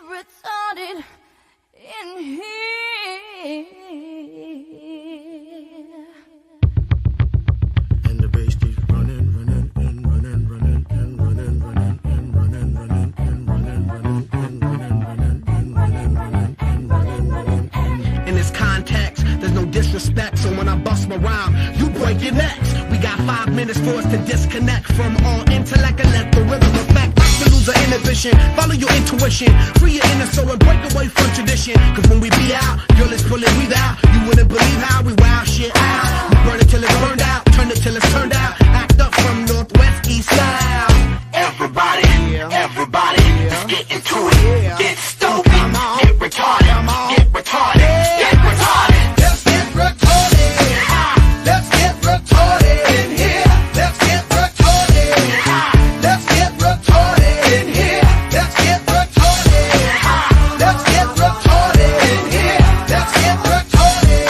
retarded in here. And the bass keeps running, running, and running, running, and running, running, and running, running, and running, running, and running, running, and running, running, and running, running. In this context, there's no disrespect, so when I bust my rhyme, you break your necks. We got 5 minutes for us to disconnect from all intellect and let the rhythm affect us to lose our inhibition. Follow your intuition, free your inner soul and break away from tradition. Cause when we be out, girl, it's pulling we out. You wouldn't believe how we wow shit out. We burn it till it's burned out, turn it till it's turned out. Act up from northwest, east, south. Everybody, everybody, let's get into it. Get stupid, get retarded, get retarded, get retarded. Let's get retarded. Let's get retarded in here. Let's get retarded. Let's get retarded in here. Let's get retarded. Let's get retarded in here. Let's get retarded.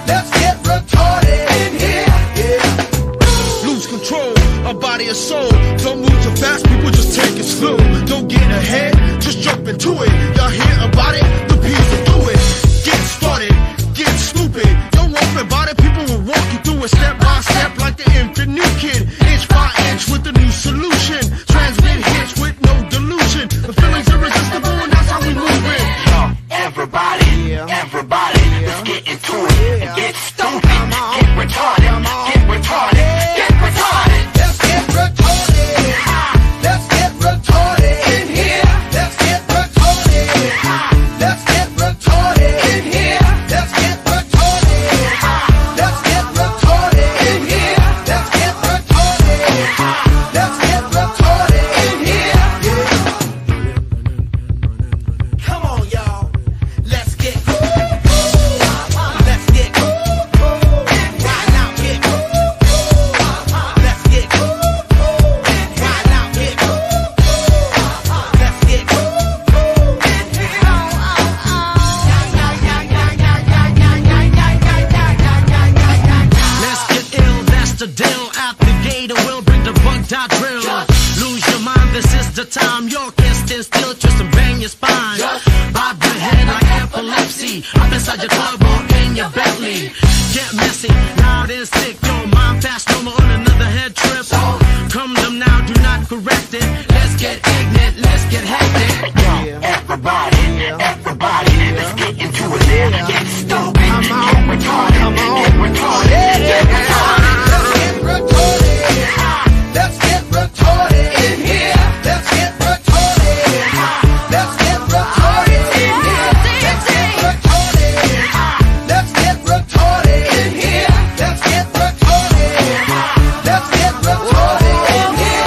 Let's get retarded in here. Yeah. Lose control of body and soul. Don't move too fast, people just take it slow. Don't get ahead, just jump into it. Y'all hear about it? The P's will do it. Get started, get stupid. Don't worry about it, people will walk you through it step by step like the infant new kid. Inch by inch with a new solution. Transmit hits with no delusion. The feeling's irresistible and that's how we move it. Everybody, everybody, let's get into it and get stupid, get retarded, get retarded, get retarded. Let's get retarded. Let's get retarded in here. Let's get retarded. Let's get retarded in here. Let's get retarded. Let's get retarded in here. Let's get retarded. Let's get retarded in here. Yeah. Come on, y'all. Let's get. Let's get. Right now, get. Let's get. Right now, get. Let's get. Let's get ill, that's the deal. Out the gate, and we'll bring the bug dot drill. Lose your mind, this is the time. Your can't stand still, twist and bang your spine. Bob your head like epilepsy. Up inside your club or in your belly. Get messy, loud and sick. Your mind fast, no more on another head trip. Come them now, do not correct it. Let's get ignorant, let's get hectic. Everybody, everybody, let's get into it there. Get stupid, get retarded, get retarded, get retarded. Let's get retarded. Let's get retarded in here. Let's get retarded. Let's get retarded in here. Let's get retarded. Let's get retarded in here. Let's get retarded. Let's get retarded in here.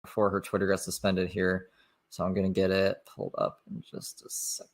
Before her Twitter got suspended here, so I'm gonna get it pulled up in just a second.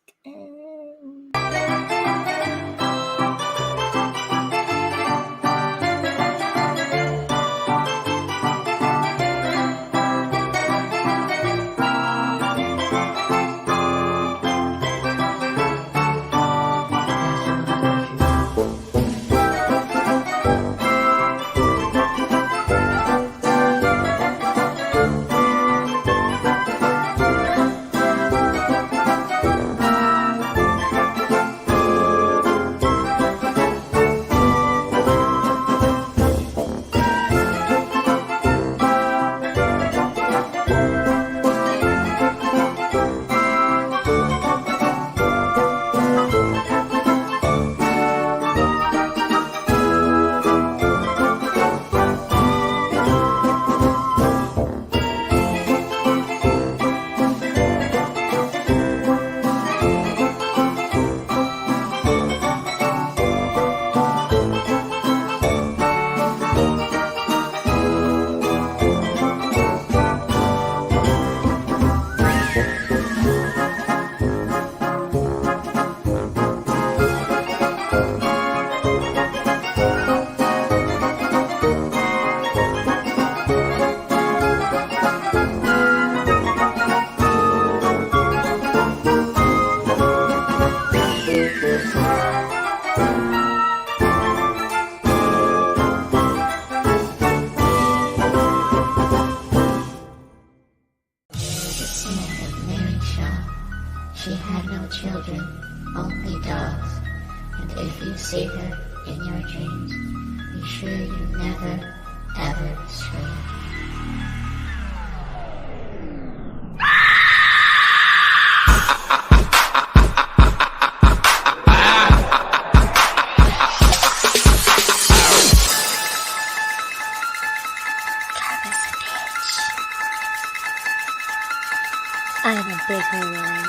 if you see her in your dreams, be sure you never, ever scream. I have a bigger one.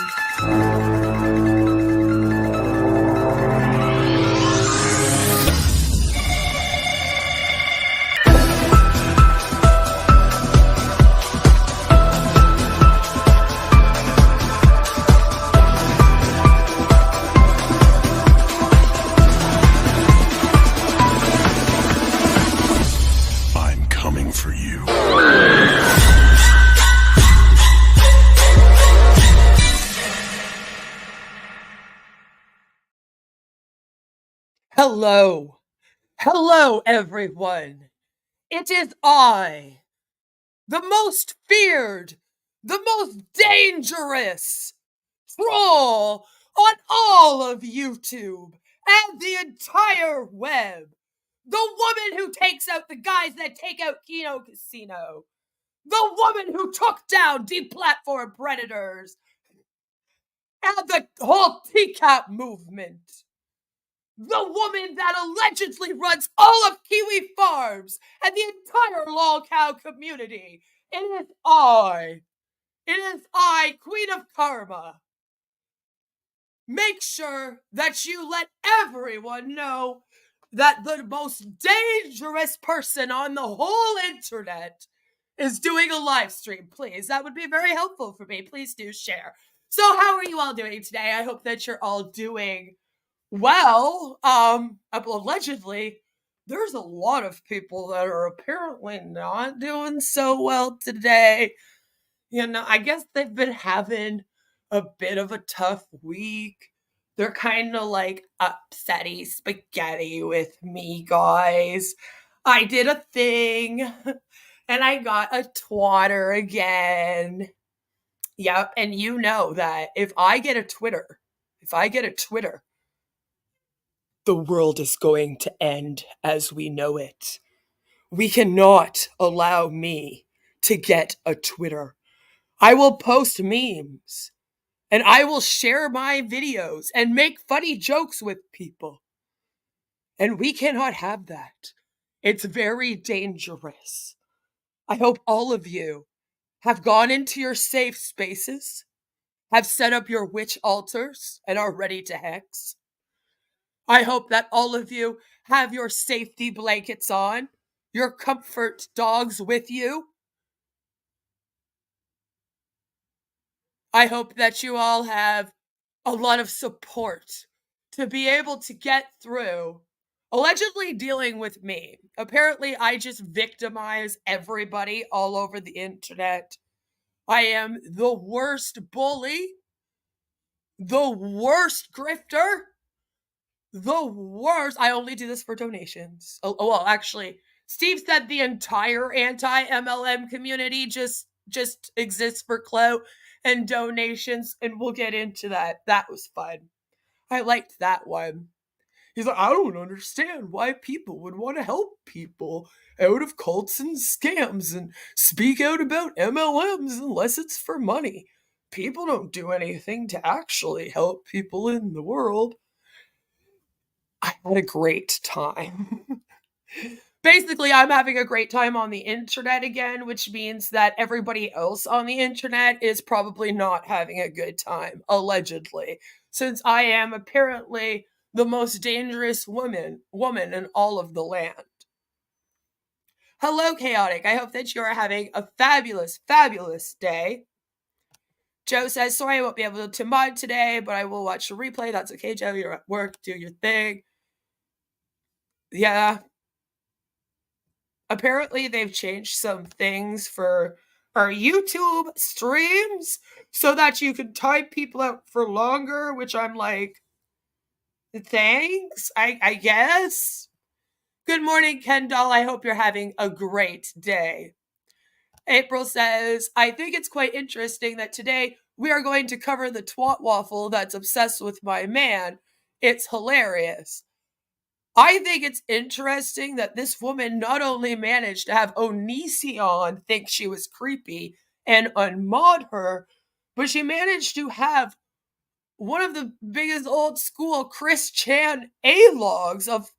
I'm coming for you. Hello. Hello, everyone. It is I, the most feared, the most dangerous troll on all of YouTube and the entire web. The woman who takes out the guys that take out Kino Casino. The woman who took down deplatformed predators and the whole teacup movement. The woman that allegedly runs all of Kiwi Farms and the entire lol cow community. It is I. It is I, Queen of Karma. Make sure that you let everyone know that the most dangerous person on the whole internet is doing a live stream, please. That would be very helpful for me. Please do share. So how are you all doing today? I hope that you're all doing well. Allegedly, there's a lot of people that are apparently not doing so well today. You know, I guess they've been having a bit of a tough week. They're kind of like upsetty spaghetti with me, guys. I did a thing and I got a Twatter again. Yep, and you know that if I get a Twitter, the world is going to end as we know it. We cannot allow me to get a Twitter. I will post memes and I will share my videos and make funny jokes with people. And we cannot have that. It's very dangerous. I hope all of you have gone into your safe spaces, have set up your witch altars, and are ready to hex. I hope that all of you have your safety blankets on, your comfort dogs with you. I hope that you all have a lot of support to be able to get through allegedly dealing with me. Apparently, I just victimize everybody all over the internet. I am the worst bully, the worst grifter, the worst. I only do this for donations. Well, actually, Steve said the entire anti-MLM community just exists for clout and donations, and we'll get into that. That was fun. I liked that one. He's like, I don't understand why people would want to help people out of cults and scams and speak out about MLMs unless it's for money. People don't do anything to actually help people in the world. I had a great time. Basically, I'm having a great time on the internet again, which means that everybody else on the internet is probably not having a good time, allegedly, since I am apparently the most dangerous woman in all of the land. Hello, Chaotic. I hope that you are having a fabulous, fabulous day. Joe says, sorry I won't be able to mod today, but I will watch the replay. That's okay, Joe. You're at work. Do your thing. Yeah. Apparently, they've changed some things for our YouTube streams so that you can type people out for longer, which I'm like, thanks, I guess. Good morning, Kendall. I hope you're having a great day. April says, I think it's quite interesting that today we are going to cover the twat waffle that's obsessed with my man. it's hilarious. I think it's interesting that this woman not only managed to have Onision think she was creepy and unmod her, but she managed to have one of the biggest old school Chris Chan A-logs of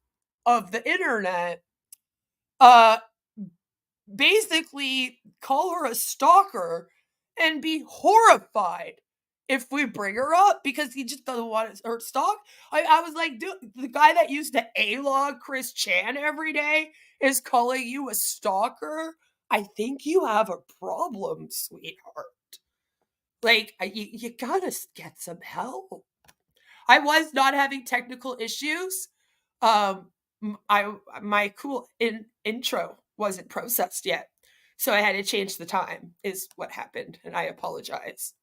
the internet basically call her a stalker and be horrified if we bring her up because he just doesn't want her stalk. I was like, dude, the guy that used to A-log Chris Chan every day is calling you a stalker? I think you have a problem, sweetheart. Like, you gotta get some help. I was not having technical issues. My cool intro wasn't processed yet, so I had to change the time. Is what happened, and I apologize.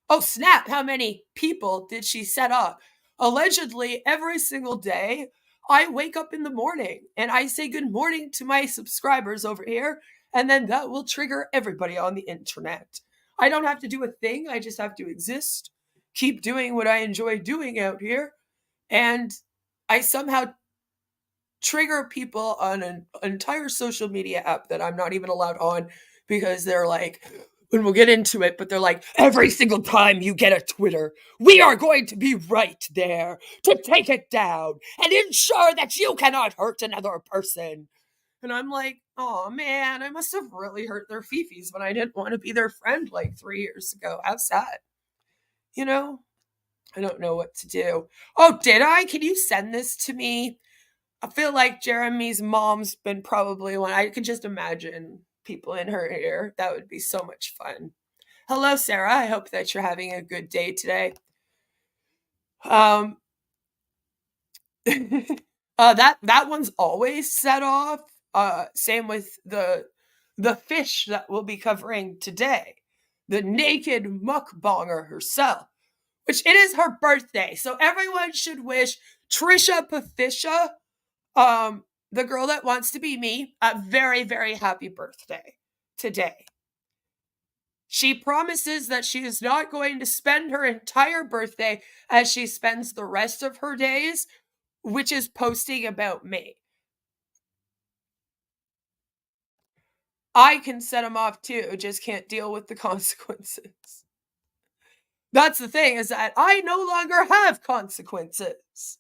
Oh snap! How many people did she set up? Allegedly, every single day, I wake up in the morning and I say good morning to my subscribers over here, and then that will trigger everybody on the internet. I don't have to do a thing. I just have to exist, keep doing what I enjoy doing out here, and I somehow trigger people on an entire social media app that I'm not even allowed on because they're like, and we'll get into it, but they're like, every single time you get a Twitter, we are going to be right there to take it down and ensure that you cannot hurt another person. And I'm like, oh man, I must have really hurt their fifis when I didn't want to be their friend like 3 years ago. How sad. You know, I don't know what to do. Oh, did I? Can you send this to me? I feel like Jeremy's mom's been probably one. I could just imagine people in her ear. That would be so much fun. Hello, Sarah. I hope that you're having a good day today. That one's always set off. Same with the fish that we'll be covering today. The naked mukbanger herself, which it is her birthday. So everyone should wish Trisha Pafisha, the girl that wants to be me, a very, very happy birthday today. She promises that she is not going to spend her entire birthday as she spends the rest of her days, which is posting about me. I can set them off too, just can't deal with the consequences. That's the thing, is that I no longer have consequences.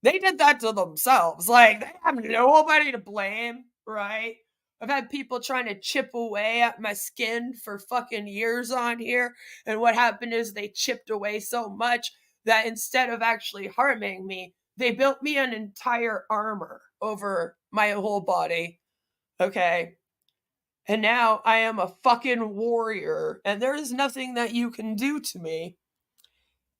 They did that to themselves. Like, they have nobody to blame, right? I've had people trying to chip away at my skin for fucking years on here. And what happened is they chipped away so much that instead of actually harming me, they built me an entire armor over my whole body. Okay. And now I am a fucking warrior. And there is nothing that you can do to me.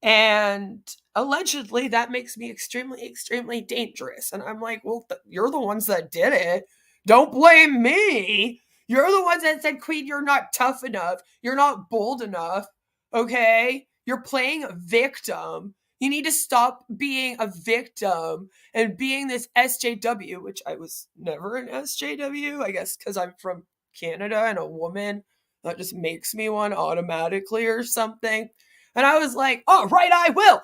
And allegedly, that makes me extremely, extremely dangerous. And I'm like, well, you're the ones that did it. Don't blame me. You're the ones that said, Queen, you're not tough enough. You're not bold enough. Okay? You're playing a victim. You need to stop being a victim and being this SJW, which I was never an SJW, I guess, because I'm from Canada and a woman. That just makes me one automatically or something. And I was like, oh, right, I will.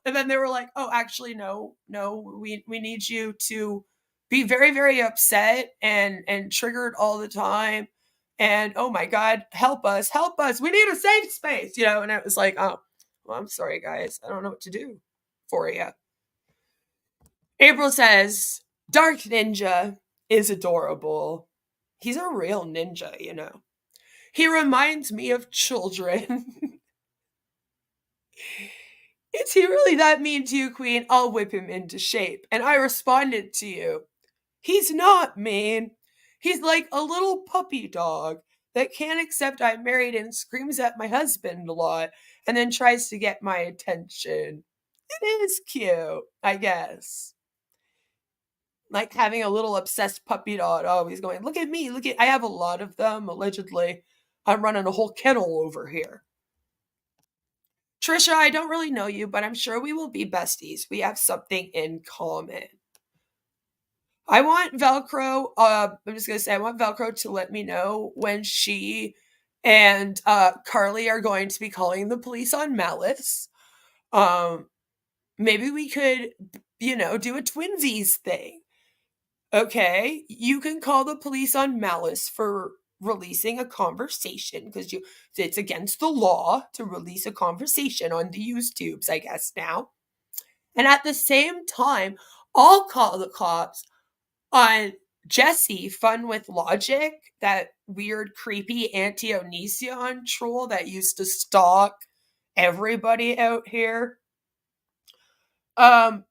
And then they were like, oh, actually, no, we need you to be very, very upset and triggered all the time. And oh my God, help us. We need a safe space, you know? And it was like, oh, well, I'm sorry, guys. I don't know what to do for you. April says, Dark Ninja is adorable. He's a real ninja, you know. He reminds me of children. Is he really that mean to you, Queen? I'll whip him into shape. And I responded to you. He's not mean. He's like a little puppy dog that can't accept I'm married and screams at my husband a lot and then tries to get my attention. It is cute, I guess. Like having a little obsessed puppy dog always going, look at me, I have a lot of them, allegedly. I'm running a whole kennel over here. Trisha, I don't really know you, but I'm sure we will be besties. We have something in common. I want Velcro, I'm just going to say, I want Velcro to let me know when she and Carly are going to be calling the police on Malice. maybe we could, do a twinsies thing. Okay, you can call the police on malice for releasing a conversation because it's against the law to release a conversation on the YouTubes, I guess now. And at the same time, I'll call the cops on Jesse, Fun with Logic, that weird, creepy Anti-Onision troll that used to stalk everybody out here. And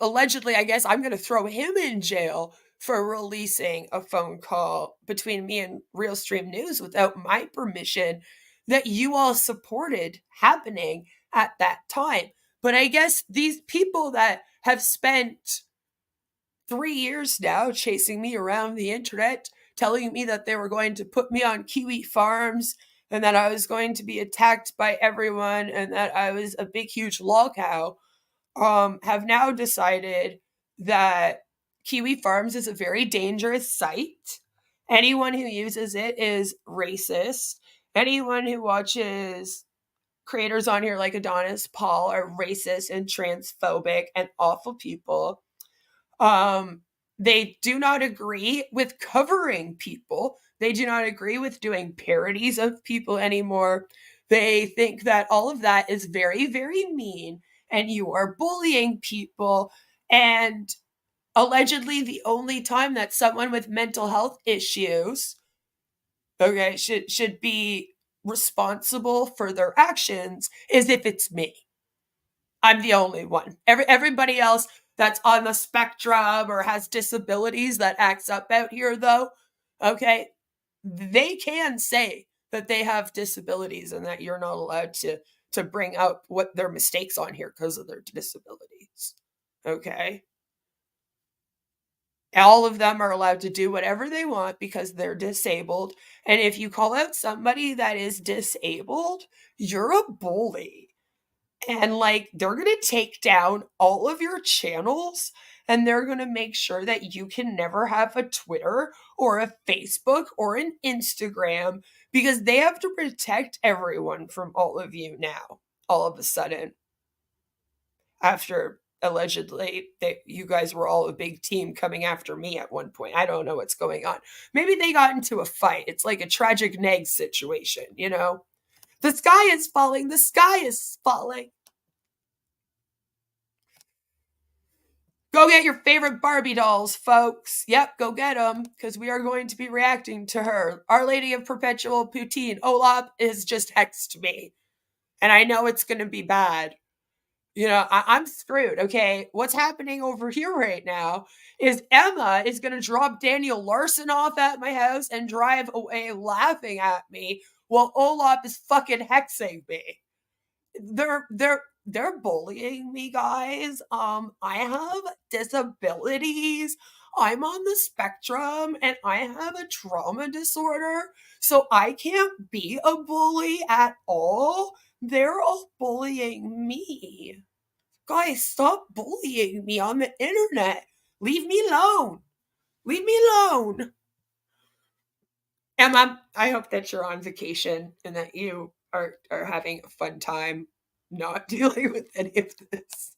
allegedly, I guess I'm going to throw him in jail for releasing a phone call between me and Realstream News without my permission that you all supported happening at that time. But I guess these people that have spent 3 years now chasing me around the internet, telling me that they were going to put me on kiwi farms and that I was going to be attacked by everyone and that I was a big, huge lol cow, have now decided that Kiwi Farms is a very dangerous site. Anyone who uses it is racist. Anyone who watches creators on here like Adonis Paul are racist and transphobic and awful people. They do not agree with covering people. They do not agree with doing parodies of people anymore. They think that all of that is very, very mean and you are bullying people. And allegedly, the only time that someone with mental health issues, should be responsible for their actions is if it's me. I'm the only one. Everybody else that's on the spectrum or has disabilities that acts up out here, though, okay, they can say that they have disabilities and that you're not allowed to bring up what their mistakes on here because of their disabilities. Okay? All of them are allowed to do whatever they want because they're disabled. And if you call out somebody that is disabled, you're a bully. And they're going to take down all of your channels and they're going to make sure that you can never have a Twitter or a Facebook or an Instagram because they have to protect everyone from all of you now, all of a sudden. After allegedly you guys were all a big team coming after me at one point. I don't know what's going on. Maybe they got into a fight. It's like a tragic neg situation, The sky is falling. The sky is falling. Go get your favorite Barbie dolls, folks. Yep, go get them, because we are going to be reacting to her. Our Lady of Perpetual Poutine, Olap, has just texted me. And I know it's going to be bad. I'm screwed, okay? What's happening over here right now is Emma is going to drop Daniel Larson off at my house and drive away laughing at me while Olap is fucking hexing me. They're bullying me, guys. I have disabilities. I'm on the spectrum and I have a trauma disorder, so I can't be a bully at all. They're all bullying me. Guys, stop bullying me on the internet. Leave me alone. Leave me alone. Emma, I hope that you're on vacation and that you are having a fun time not dealing with any of this.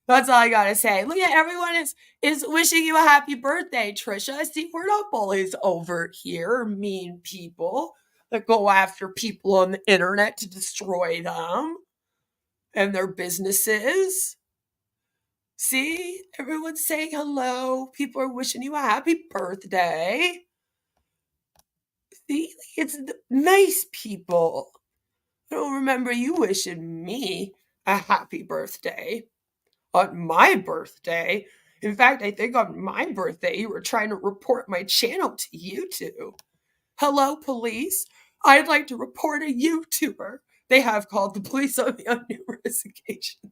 That's all I gotta say. Look at everyone is wishing you a happy birthday, Trisha. See, we're not bullies over here, mean people that go after people on the internet to destroy them and their businesses. See, everyone's saying hello. People are wishing you a happy birthday. See, it's nice people. I don't remember you wishing me a happy birthday on my birthday. In fact, I think on my birthday, you were trying to report my channel to YouTube. Hello, police. I'd like to report a YouTuber. They have called the police on me on numerous occasions.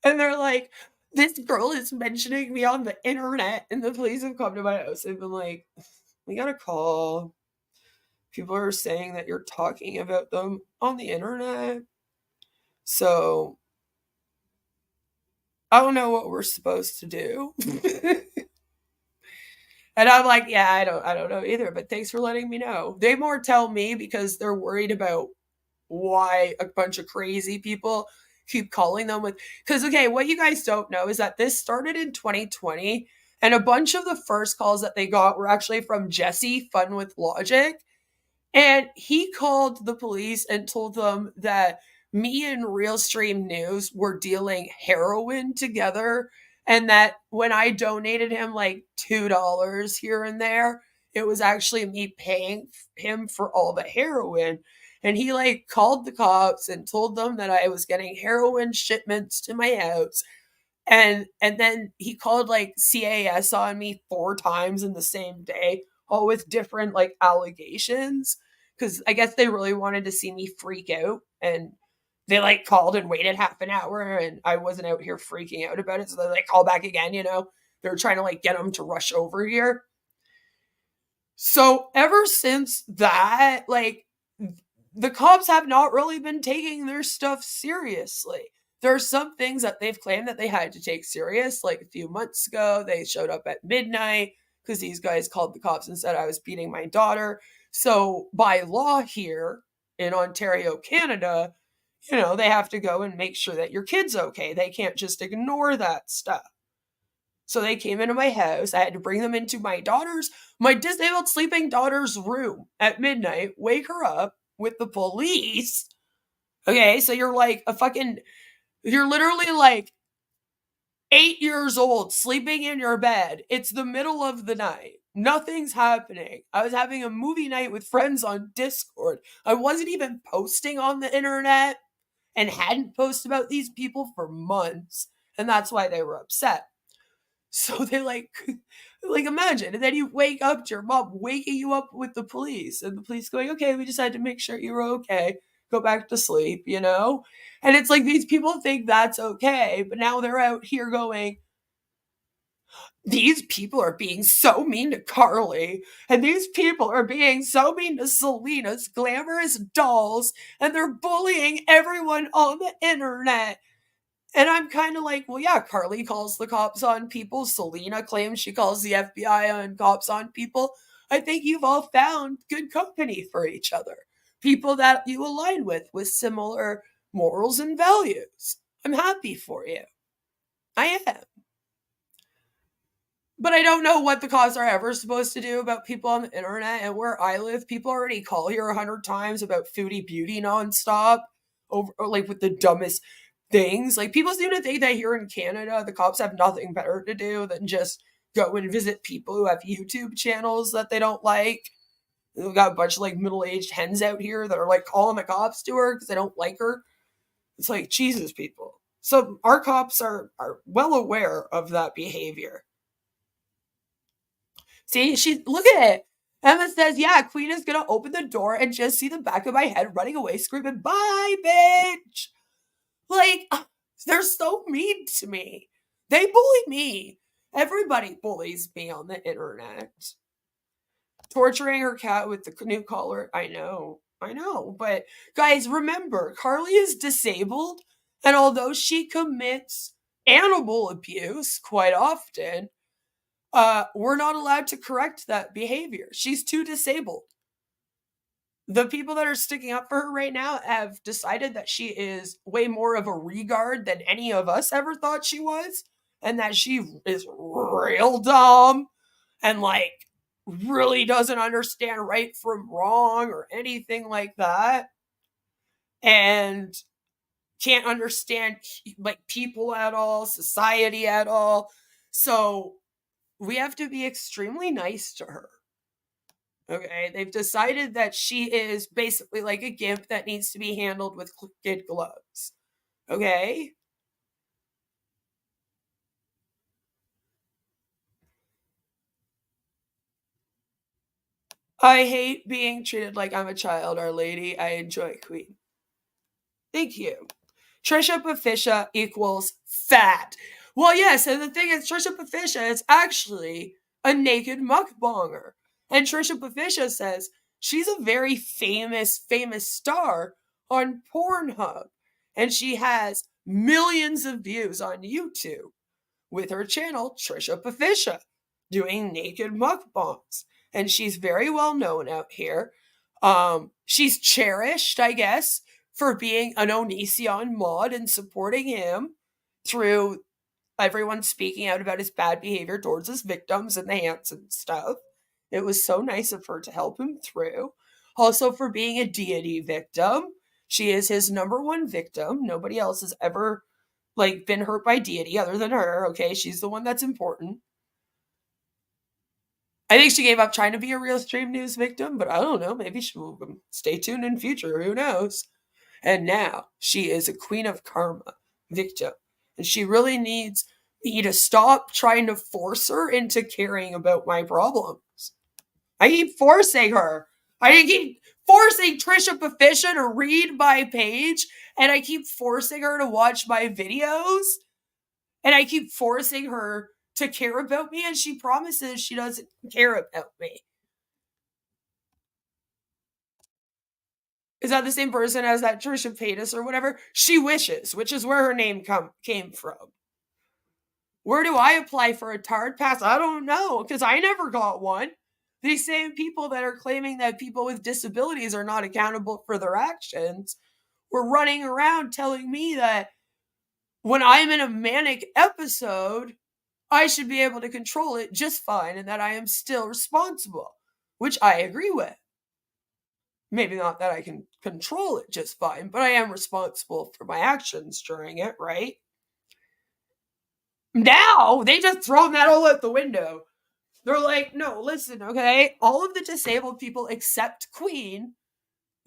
And they're like, this girl is mentioning me on the internet, and the police have come to my house and been like, we got a call. People are saying that you're talking about them on the internet. So I don't know what we're supposed to do. And I'm like, yeah, I don't know either, but thanks for letting me know. They more tell me because they're worried about why a bunch of crazy people keep calling them with, because okay, what you guys don't know is that this started in 2020, and a bunch of the first calls that they got were actually from Jesse Fun with Logic. And he called the police and told them that me and Realstream News were dealing heroin together, and that when I donated him like $2 here and there, it was actually me paying him for all the heroin. And he like called the cops and told them that I was getting heroin shipments to my house. And then he called like CAS on me 4 times in the same day, all with different like allegations, because I guess they really wanted to see me freak out. And they like called and waited half an hour, and I wasn't out here freaking out about it, so they like call back again. They're trying to like get them to rush over here. So ever since that, like, the cops have not really been taking their stuff seriously. There are some things that they've claimed that they had to take serious. Like a few months ago, they showed up at midnight because these guys called the cops and said I was beating my daughter. So by law here in Ontario, Canada, they have to go and make sure that your kid's okay. They can't just ignore that stuff. So they came into my house. I had to bring them into my disabled sleeping daughter's room at midnight, wake her up with the police. Okay, so you're like you're literally like 8 years old sleeping in your bed. It's the middle of the night. Nothing's happening. I was having a movie night with friends on Discord. I wasn't even posting on the internet and hadn't posted about these people for months. And that's why they were upset. So they like imagine, and then you wake up to your mom waking you up with the police, and the police going, okay, we just had to make sure you were okay. Go back to sleep, And it's like these people think that's okay, but now they're out here going, these people are being so mean to Carly, and these people are being so mean to Selena's glamorous dolls, and they're bullying everyone on the internet. And I'm kind of like, well, yeah, Carly calls the cops on people. Selena claims she calls the FBI on cops on people. I think you've all found good company for each other. People that you align with similar morals and values. I'm happy for you. I am. But I don't know what the cops are ever supposed to do about people on the internet. And where I live, people already call here 100 times about foodie beauty nonstop, over like with the dumbest things. Like, people seem to think that here in Canada, the cops have nothing better to do than just go and visit people who have YouTube channels that they don't like. We've got a bunch of like middle-aged hens out here that are like calling the cops to her because they don't like her. It's like, Jesus, people. So our cops are well aware of that behavior. See, look at it. Emma says, yeah, Queen is gonna open the door and just see the back of my head running away screaming, bye, bitch. Like, they're so mean to me. They bully me. Everybody bullies me on the internet. Torturing her cat with the new collar. I know. But guys, remember, Carly is disabled. And although she commits animal abuse quite often, we're not allowed to correct that behavior. She's too disabled. The people that are sticking up for her right now have decided that she is way more of a regard than any of us ever thought she was, and that she is real dumb and like really doesn't understand right from wrong or anything like that, and can't understand like people at all, society at all. So we have to be extremely nice to her. Okay, they've decided that she is basically like a gimp that needs to be handled with kid gloves. Okay? I hate being treated like I'm a child, Our Lady. I enjoy Queen. Thank you. Trisha Pafisha equals fat. Well, yes, and the thing is, Trisha Pafisha is actually a naked mukbanger. And Trisha Pafisha says she's a very famous star on Pornhub. And she has millions of views on YouTube with her channel, Trisha Pafisha. doing naked mukbangs. And she's very well known out here. She's cherished, I guess, for being an Onision mod and supporting him through everyone speaking out about his bad behavior towards his victims and the ants and stuff. It was so nice of her to help him through. Also for being a Deity victim. She is his number one victim. Nobody else has ever been hurt by Deity other than her. Okay, she's the one that's important. I think she gave up trying to be a Realstream news victim, but I don't know. Maybe she will stay tuned in future. Who knows? And now she is a Queen of Karma victim. And she really needs me to stop trying to force her into caring about my problems. I keep forcing her. I keep forcing Trisha Pafisha to read my page, and I keep forcing her to watch my videos, and I keep forcing her to care about me, and she promises she doesn't care about me. Is that the same person as that Trisha Paytas or whatever? She wishes, which is where her name came from. Where do I apply for a TARD pass? I don't know, because I never got one. These same people that are claiming that people with disabilities are not accountable for their actions were running around telling me that when I'm in a manic episode, I should be able to control it just fine and that I am still responsible, which I agree with. Maybe not that I can control it just fine, but I am responsible for my actions during it, right? Now, they just thrown that all out the window. They're like, no, listen, okay? All of the disabled people except Queen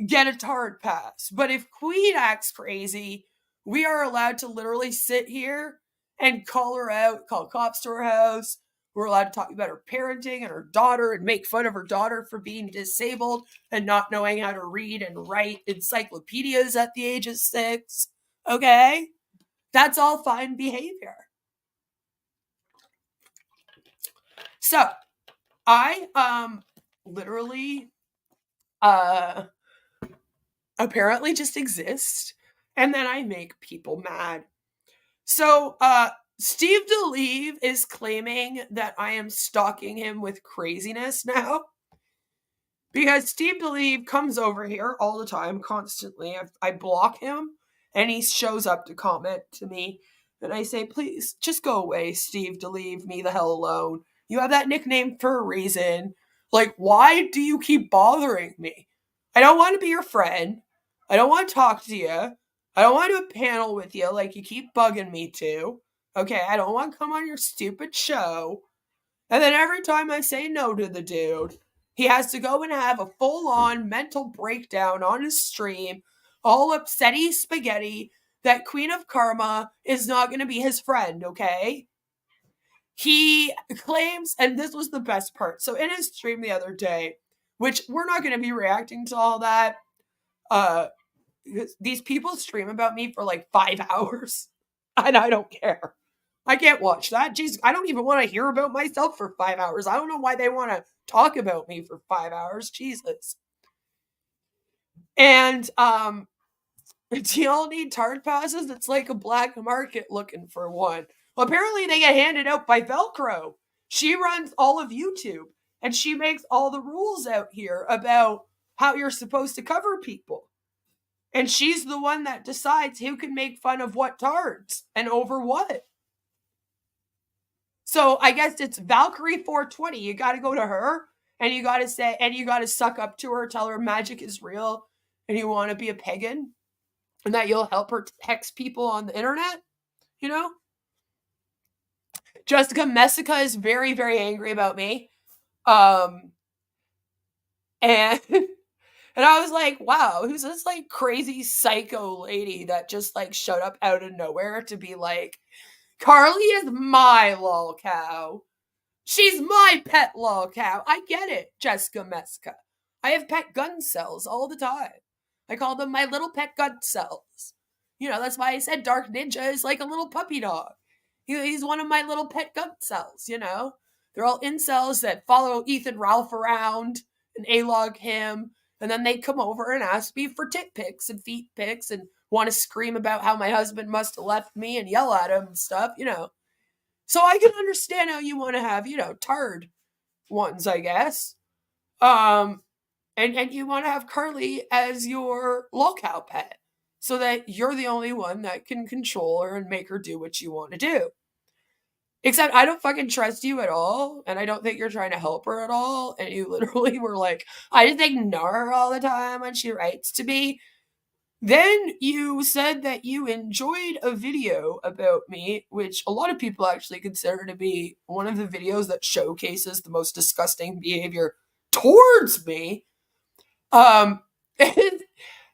get a TARD pass. But if Queen acts crazy, we are allowed to literally sit here and call her out, call cops to her house. We're allowed to talk about her parenting and her daughter and make fun of her daughter for being disabled and not knowing how to read and write encyclopedias at the age of 6. Okay? That's all fine behavior. So, I literally apparently just exist, and then I make people mad. So, Steve Delive is claiming that I am stalking him with craziness now. Because Steve Delive comes over here all the time, constantly. I block him, and he shows up to comment to me. And I say, please, just go away, Steve Delive, me the hell alone. You have that nickname for a reason. Why do you keep bothering me? I don't want to be your friend. I don't want to talk to you. I don't want to do a panel with you like you keep bugging me to. Okay, I don't want to come on your stupid show. And then every time I say no to the dude, he has to go and have a full-on mental breakdown on his stream, all upsetty spaghetti, that Queen of Karma is not going to be his friend, okay? He claims, and this was the best part, so in his stream the other day, which we're not going to be reacting to all that, these people stream about me for 5 hours, and I don't care. I can't watch that. Jeez, I don't even want to hear about myself for 5 hours. I don't know why they want to talk about me for 5 hours. Jesus. And, do y'all need TARD passes? It's like a black market looking for one. Well, apparently they get handed out by Velcro. She runs all of YouTube, and she makes all the rules out here about how you're supposed to cover people. And she's the one that decides who can make fun of what TARDs and over what. So I guess it's Valkyrie 420. You got to go to her, and you got to say, and you got to suck up to her, tell her magic is real, and you want to be a pagan, and that you'll help her hex people on the internet, you know? Jessica Messica is very, very angry about me. And and I was like, wow, who's this crazy psycho lady that just showed up out of nowhere to be like, Carly is my lol cow. She's my pet lol cow. I get it, Jessica Messica. I have pet gun cells all the time. I call them my little pet gun cells. You know, that's why I said Dark Ninja is like a little puppy dog. He's one of my little pet gun cells, you know? They're all incels that follow Ethan Ralph around and A-log him. And then they come over and ask me for tit pics and feet pics and want to scream about how my husband must have left me and yell at him and stuff, you know. So I can understand how you want to have, turd ones, I guess. And you want to have Carly as your lolcow pet so that you're the only one that can control her and make her do what you want to do. Except I don't fucking trust you at all, and I don't think you're trying to help her at all, and you literally were like, I just ignore her all the time when she writes to me. Then you said that you enjoyed a video about me, which a lot of people actually consider to be one of the videos that showcases the most disgusting behavior towards me. And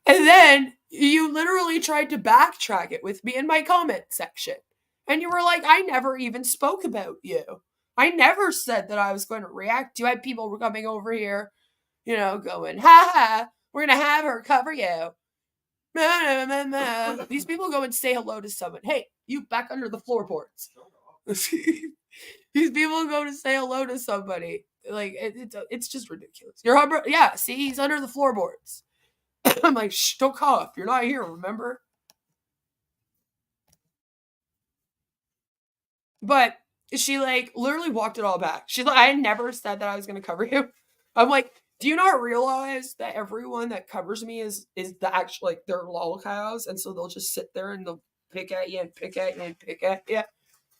then you literally tried to backtrack it with me in my comment section. And you were like, I never even spoke about you. I never said that I was going to react. You had people coming over here, going, ha ha, we're going to have her cover you. These people go and say hello to someone. Hey, you back under the floorboards. These people go to say hello to somebody. Like, it's just ridiculous. Yeah, see, he's under the floorboards. I'm like, shh, don't cough. You're not here, remember? But she, literally walked it all back. She's like, I never said that I was going to cover you. I'm like, do you not realize that everyone that covers me is the actual, they're lolcows, and so they'll just sit there and they'll pick at you and pick at you and pick at you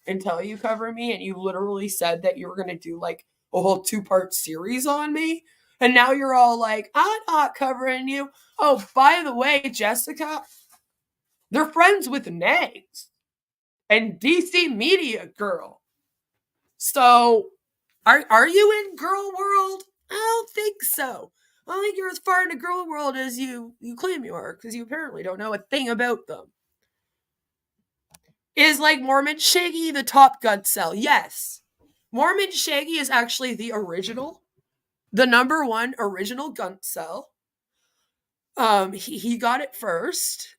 until you cover me, and you literally said that you were going to do, a whole 2-part series on me, and now you're all like, I'm not covering you. Oh, by the way, Jessica, they're friends with Nags and DC Media Girl. So, are you in girl world? I don't think so. I don't think you're as far into girl world as you claim you are, because you apparently don't know a thing about them. Is Mormon Shaggy the top gun cell? Yes. Mormon Shaggy is actually the number one original gun cell. He got it first.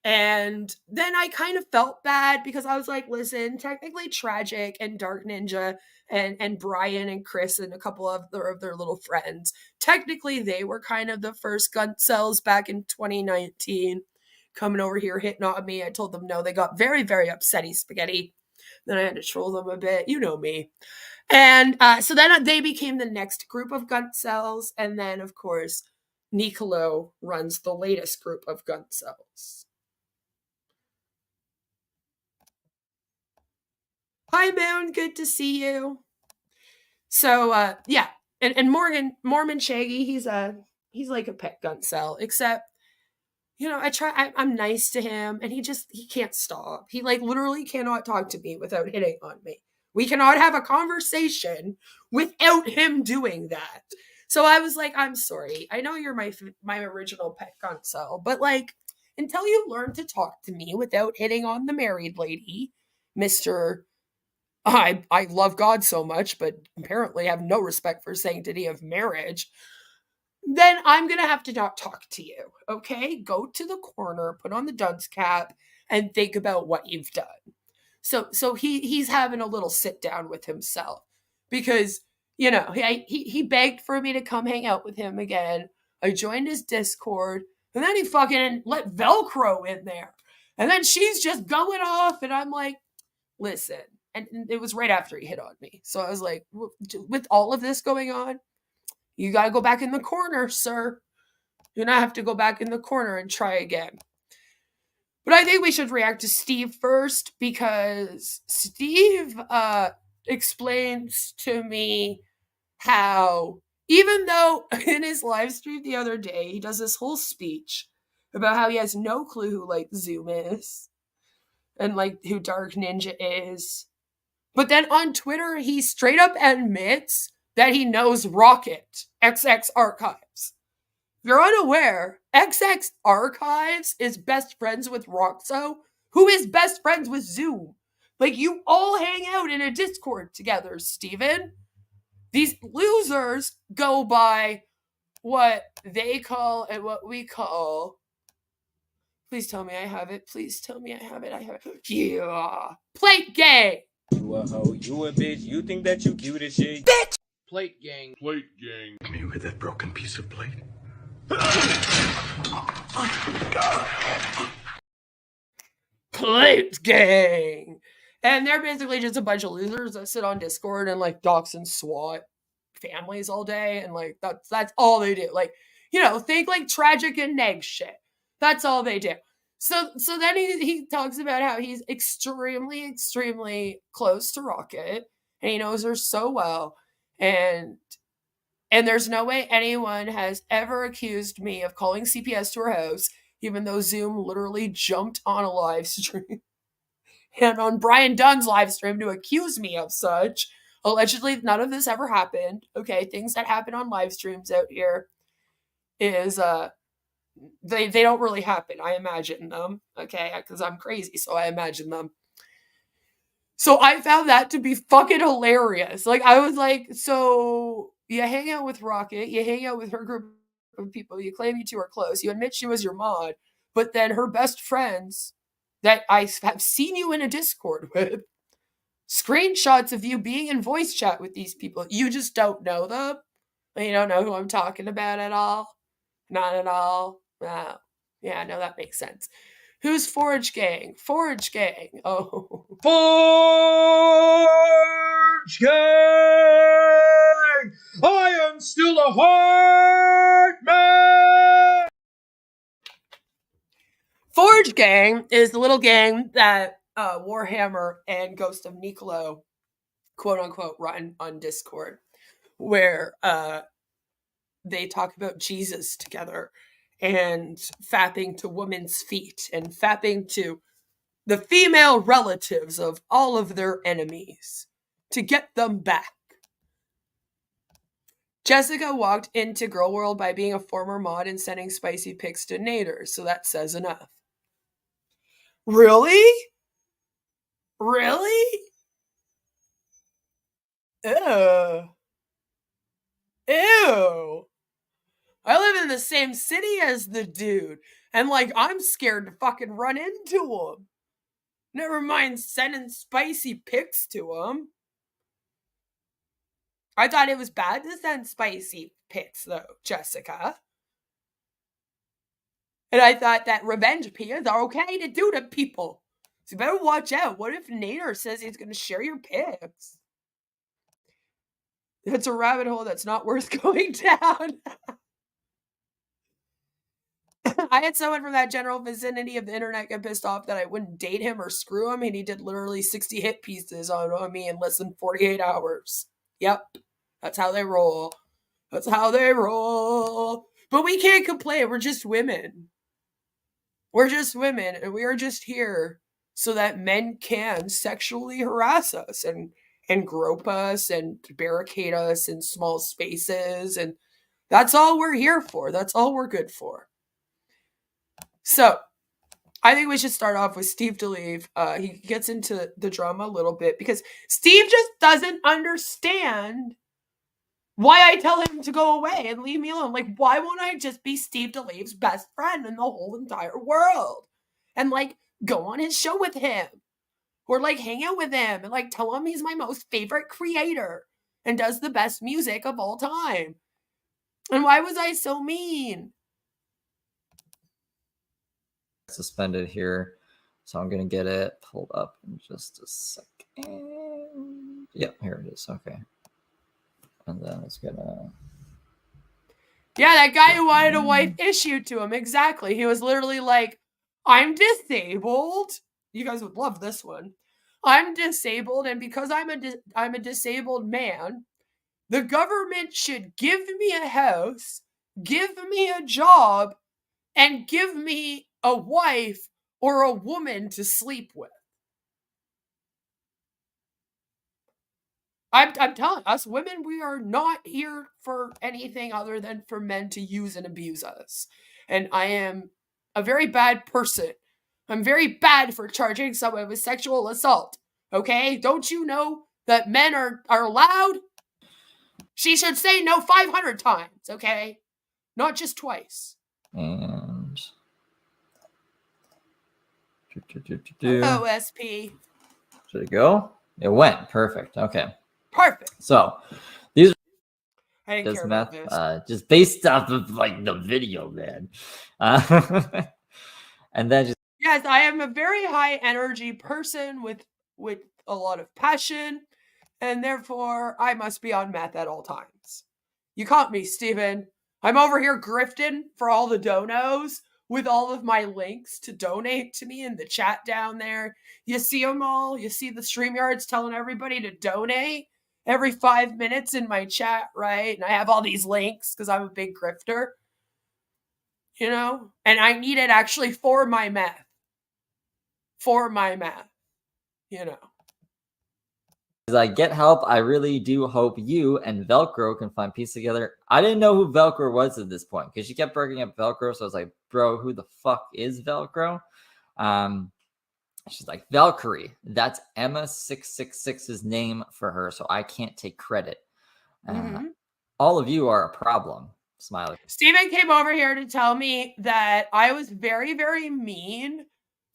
And then I kind of felt bad because I was like, listen, technically Tragic and Dark Ninja and Brian and Chris and a couple of their little friends, technically they were kind of the first gun cells back in 2019 coming over here hitting on me. I told them no. They got very, very upsetty spaghetti. Then I had to troll them a bit. You know me. And so then they became the next group of gun cells. And then, of course, Nicolo runs the latest group of gun cells. Hi, Moon. Good to see you. So, yeah. And Mormon Shaggy, he's like a pet gun cell, except, I'm nice to him, and he can't stop. He, literally cannot talk to me without hitting on me. We cannot have a conversation without him doing that. So I was like, I'm sorry. I know you're my original pet gun cell, but, until you learn to talk to me without hitting on the married lady, Mr. I love God so much, but apparently have no respect for sanctity of marriage, then I'm going to have to not talk to you, okay? Go to the corner, put on the dunce cap, and think about what you've done. So he's having a little sit down with himself because, he begged for me to come hang out with him again. I joined his Discord, and then he fucking let Velcro in there. And then she's just going off, and I'm like, listen. And it was right after he hit on me. So I was like, with all of this going on, you got to go back in the corner, sir. You're going to have to go back in the corner and try again. But I think we should react to Steve first, because Steve explains to me how, even though in his live stream the other day, he does this whole speech about how he has no clue who, Zoom is and, who Dark Ninja is. But then on Twitter, he straight up admits that he knows Rocket, XX Archives. If you're unaware, XX Archives is best friends with Roxo, who is best friends with Zoom. You all hang out in a Discord together, Steven. These losers go by what they call and what we call. Please tell me I have it. Please tell me I have it. I have it. Yeah. Plate gang. You a hoe, you a bitch, you think that you cute as shit. Bitch! Plate gang. Plate gang. Come here with that broken piece of plate. Plate gang. And they're basically just a bunch of losers that sit on Discord and like dox and swat families all day. And like, that's all they do. Like, you know, think like tragic and neg shit. That's all they do. So then he talks about how he's extremely, extremely close to Rocket and he knows her so well. And there's no way anyone has ever accused me of calling CPS to her house, even though Zoom literally jumped on a live stream and on Brian Dunn's live stream to accuse me of such. Allegedly, none of this ever happened. Okay, things that happen on live streams out here is they don't really happen. I imagine them, okay, because I'm crazy, so I imagine them. So I found that to be fucking hilarious. Like, I was like, so you hang out with Rocket, you hang out with her group of people, you claim you two are close, you admit she was your mod, but then her best friends that I have seen you in a Discord with, screenshots of you being in voice chat with these people, you just don't know them? You don't know who I'm talking about at all? Not at all? No. Yeah, no, that makes sense. Who's Forge Gang? Forge Gang. Oh. Forge Gang! I am still a heart man! Forge Gang is the little gang that Warhammer and Ghost of Nicolo, quote unquote, run on Discord, where they talk about Jesus together and fapping to women's feet and fapping to the female relatives of all of their enemies to get them back. Jessica walked into Girl World by being a former mod and sending spicy pics to Nader, so that says enough. Really? Really? Ew. Ew. I live in the same city as the dude, and like, I'm scared to fucking run into him. Never mind sending spicy pics to him. I thought it was bad to send spicy pics, though, Jessica. And I thought that revenge pics are okay to do to people. So you better watch out. What if Nader says he's going to share your pics? That's a rabbit hole that's not worth going down. I had someone from that general vicinity of the internet get pissed off that I wouldn't date him or screw him, and he did literally 60 hit pieces on me in less than 48 hours. Yep. That's how they roll. That's how they roll. But we can't complain. We're just women. We're just women, and we are just here so that men can sexually harass us and grope us and barricade us in small spaces. And that's all we're here for. That's all we're good for. So, I think we should start off with Steve Delive. He gets into the drama a little bit because Steve just doesn't understand why I tell him to go away and leave me alone. Like, why won't I just be Steve Delive's best friend in the whole entire world? And, like, go on his show with him. Or, like, hang out with him and, like, tell him he's my most favorite creator and does the best music of all time. And why was I so mean? Suspended here, so I'm gonna get it pulled up in just a second. Yep, here it is. Okay, and then it's gonna. Yeah, that guy who wanted a wife issued to him. Exactly. He was literally like, I'm disabled. You guys would love this one. I'm disabled, and because I'm a disabled man, the government should give me a house, give me a job, and give me a wife or a woman to sleep with. I'm telling us women, we are not here for anything other than for men to use and abuse us. And I am a very bad person. I'm very bad for charging someone with sexual assault. Okay? Don't you know that men are allowed? She should say no 500 times, okay? Not just twice. And OSP. Should it go? It went. Perfect. Okay. Perfect. So these I didn't care about this. Just based off of like the video, man. And then just yes, I am a very high energy person with a lot of passion, and therefore I must be on meth at all times. You caught me, Steven. I'm over here grifting for all the donos with all of my links to donate to me in the chat down there. You see them all? You see the StreamYards telling everybody to donate every 5 minutes in my chat, right? And I have all these links because I'm a big grifter, you know? And I need it actually for my meth. For my meth, you know. As I get help, I really do hope you and Velcro can find peace together. I didn't know who Velcro was at this point because she kept bringing up Velcro. So I was like, bro, who the fuck is Velcro? She's like, Valkyrie. That's Emma666's name for her. So I can't take credit. All of you are a problem. Smiley. Steven came over here to tell me that I was very, very mean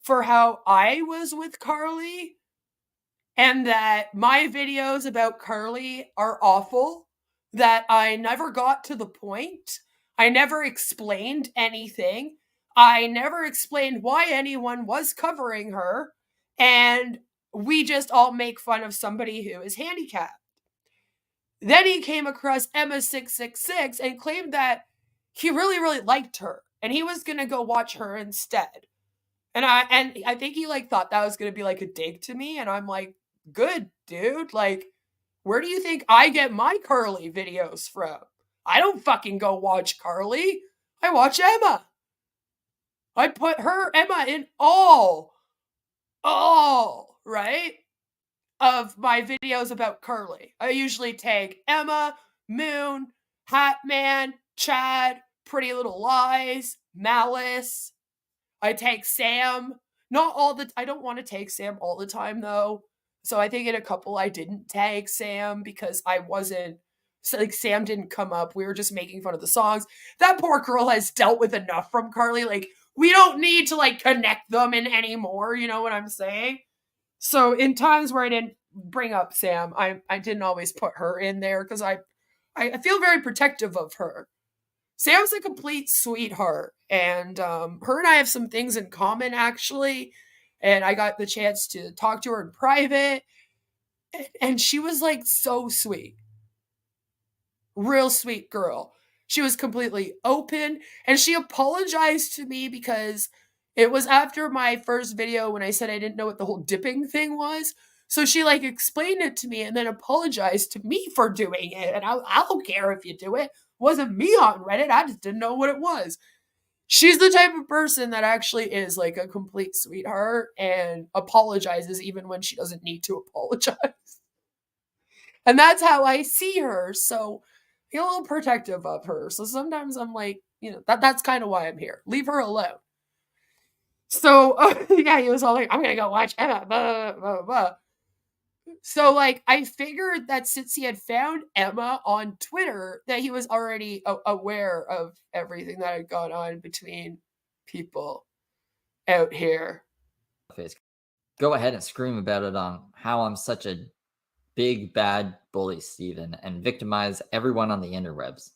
for how I was with Carly, and that my videos about Carly are awful, that I never got to the point. I never explained anything. I never explained why anyone was covering her, and we just all make fun of somebody who is handicapped. Then he came across Emma666 and claimed that he really, really liked her, and he was going to go watch her instead. And I think he like thought that was going to be like a dig to me, and I'm like, good, dude. Like, where do you think I get my Carly videos from? I don't fucking go watch Carly. I watch Emma. I put Emma in all, right, of my videos about Carly. I usually tag Emma, Moon, Hatman, Chad, Pretty Little Lies, Malice. I tag Sam. Not all the... I don't want to tag Sam all the time, though. So I think in a couple I didn't tag Sam because I wasn't... So, like, Sam didn't come up. We were just making fun of the songs. That poor girl has dealt with enough from Carly. Like, we don't need to, like, connect them in anymore. You know what I'm saying? So in times where I didn't bring up Sam, I didn't always put her in there because I feel very protective of her. Sam's a complete sweetheart, and her and I have some things in common, actually, and I got the chance to talk to her in private, and she was, like, so sweet. Real sweet girl. She was completely open, and she apologized to me because it was after my first video when I said I didn't know what the whole dipping thing was. So she, like, explained it to me and then apologized to me for doing it, and I don't care if you do it. Wasn't me on Reddit. I just didn't know what it was. She's the type of person that actually is like a complete sweetheart and apologizes even when she doesn't need to apologize. And that's how I see her. So I feel a little protective of her. So sometimes I'm like, you know, that's kind of why I'm here. Leave her alone. So yeah, he was all like, I'm going to go watch Emma, blah, blah, blah. So, like, I figured that since he had found Emma on Twitter, that he was already aware of everything that had gone on between people out here. Go ahead and scream about it on how I'm such a big bad bully, Steven, and victimize everyone on the interwebs.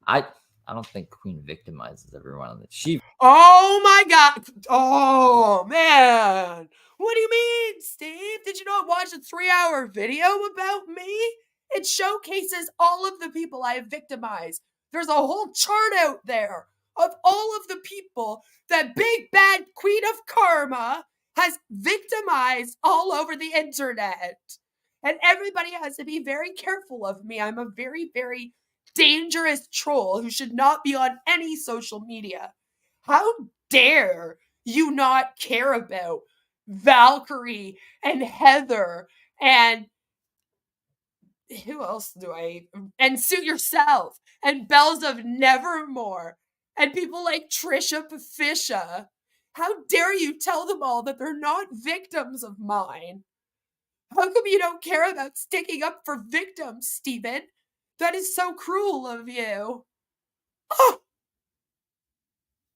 I don't think Queen victimizes everyone on the... She... Oh my god! Oh, man! What do you mean, Steve? Did you not watch a 3-hour video about me? It showcases all of the people I have victimized. There's a whole chart out there of all of the people that Big Bad Queen of Karma has victimized all over the internet. And everybody has to be very careful of me. I'm a very, very dangerous troll who should not be on any social media. How dare you not care about Valkyrie and Heather and who else do I... And Suit Yourself and Bells of Nevermore and people like Trisha Pafisha. How dare you tell them all that they're not victims of mine? How come you don't care about sticking up for victims, Steven? That is so cruel of you. Oh!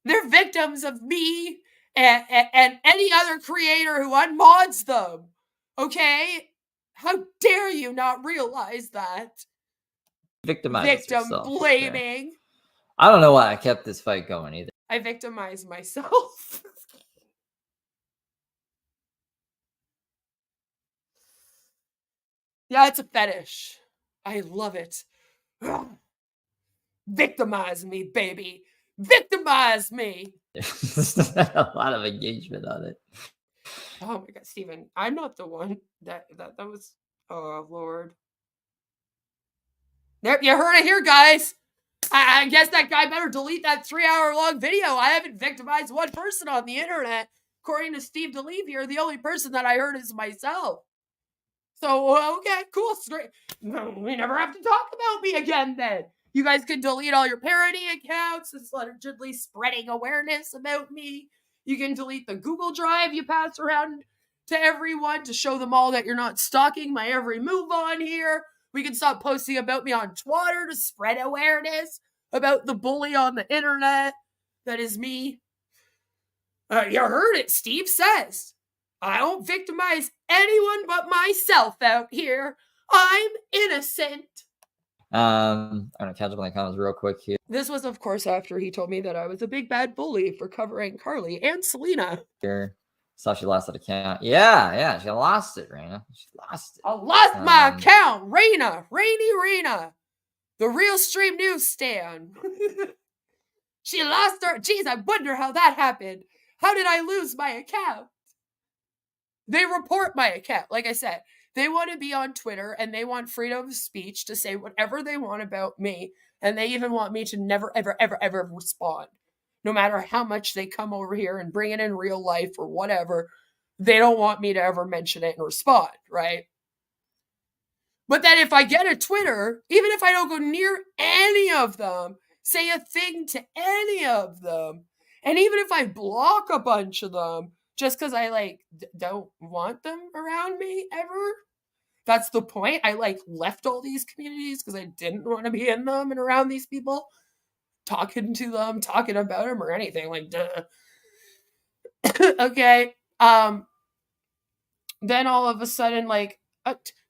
They're victims of me and any other creator who unmods them. Okay? How dare you not realize that? Victim blaming. Okay. I don't know why I kept this fight going either. I victimize myself. Yeah, it's a fetish. I love it. Ugh. Victimize me, baby. Victimize me. There's a lot of engagement on it. Oh my God, Steven, I'm not the one that was. Oh Lord. There, you heard it here, guys. I guess that guy better delete that 3-hour-long video. I haven't victimized one person on the internet. According to Steve Delive here, the only person that I heard is myself. So, okay, cool. We never have to talk about me again then. You guys can delete all your parody accounts. It's allegedly spreading awareness about me. You can delete the Google Drive you pass around to everyone to show them all that you're not stalking my every move on here. We can stop posting about me on Twatter to spread awareness about the bully on the internet. That is me. You heard it. Steve says, I don't victimize anyone but myself out here. I'm innocent. I'm gonna catch up on the comments real quick here. This was, of course, after he told me that I was a big bad bully for covering Carly and Selena. Here, saw she lost that account. Yeah, she lost it, Raina. She lost it. I lost my account, Raina, the Realstream newsstand. She lost her. Jeez, I wonder how that happened. How did I lose my account? They report my account. Like I said, they want to be on Twitter and they want freedom of speech to say whatever they want about me. And they even want me to never, ever, ever, ever respond. No matter how much they come over here and bring it in real life or whatever, they don't want me to ever mention it and respond, right? But then if I get a Twitter, even if I don't go near any of them, say a thing to any of them, and even if I block a bunch of them, just because I don't want them around me ever. That's the point. I left all these communities because I didn't want to be in them and around these people, talking to them, talking about them or anything. Duh. Okay. Then all of a sudden,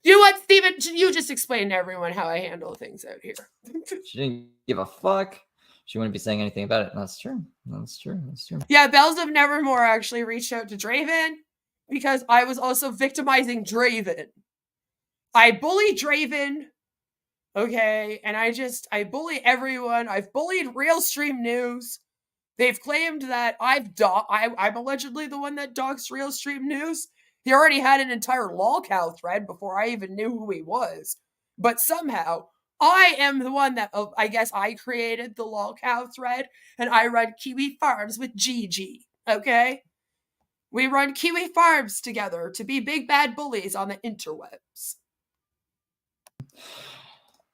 you know what, Steven? You just explain to everyone how I handle things out here. She didn't give a fuck. She wouldn't be saying anything about it. That's true. Yeah, Bells of Nevermore actually reached out to Draven because I was also victimizing Draven. I bully Draven, okay, and I bully everyone. I've bullied Realstream News. They've claimed that I'm allegedly the one that doxed Realstream News. He already had an entire lolcow thread before I even knew who he was. But somehow, I am the one that, I guess I created the lolcow thread, and I run Kiwi Farms with Gigi, okay? We run Kiwi Farms together to be big bad bullies on the interwebs.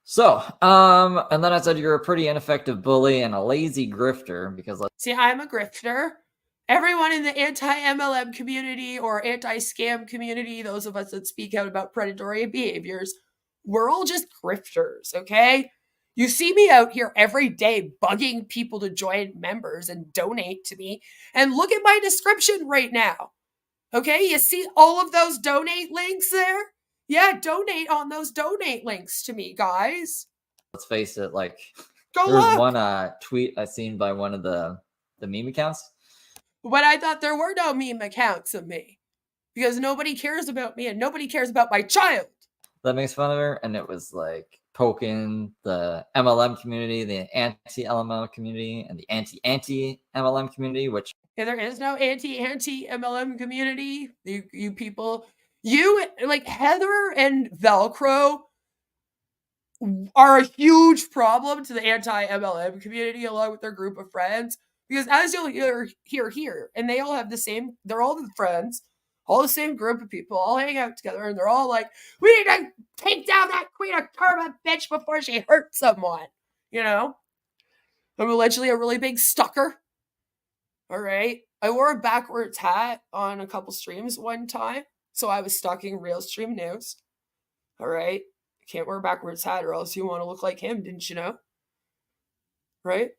So, and then I said you're a pretty ineffective bully and a lazy grifter because see, I'm a grifter. Everyone in the anti-MLM community or anti-scam community, those of us that speak out about predatory behaviors, we're all just grifters, okay? You see me out here every day bugging people to join members and donate to me. And look at my description right now. Okay, you see all of those donate links there? Yeah, donate on those donate links to me, guys. Let's face it, go there was look. one tweet I seen by one of the meme accounts. But I thought there were no meme accounts of me because nobody cares about me and nobody cares about my child. That makes fun of her, and it was poking the MLM community, the anti-MLM community, and the anti-MLM community, which there is no anti-MLM community. You people, you Heather and Velcro are a huge problem to the anti-MLM community along with their group of friends. Because as you'll hear here, and they all have they're all the friends, all the same group of people, all hang out together, and they're all like, we need to take down that Queen of Karma bitch before she hurts someone. You know? I'm allegedly a really big stalker. All right? I wore a backwards hat on a couple streams one time, so I was stalking Realstream News. All right? I can't wear a backwards hat or else you want to look like him, didn't you know? Right?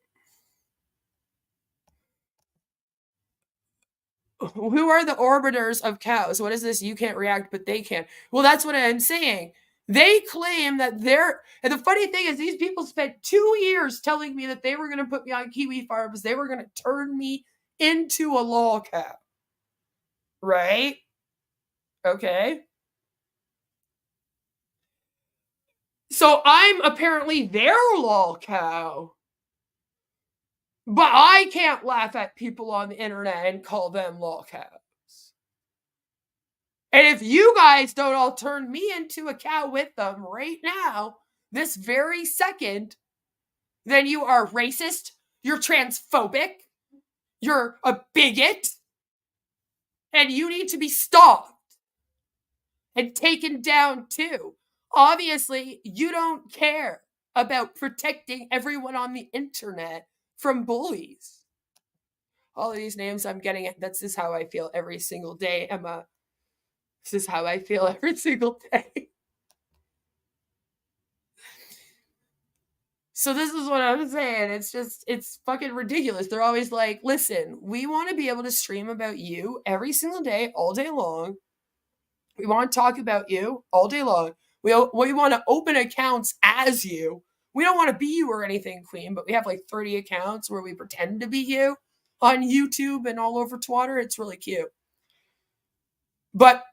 Who are the orbiters of cows? What is this? You can't react, but they can. Well, that's what I'm saying. They claim that and the funny thing is these people spent 2 years telling me that they were going to put me on Kiwi Farms. They were going to turn me into a lolcow. Right? Okay. So I'm apparently their lol cow. But I can't laugh at people on the internet and call them lol cows. And if you guys don't all turn me into a cow with them right now, this very second, then you are racist, you're transphobic, you're a bigot, and you need to be stopped and taken down too. Obviously, you don't care about protecting everyone on the internet from bullies. All of these names I'm getting, this is how I feel every single day, Emma. This is how I feel every single day. So this is what I'm saying. It's fucking ridiculous. They're always like, listen, we want to be able to stream about you every single day, all day long. We want to talk about you all day long. We want to open accounts as you. We don't want to be you or anything, Queen, but we have like 30 accounts where we pretend to be you on YouTube and all over Twatter. It's really cute. But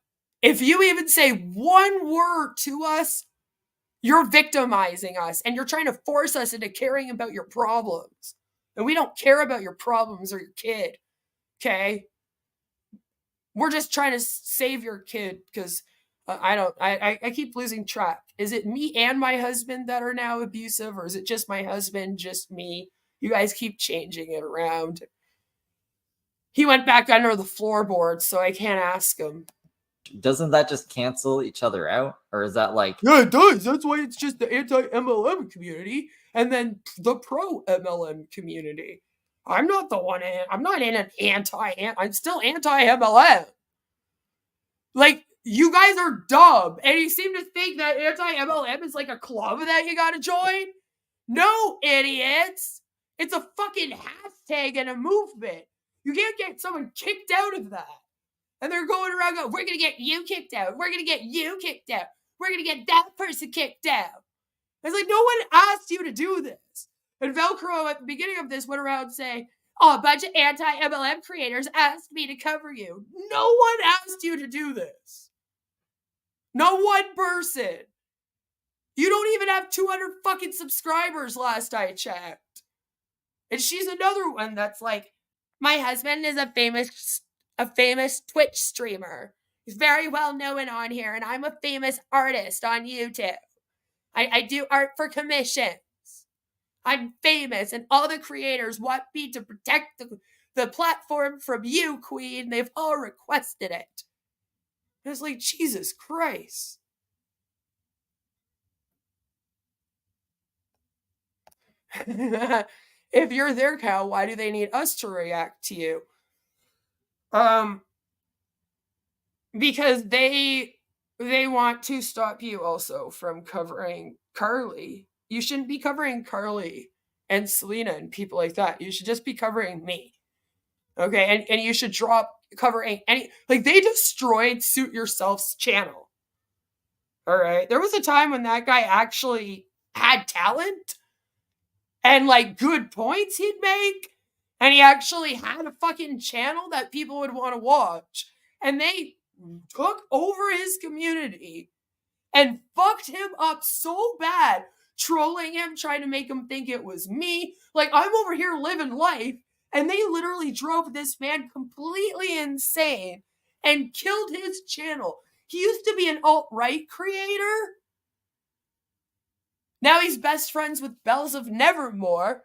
if you even say one word to us, you're victimizing us and you're trying to force us into caring about your problems. And we don't care about your problems or your kid, okay? We're just trying to save your kid because I keep losing track. Is it me and my husband that are now abusive, or is it just my husband, just me? You guys keep changing it around. He went back under the floorboard, so I can't ask him. Doesn't that just cancel each other out? Or is that like... Yeah, it does. That's why it's just the anti-MLM community and then the pro-MLM community. I'm not the one I'm not in an I'm still anti-MLM. Like, you guys are dumb, and you seem to think that anti-MLM is like a club that you gotta join. No, idiots. It's a fucking hashtag and a movement. You can't get someone kicked out of that. And they're going around going, we're gonna get you kicked out. We're gonna get you kicked out. We're gonna get that person kicked out. It's like, no one asked you to do this. And Velcro at the beginning of this went around saying, oh, a bunch of anti-MLM creators asked me to cover you. No one asked you to do this. No one person. You don't even have 200 fucking subscribers last I checked. And she's another one that's like, my husband is a famous Twitch streamer. He's very well known on here, and I'm a famous artist on YouTube. I do art for commissions. I'm famous, and all the creators want me to protect the platform from you, Queen. They've all requested it. And it's like, Jesus Christ. If you're their cow, why do they need us to react to you? Because they want to stop you also from covering Carly. You shouldn't be covering Carly and Selena and people like that. You should just be covering me. Okay, and you should drop covering any, like, they destroyed Suit Yourself's channel. All right, there was a time when that guy actually had talent and like good points he'd make, and he actually had a fucking channel that people would want to watch, and they took over his community and fucked him up so bad, trolling him, trying to make him think it was me. Like, I'm over here living life, and they literally drove this man completely insane and killed his channel. He used to be an alt-right creator. Now he's best friends with Bells of Nevermore,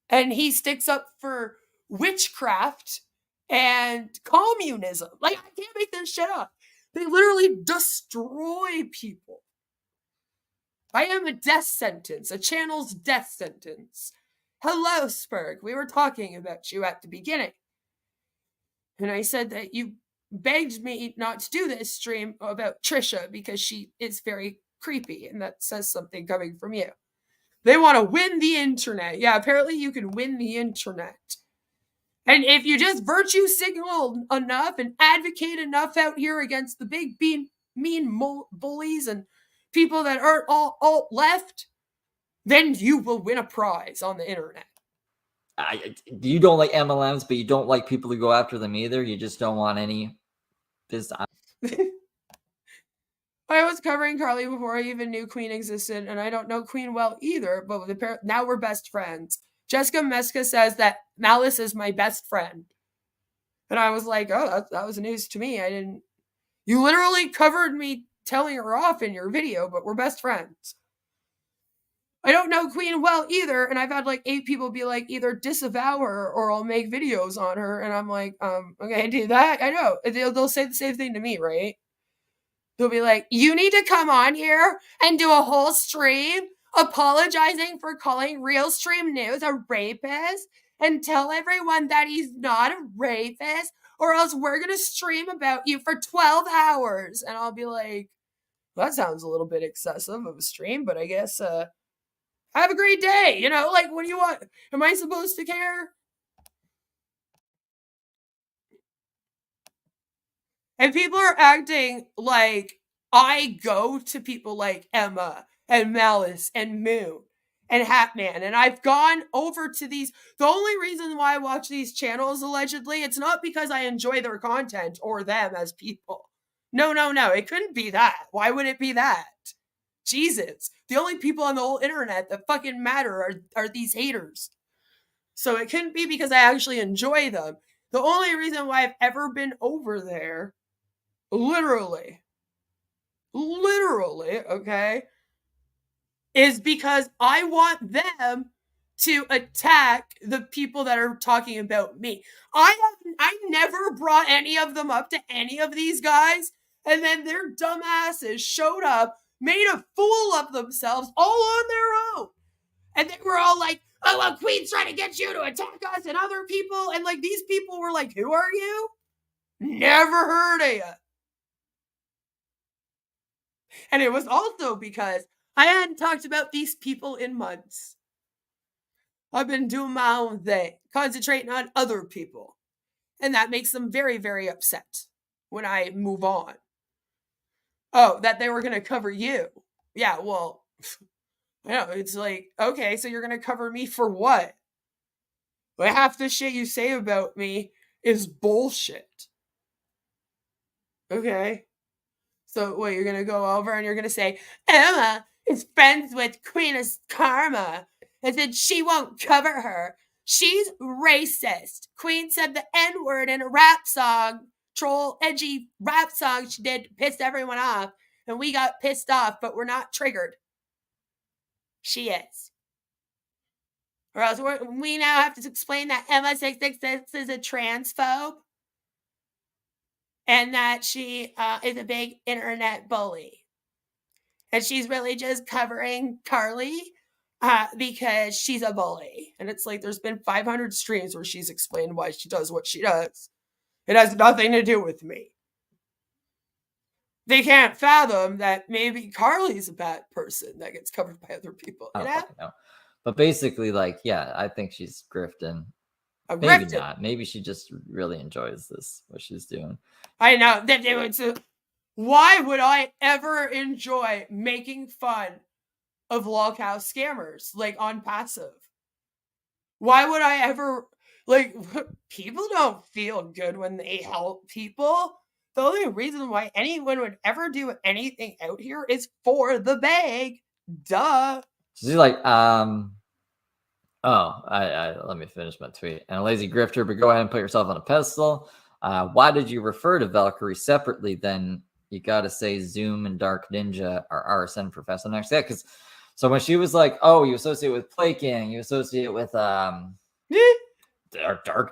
and he sticks up for witchcraft and communism. Like, I can't make this shit up. They literally destroy people. I am a death sentence, a channel's death sentence. Hello, Spurg. We were talking about you at the beginning. And I said that you begged me not to do this stream about Trisha because she is very creepy, and that says something coming from you. They want to win the internet. Yeah, apparently you can win the internet. And if you just virtue signal enough and advocate enough out here against the big mean bullies and people that aren't all alt-left, then you will win a prize on the internet. You don't like MLMs, but you don't like people who go after them either. You just don't want any. I was covering Carly before I even knew Queen existed, and I don't know Queen well either, but now we're best friends. Jessica Meska says that Malice is my best friend. And I was like, oh, that was news to me. You literally covered me telling her off in your video, but we're best friends. I don't know Queen well either, and I've had like 8 people be like, either disavow her or I'll make videos on her, and I'm like, okay, do that. I know they'll say the same thing to me, right? They'll be like, you need to come on here and do a whole stream apologizing for calling Realstream News a rapist and tell everyone that he's not a rapist, or else we're gonna stream about you for 12 hours. And I'll be like, that sounds a little bit excessive of a stream, but I guess have a great day. You know, like, what do you want? Am I supposed to care? And people are acting like I go to people like Emma and Malice and Moon and Hatman, and I've gone over to these. The only reason why I watch these channels, allegedly, it's not because I enjoy their content or them as people. No. It couldn't be that. Why would it be that? Jesus. The only people on the whole internet that fucking matter are these haters. So it couldn't be because I actually enjoy them. The only reason why I've ever been over there, literally, okay, is because I want them to attack the people that are talking about me. I never brought any of them up to any of these guys, and then their dumbasses showed up, made a fool of themselves all on their own. And they were all like, oh, well, Queen's trying to get you to attack us and other people. And like, these people were like, who are you? Never heard of you. And it was also because I hadn't talked about these people in months. I've been doing my own thing, concentrating on other people. And that makes them very, very upset when I move on. Oh, that they were going to cover you. Yeah, well, you know, it's like, okay, so you're going to cover me for what? But half the shit you say about me is bullshit. Okay? So, what, you're going to go over and you're going to say, Emma is friends with Queen of Karma, and said she won't cover her. She's racist. Queen said the N-word in a rap song, troll, edgy rap song she did to piss everyone off, and we got pissed off, but we're not triggered. She is. Or else we now have to explain that Emma 666 is a transphobe and that she is a big internet bully. And she's really just covering Carly because she's a bully. And it's like there's been 500 streams where she's explained why she does what she does. It has nothing to do with me. They can't fathom that maybe Carly's a bad person that gets covered by other people. You know? But basically, like, yeah, I think she's grifting. Maybe not. Maybe she just really enjoys this, what she's doing. I know. Why would I ever enjoy making fun of loghouse scammers, like, on passive? Why would I ever, like, people don't feel good when they help people. The only reason why anyone would ever do anything out here is for the bag. Duh. She's like, let me finish my tweet. And a lazy grifter, but go ahead and put yourself on a pedestal. Why did you refer to Valkyrie separately? Then you got to say Zoom and Dark Ninja are RSN Professor next. Yeah, because so when she was like, oh, you associate with Plaking, you associate with Dark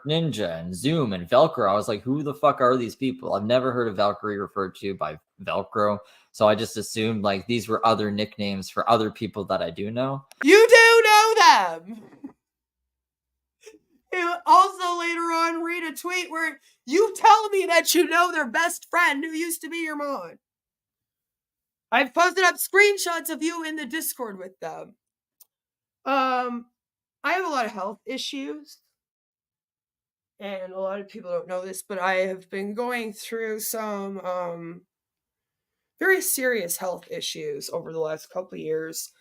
Ninja and Zoom and Velcro. I was like, who the fuck are these people? I've never heard of Valkyrie referred to by Velcro. So I just assumed like these were other nicknames for other people that I do know. You do know them. You also later on read a tweet where you tell me that you know their best friend who used to be your mom. I've posted up screenshots of you in the Discord with them. I have a lot of health issues. And a lot of people don't know this, but I have been going through some very serious health issues over the last couple of years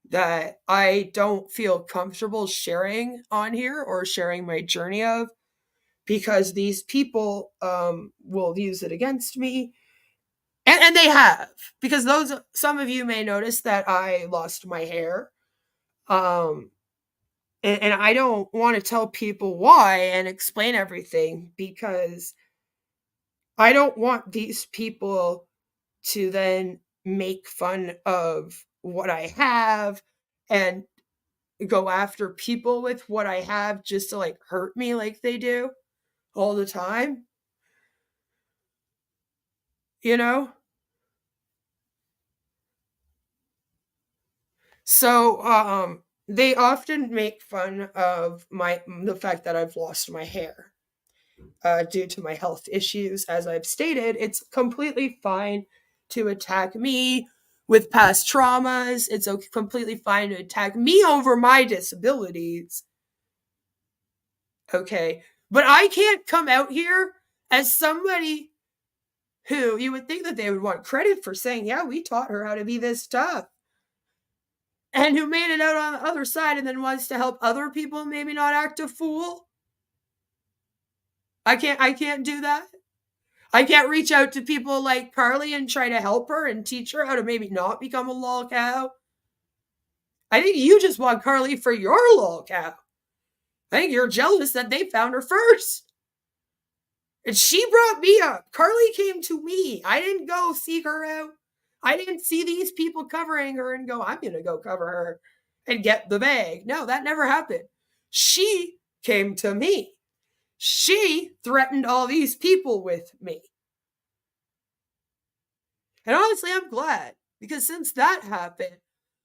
that I don't feel comfortable sharing on here or sharing my journey of, because these people will use it against me. And they have, because some of you may notice that I lost my hair. And I don't want to tell people why and explain everything, because I don't want these people to then make fun of what I have and go after people with what I have just to like hurt me like they do all the time. You know? So they often make fun of the fact that I've lost my hair due to my health issues. As I've stated, it's completely fine to attack me with past traumas. It's completely fine to attack me over my disabilities. Okay, but I can't come out here as somebody who you would think that they would want credit for saying, yeah, we taught her how to be this tough, and who made it out on the other side and then wants to help other people maybe not act a fool. I can't do that. I can't reach out to people like Carly and try to help her and teach her how to maybe not become a lol cow. I think you just want Carly for your lol cow. I think you're jealous that they found her first. And she brought me up. Carly came to me. I didn't go seek her out. I didn't see these people covering her and go, I'm going to go cover her and get the bag. No, that never happened. She came to me. She threatened all these people with me. And honestly, I'm glad, because since that happened,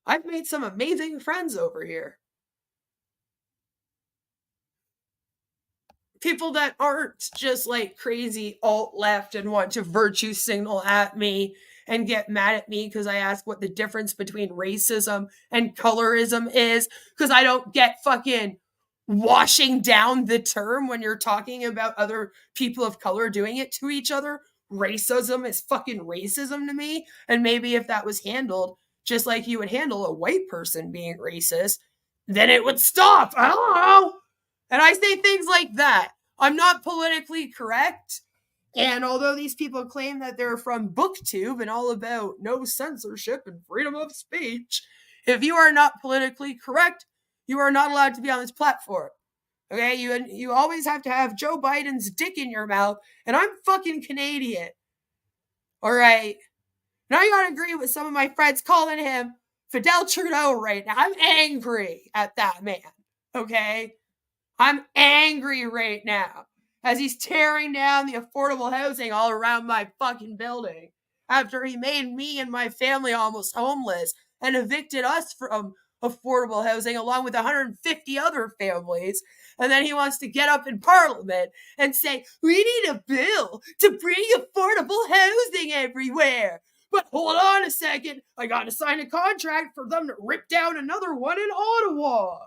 I've made some amazing friends over here. People that aren't just like crazy alt-left and want to virtue signal at me and get mad at me because I ask what the difference between racism and colorism is, because I don't get fucking washing down the term when you're talking about other people of color doing it to each other. Racism is fucking racism to me. And maybe if that was handled just like you would handle a white person being racist, then it would stop. I don't know. And I say things like that. I'm not politically correct. And although these people claim that they're from BookTube and all about no censorship and freedom of speech, if you are not politically correct, you are not allowed to be on this platform. Okay? You always have to have Joe Biden's dick in your mouth, and I'm fucking Canadian. All right? Now you gotta agree with some of my friends calling him Fidel Trudeau right now. I'm angry at that man. Okay? I'm angry right now as he's tearing down the affordable housing all around my fucking building after he made me and my family almost homeless and evicted us from affordable housing along with 150 other families. And then he wants to get up in Parliament and say, we need a bill to bring affordable housing everywhere. But hold on a second, I got to sign a contract for them to rip down another one in Ottawa.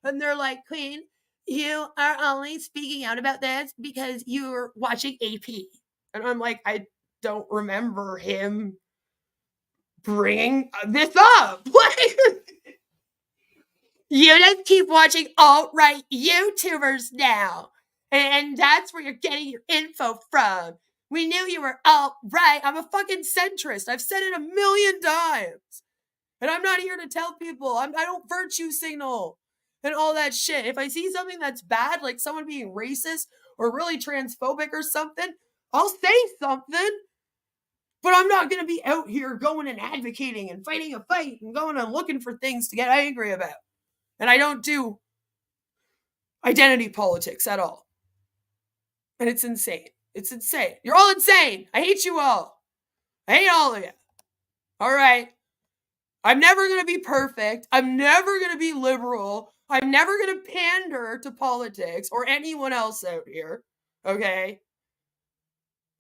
And they're like, Queen, you are only speaking out about this because you're watching AP. And I'm like, I don't remember him bringing this up. You just keep watching alt-right YouTubers now. And that's where you're getting your info from. We knew you were alt-right. I'm a fucking centrist. I've said it 1,000,000 times. And I'm not here to tell people. I don't virtue signal and all that shit. If I see something that's bad, like someone being racist or really transphobic or something, I'll say something. But I'm not going to be out here going and advocating and fighting a fight and going and looking for things to get angry about. And I don't do identity politics at all. And it's insane. It's insane. You're all insane. I hate you all. I hate all of you. All right. I'm never going to be perfect. I'm never going to be liberal. I'm never going to pander to politics or anyone else out here. Okay?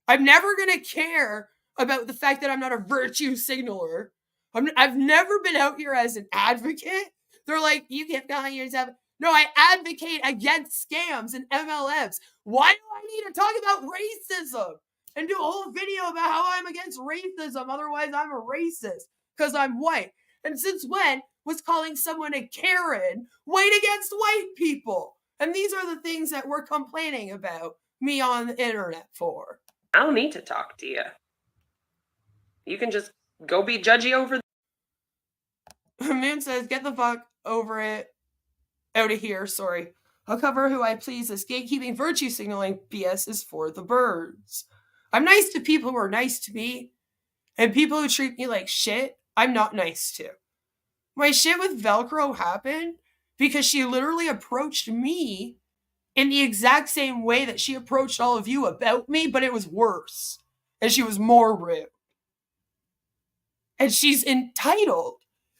I'm never going to care about the fact that I'm not a virtue signaler. I've never been out here as an advocate. They're like, you can't calling yourself. No, I advocate against scams and MLMs. Why do I need to talk about racism and do a whole video about how I'm against racism? Otherwise, I'm a racist because I'm white. And since when was calling someone a Karen white against white people? And these are the things that we're complaining about me on the internet for. I don't need to talk to you. You can just go be judgy over. Moon says, get the fuck over it. Out of here, sorry. I'll cover who I please. This gatekeeping virtue signaling BS is for the birds. I'm nice to people who are nice to me. And people who treat me like shit, I'm not nice to. My shit with Velcro happened because she literally approached me in the exact same way that she approached all of you about me, but it was worse. And she was more rude. And she's entitled.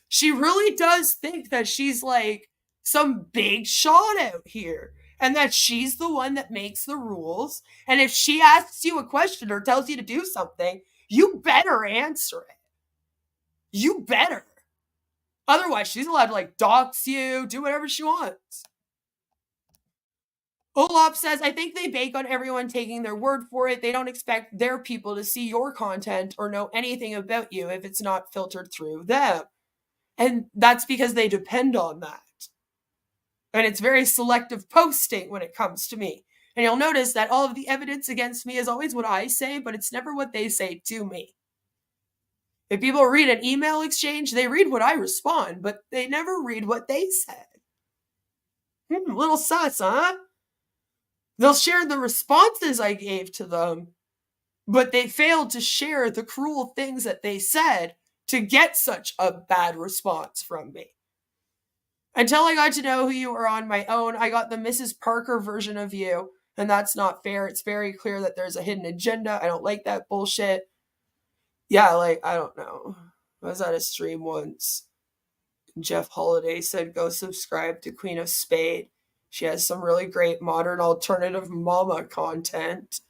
She really does think that she's like some big shot out here. And that she's the one that makes the rules. And if she asks you a question or tells you to do something, you better answer it. You better. Otherwise, she's allowed to like dox you, do whatever she wants. Olop says, I think they bake on everyone taking their word for it. They don't expect their people to see your content or know anything about you if it's not filtered through them. And that's because they depend on that. And it's very selective posting when it comes to me. And you'll notice that all of the evidence against me is always what I say, but it's never what they say to me. If people read an email exchange, they read what I respond, but they never read what they said. Little sus, huh? They'll share the responses I gave to them, but they failed to share the cruel things that they said to get such a bad response from me. Until I got to know who you were on my own, I got the Mrs. Parker version of you, and that's not fair. It's very clear that there's a hidden agenda. I don't like that bullshit. Yeah, like, I don't know. I was at a stream once. Jeff Holiday said, go subscribe to Queen of Spade. She has some really great modern alternative mama content.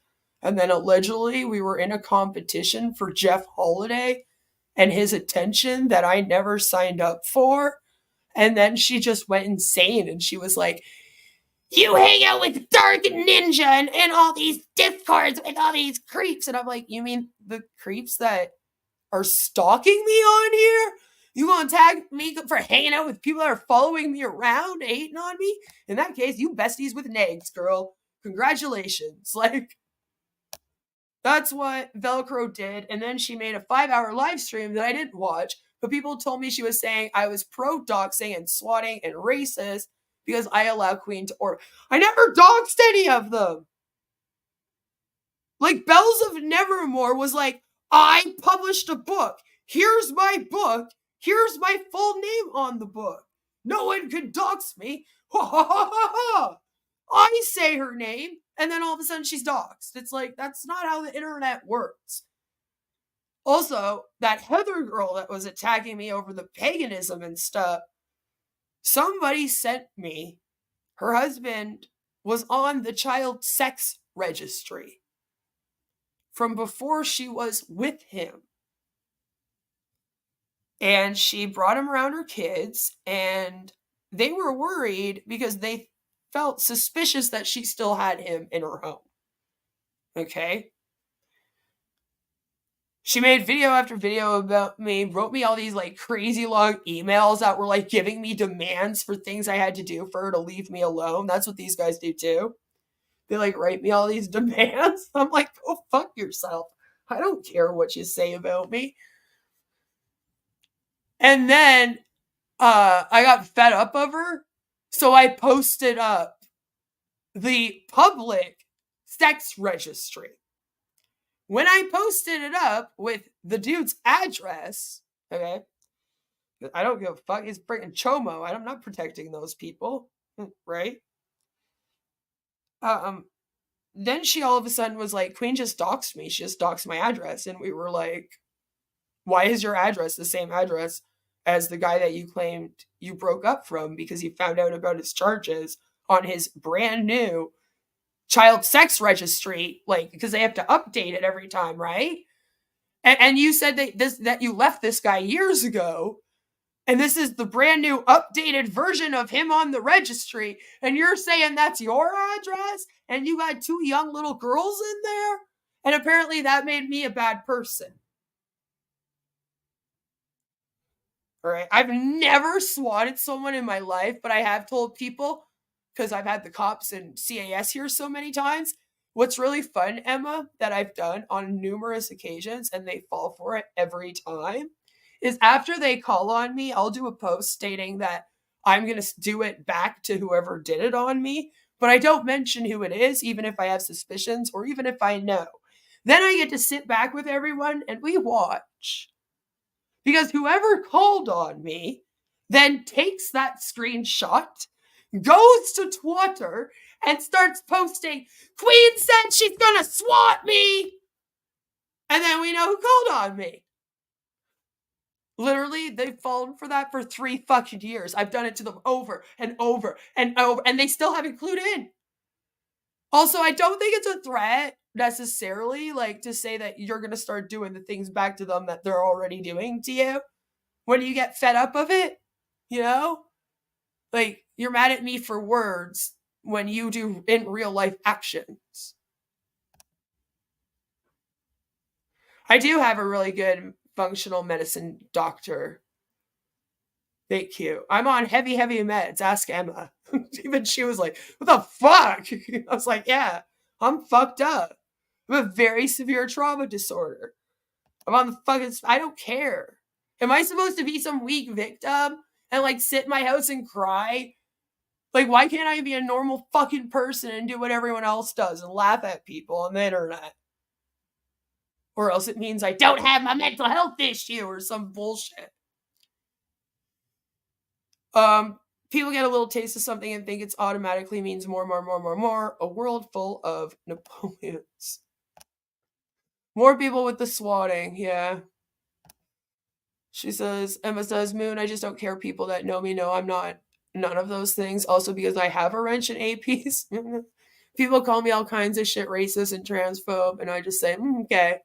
And then allegedly we were in a competition for Jeff Holiday and his attention that I never signed up for. And then she just went insane and she was like, you hang out with Dark Ninja and all these discords with all these creeps. And I'm like, you mean the creeps that are stalking me on here? You gonna tag me for hanging out with people that are following me around, hating on me? In that case, you besties with nags, girl. Congratulations. Like, that's what Velcro did. And then she made a 5-hour live stream that I didn't watch, but people told me she was saying I was pro-doxing and swatting and racist because I allow Queen to order. I never doxed any of them. Like, Bells of Nevermore was like, I published a book. Here's my book. Here's my full name on the book. No one could dox me. Ha ha ha ha ha. I say her name, and then all of a sudden she's doxed. It's like, that's not how the internet works. Also, that Heather girl that was attacking me over the paganism and stuff, somebody sent me, her husband was on the child sex registry from before she was with him. And she brought him around her kids, and they were worried because they felt suspicious that she still had him in her home. Okay? She made video after video about me, wrote me all these like crazy long emails that were like giving me demands for things I had to do for her to leave me alone. That's what these guys do too. They like write me all these demands. I'm like, go fuck yourself. I don't care what you say about me. And then I got fed up of her. So I posted up the public sex registry. When I posted it up with the dude's address, okay, I don't give a fuck. He's freaking Chomo. I'm not protecting those people, right? Then she all of a sudden was like, Queen just doxed me. She just doxed my address. And we were like, why is your address the same address as the guy that you claimed you broke up from because you found out about his charges on his brand new child sex registry, like, because they have to update it every time, right? And you said that you left this guy years ago, and this is the brand new updated version of him on the registry, and you're saying that's your address, and you got 2 young little girls in there, and apparently that made me a bad person. All right, I've never swatted someone in my life, but I have told people, because I've had the cops and CAS here so many times, What's really fun, Emma, that I've done on numerous occasions, and they fall for it every time, is after they call on me, I'll do a post stating that I'm going to do it back to whoever did it on me, but I don't mention who it is, even if I have suspicions or even if I know. Then I get to sit back with everyone and we watch. Because whoever called on me then takes that screenshot, goes to Twatter, and starts posting, Queen said she's gonna swat me! And then we know who called on me. Literally, they've fallen for that for 3 fucking years. I've done it to them over and over and over, and they still haven't clued in. Also, I don't think it's a threat necessarily, like, to say that you're gonna start doing the things back to them that they're already doing to you when you get fed up of it, you know? Like, you're mad at me for words when you do in real life actions. I do have a really good functional medicine doctor. Thank you. I'm on heavy meds. Ask Emma. Even she was like, what the fuck? I was like, yeah, I'm fucked up. I have a very severe trauma disorder. I'm on the fucking, I don't care. Am I supposed to be some weak victim and like sit in my house and cry? Like, why can't I be a normal fucking person and do what everyone else does and laugh at people on the internet? Or else it means I don't have my mental health issue or some bullshit. People get a little taste of something and think it automatically means more. A world full of Napoleons. More people with the swatting, yeah. She says, Emma says, Moon, I just don't care. People that know me know I'm not none of those things. Also because I have a wrench in APs. People call me all kinds of shit, racist and transphobe, and I just say, okay.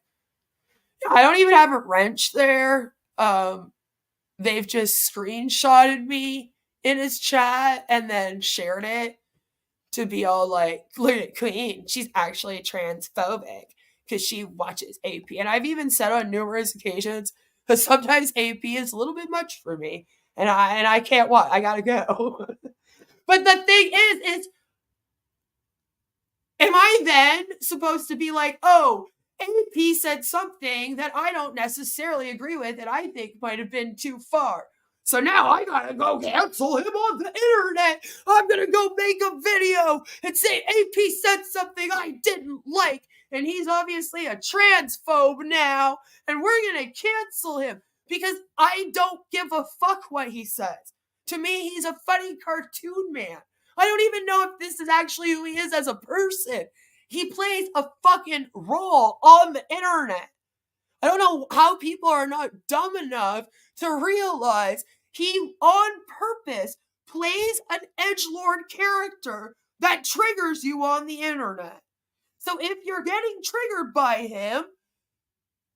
I don't even have a wrench there. They've just screenshotted me in his chat and then shared it to be all like, look at Queen, she's actually transphobic because she watches AP. And I've even said on numerous occasions, because sometimes AP is a little bit much for me, and I can't watch. I gotta go. But the thing is, am I then supposed to be like, oh, AP said something that I don't necessarily agree with and I think might have been too far. So now I gotta go cancel him on the internet. I'm gonna go make a video and say AP said something I didn't like and he's obviously a transphobe now and we're gonna cancel him because I don't give a fuck what he says. To me, he's a funny cartoon man. I don't even know if this is actually who he is as a person. He plays a fucking role on the internet. I don't know how people are not dumb enough to realize he on purpose plays an edgelord character that triggers you on the internet. So if you're getting triggered by him,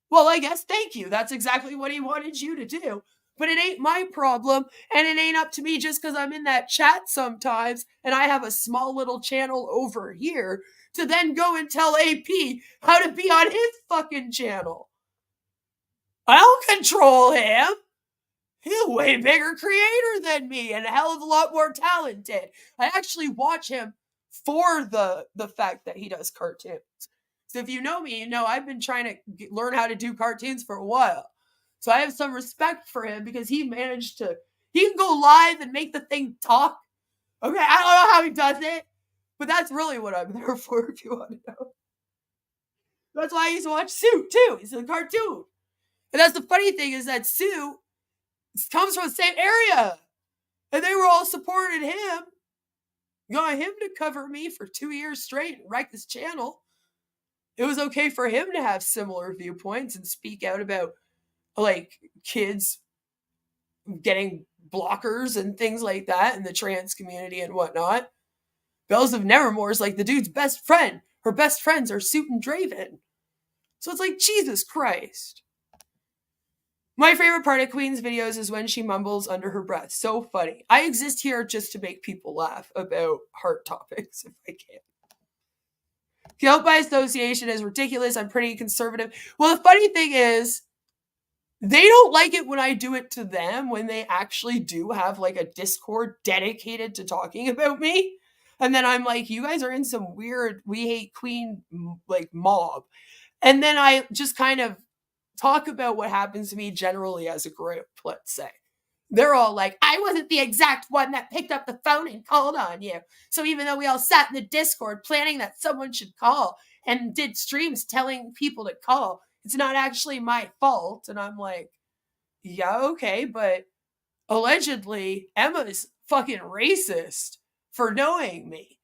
well, I guess thank you. That's exactly what he wanted you to do. But it ain't my problem, and it ain't up to me just because I'm in that chat sometimes, and I have a small little channel over here to then go and tell AP how to be on his fucking channel. I'll control him. He's a way bigger creator than me and a hell of a lot more talented. I actually watch him for the fact that he does cartoons. So if you know me, you know I've been trying to learn how to do cartoons for a while. So I have some respect for him because he managed to, he can go live and make the thing talk. Okay, I don't know how he does it, but that's really what I'm there for if you want to know. That's why I used to watch Suit too. He's a cartoon. And that's the funny thing is that Suit comes from the same area. And they were all supporting him. Got him to cover me for 2 years straight and wreck his channel. It was okay for him to have similar viewpoints and speak out about like kids getting blockers and things like that in the trans community and whatnot. Bells of Nevermore is like the dude's best friend. Her best friends are Suit and Draven. So it's like, Jesus Christ. My favorite part of Queen's videos is when she mumbles under her breath. So funny. I exist here just to make people laugh about hard topics if I can. Guilt by association is ridiculous. I'm pretty conservative. Well, the funny thing is, they don't like it when I do it to them, when they actually do have like a Discord dedicated to talking about me. And then I'm like, you guys are in some weird we hate queen like mob. And then I just kind of talk about what happens to me generally as a group, let's say. They're all like, I wasn't the exact one that picked up the phone and called on you. So even though we all sat in the Discord planning that someone should call and did streams telling people to call, it's not actually my fault. And I'm like, yeah, okay, but allegedly Emma is fucking racist for knowing me.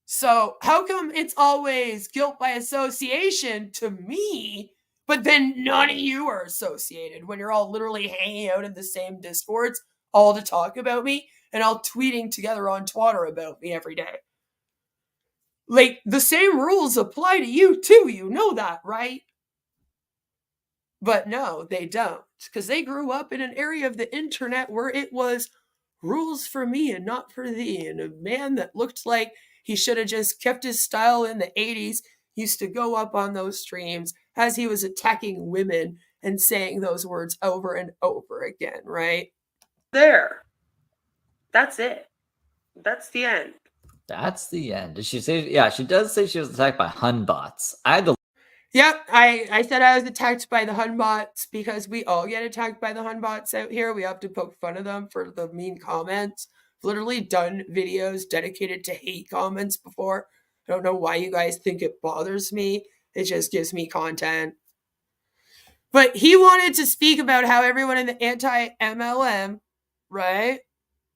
So how come it's always guilt by association to me, but then none of you are associated when you're all literally hanging out in the same Discords, all to talk about me and all tweeting together on Twatter about me every day? Like, the same rules apply to you too, you know that, right? But no, they don't, because they grew up in an area of the internet where it was rules for me and not for thee. And a man that looked like he should have just kept his style in the 80s used to go up on those streams as he was attacking women and saying those words over and over again, right? There. That's it. That's the end. That's the end. Did she say? Yeah, she does say she was attacked by Hun bots. I had to. Yep, I said I was attacked by the Hun bots because we all get attacked by the Hun bots out here. We have to poke fun of them for the mean comments. I've literally done videos dedicated to hate comments before. I don't know why you guys think it bothers me. It just gives me content. But he wanted to speak about how everyone in the anti-MLM, right?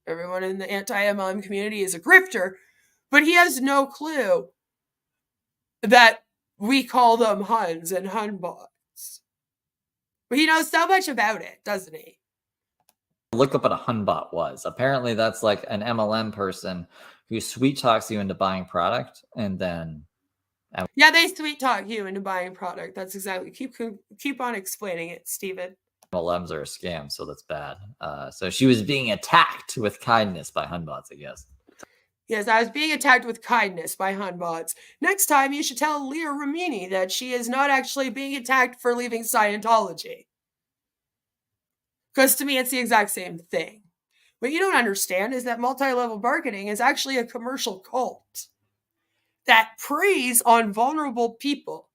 Everyone in the anti-MLM community is a grifter, but he has no clue that we call them Huns and Hun bots. But he knows so much about it, doesn't he? Look up what a Hun bot was. Apparently, that's like an MLM person who sweet talks you into buying product, and then yeah, they sweet talk you into buying product. That's exactly. Keep on explaining it, Steven. MLMs are a scam, so that's bad. So she was being attacked with kindness by Hun bots, I guess. Yes, I was being attacked with kindness by Hun bots. Next time, you should tell Leah Remini that she is not actually being attacked for leaving Scientology. Because to me, it's the exact same thing. What you don't understand is that multi-level marketing is actually a commercial cult that preys on vulnerable people.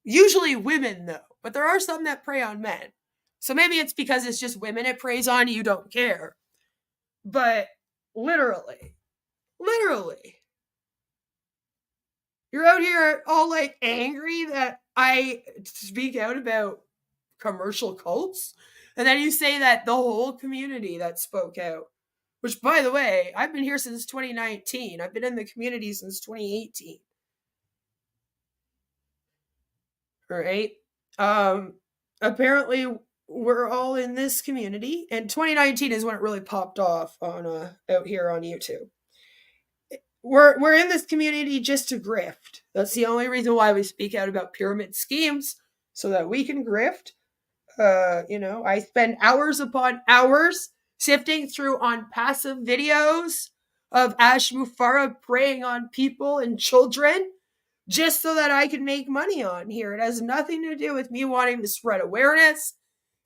Usually women, though, but there are some that prey on men. So maybe it's because it's just women it preys on, you don't care. But literally, you're out here all like angry that I speak out about commercial cults, and then you say that the whole community that spoke out, which, by the way, I've been here since 2019. I've been in the community since 2018. All right. Apparently we're all in this community, and 2019 is when it really popped off on out here on YouTube. We're in this community just to grift. That's the only reason why we speak out about pyramid schemes, so that we can grift. I spend hours upon hours sifting through on passive videos of Ash Mufara preying on people and children just so that I can make money on here. It has nothing to do with me wanting to spread awareness.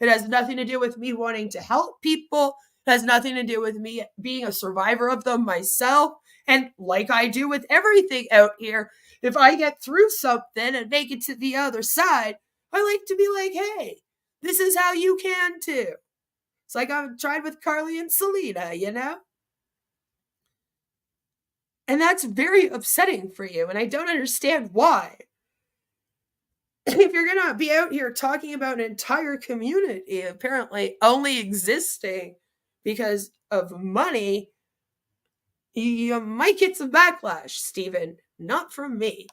It has nothing to do with me wanting to help people. It has nothing to do with me being a survivor of them myself. And like I do with everything out here, if I get through something and make it to the other side, I like to be like, hey, this is how you can too. It's like I've tried with Carly and Selena, you know? And that's very upsetting for you, and I don't understand why. If you're going to be out here talking about an entire community apparently only existing because of money, you might get some backlash, Steven. Not from me.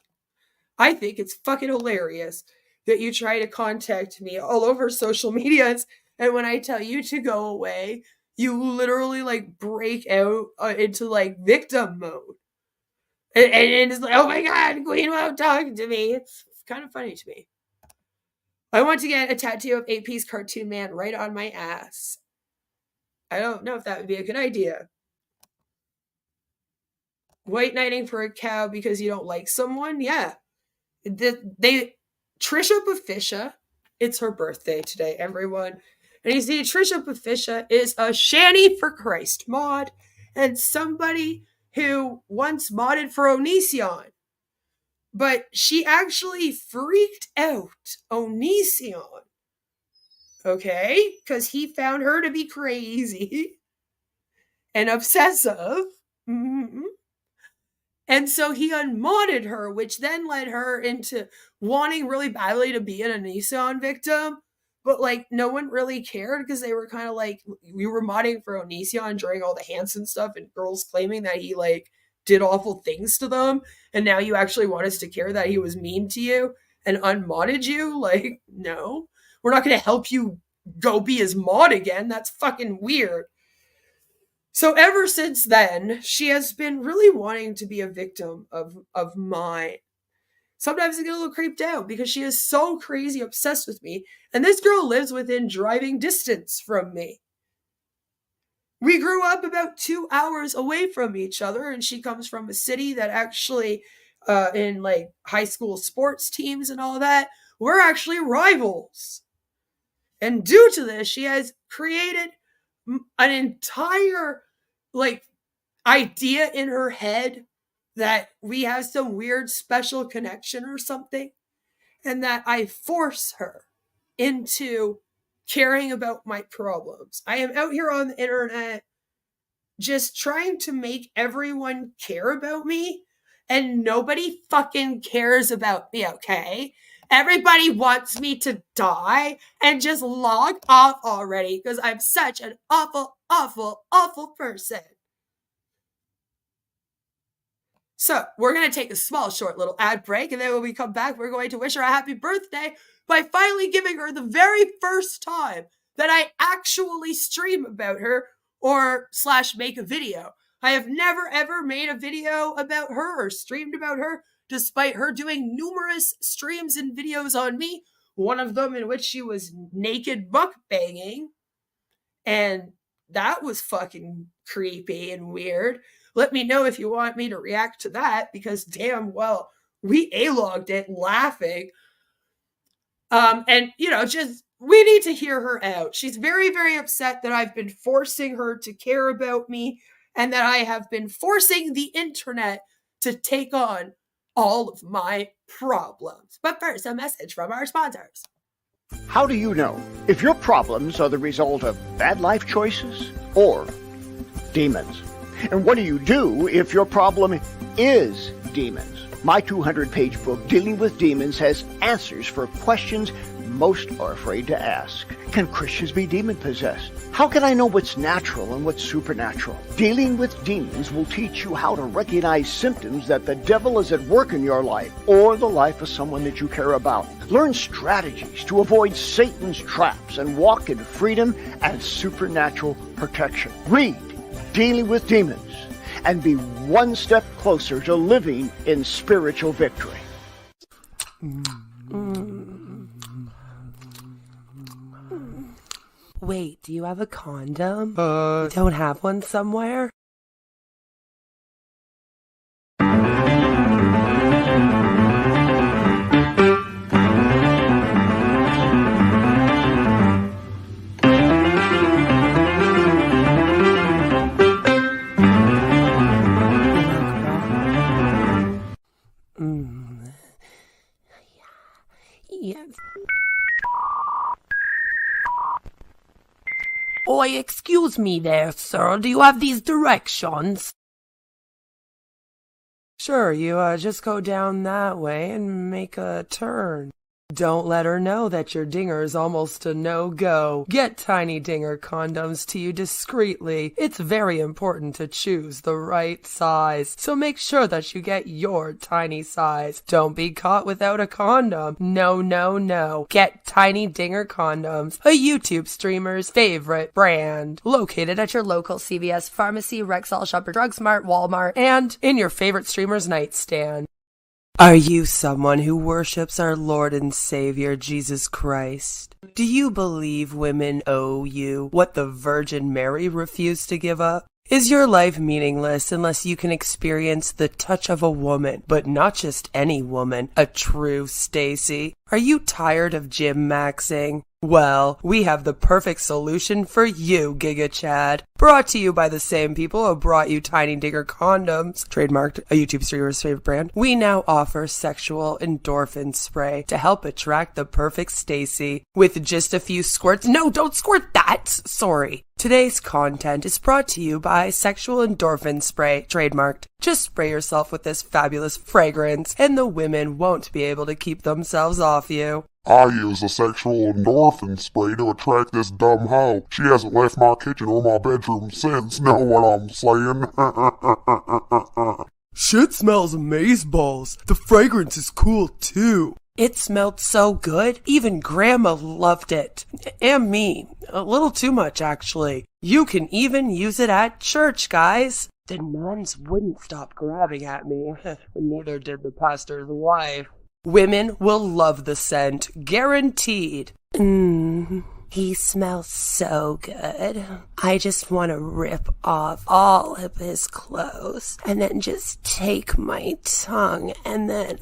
I think it's fucking hilarious that you try to contact me all over social medias, and when I tell you to go away, you literally like break out into like victim mode. And it's like, oh my God, Queen won't talk to me. It's kind of funny to me. I want to get a tattoo of AP's Cartoon Man right on my ass. I don't know if that would be a good idea. White knighting for a cow because you don't like someone? Yeah. Trisha Pafisha, it's her birthday today, everyone. And you see, Trisha Pafisha is a Shanny for Christ mod. and somebody who once modded for Onision. But she actually freaked out Onision. Okay? Because he found her to be crazy and obsessive. Mm-hmm. And so he unmodded her, which then led her into wanting really badly to be an Onision victim. But, like, no one really cared because they were kind of like, we were modding for Onision during all the Hanson stuff and girls claiming that he, like, did awful things to them. And now you actually want us to care that he was mean to you and unmodded you? Like, no. We're not going to help you go be his mod again. That's fucking weird. So ever since then, she has been really wanting to be a victim of mine. Sometimes I get a little creeped out because she is so crazy obsessed with me. And this girl lives within driving distance from me. We grew up about 2 hours away from each other, and she comes from a city that actually, in like high school sports teams and all that, we're actually rivals. And due to this, she has created an entire like idea in her head that we have some weird special connection or something, and that I force her into caring about my problems. I am out here on the internet just trying to make everyone care about me, and nobody fucking cares about me, okay? Everybody wants me to die and just log off already because I'm such an awful, awful, awful person. So we're going to take a small, short little ad break, and then when we come back, we're going to wish her a happy birthday by finally giving her the very first time that I actually stream about her or / make a video. I have never ever made a video about her or streamed about her, despite her doing numerous streams and videos on me, one of them in which she was naked mukbanging, and that was fucking creepy and weird. Let me know if you want me to react to that, because damn well, we A-logged it laughing. And, you know, just, we need to hear her out. She's very, very upset that I've been forcing her to care about me and that I have been forcing the internet to take on all of my problems. But first, a message from our sponsors. How do you know if your problems are the result of bad life choices or demons? And what do you do if your problem is demons? My 200-page book, Dealing with Demons, has answers for questions most are afraid to ask. Can Christians be demon-possessed? How can I know what's natural and what's supernatural? Dealing with Demons will teach you how to recognize symptoms that the devil is at work in your life or the life of someone that you care about. Learn strategies to avoid Satan's traps and walk in freedom and supernatural protection. Read Dealing with Demons and be one step closer to living in spiritual victory. Wait, do you have a condom? You don't have one somewhere? Yes. Oi, excuse me there, sir. Do you have these directions? Sure, you just go down that way and make a turn. Don't let her know that your dinger is almost a no-go. Get Tiny Dinger condoms to you discreetly. It's very important to choose the right size, so make sure that you get your tiny size. Don't be caught without a condom. No, no, no. Get Tiny Dinger condoms, a YouTube streamer's favorite brand. Located at your local CVS, pharmacy, Rexall, Shopper, Drug Smart, Walmart, and in your favorite streamer's nightstand. Are you someone who worships our Lord and Savior, Jesus Christ? Do you believe women owe you what the Virgin Mary refused to give up? Is your life meaningless unless you can experience the touch of a woman, but not just any woman, a true Stacy? Are you tired of gym maxing? Well, we have the perfect solution for you, Giga Chad. Brought to you by the same people who brought you Tiny Dinger condoms, trademarked, a YouTube streamer's favorite brand. We now offer sexual endorphin spray to help attract the perfect Stacy. With just a few squirts. No, don't squirt that! Sorry. Today's content is brought to you by Sexual Endorphin Spray, trademarked. Just spray yourself with this fabulous fragrance, and the women won't be able to keep themselves off you. I use a sexual endorphin spray to attract this dumb hoe. She hasn't left my kitchen or my bedroom since, know what I'm saying? Shit smells amazeballs. The fragrance is cool too. It smelled so good, even Grandma loved it. And me. A little too much, actually. You can even use it at church, guys. The nuns wouldn't stop grabbing at me. Neither did the pastor's wife. Women will love the scent, guaranteed. He smells so good. I just want to rip off all of his clothes and then just take my tongue and then...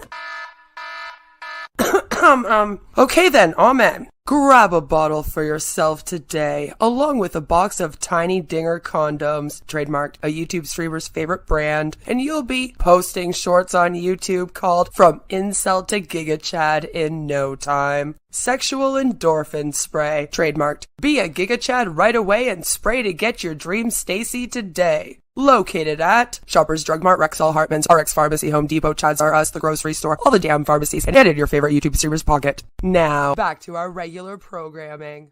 Okay then, amen. Grab a bottle for yourself today, along with a box of Tiny Dinger condoms, trademarked, a YouTube streamer's favorite brand, and you'll be posting shorts on YouTube called From Incel to Giga Chad in no time. Sexual Endorphin Spray, trademarked. Be a Giga Chad right away and spray to get your dream Stacy today. Located at Shoppers Drug Mart, Rexall, Hartman's, RX Pharmacy, Home Depot, Chad's R Us, the grocery store, all the damn pharmacies, and in your favorite YouTube streamer's pocket. Now, back to our regular programming.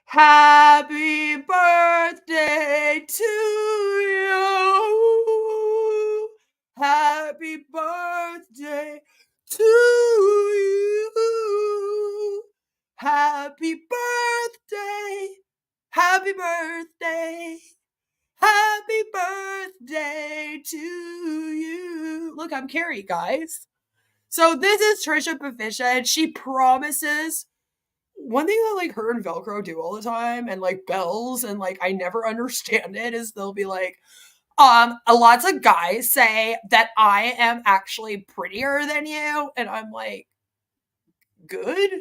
Happy birthday to you. Happy birthday to you. Happy birthday. Happy birthday. Happy birthday to you. Look, I'm Carrie, guys. So this is Trisha Pafisha, and she promises one thing that like her and Velcro do all the time, and like bells, and like I never understand it, is they'll be like, lots of guys say that I am actually prettier than you, and I'm like, good?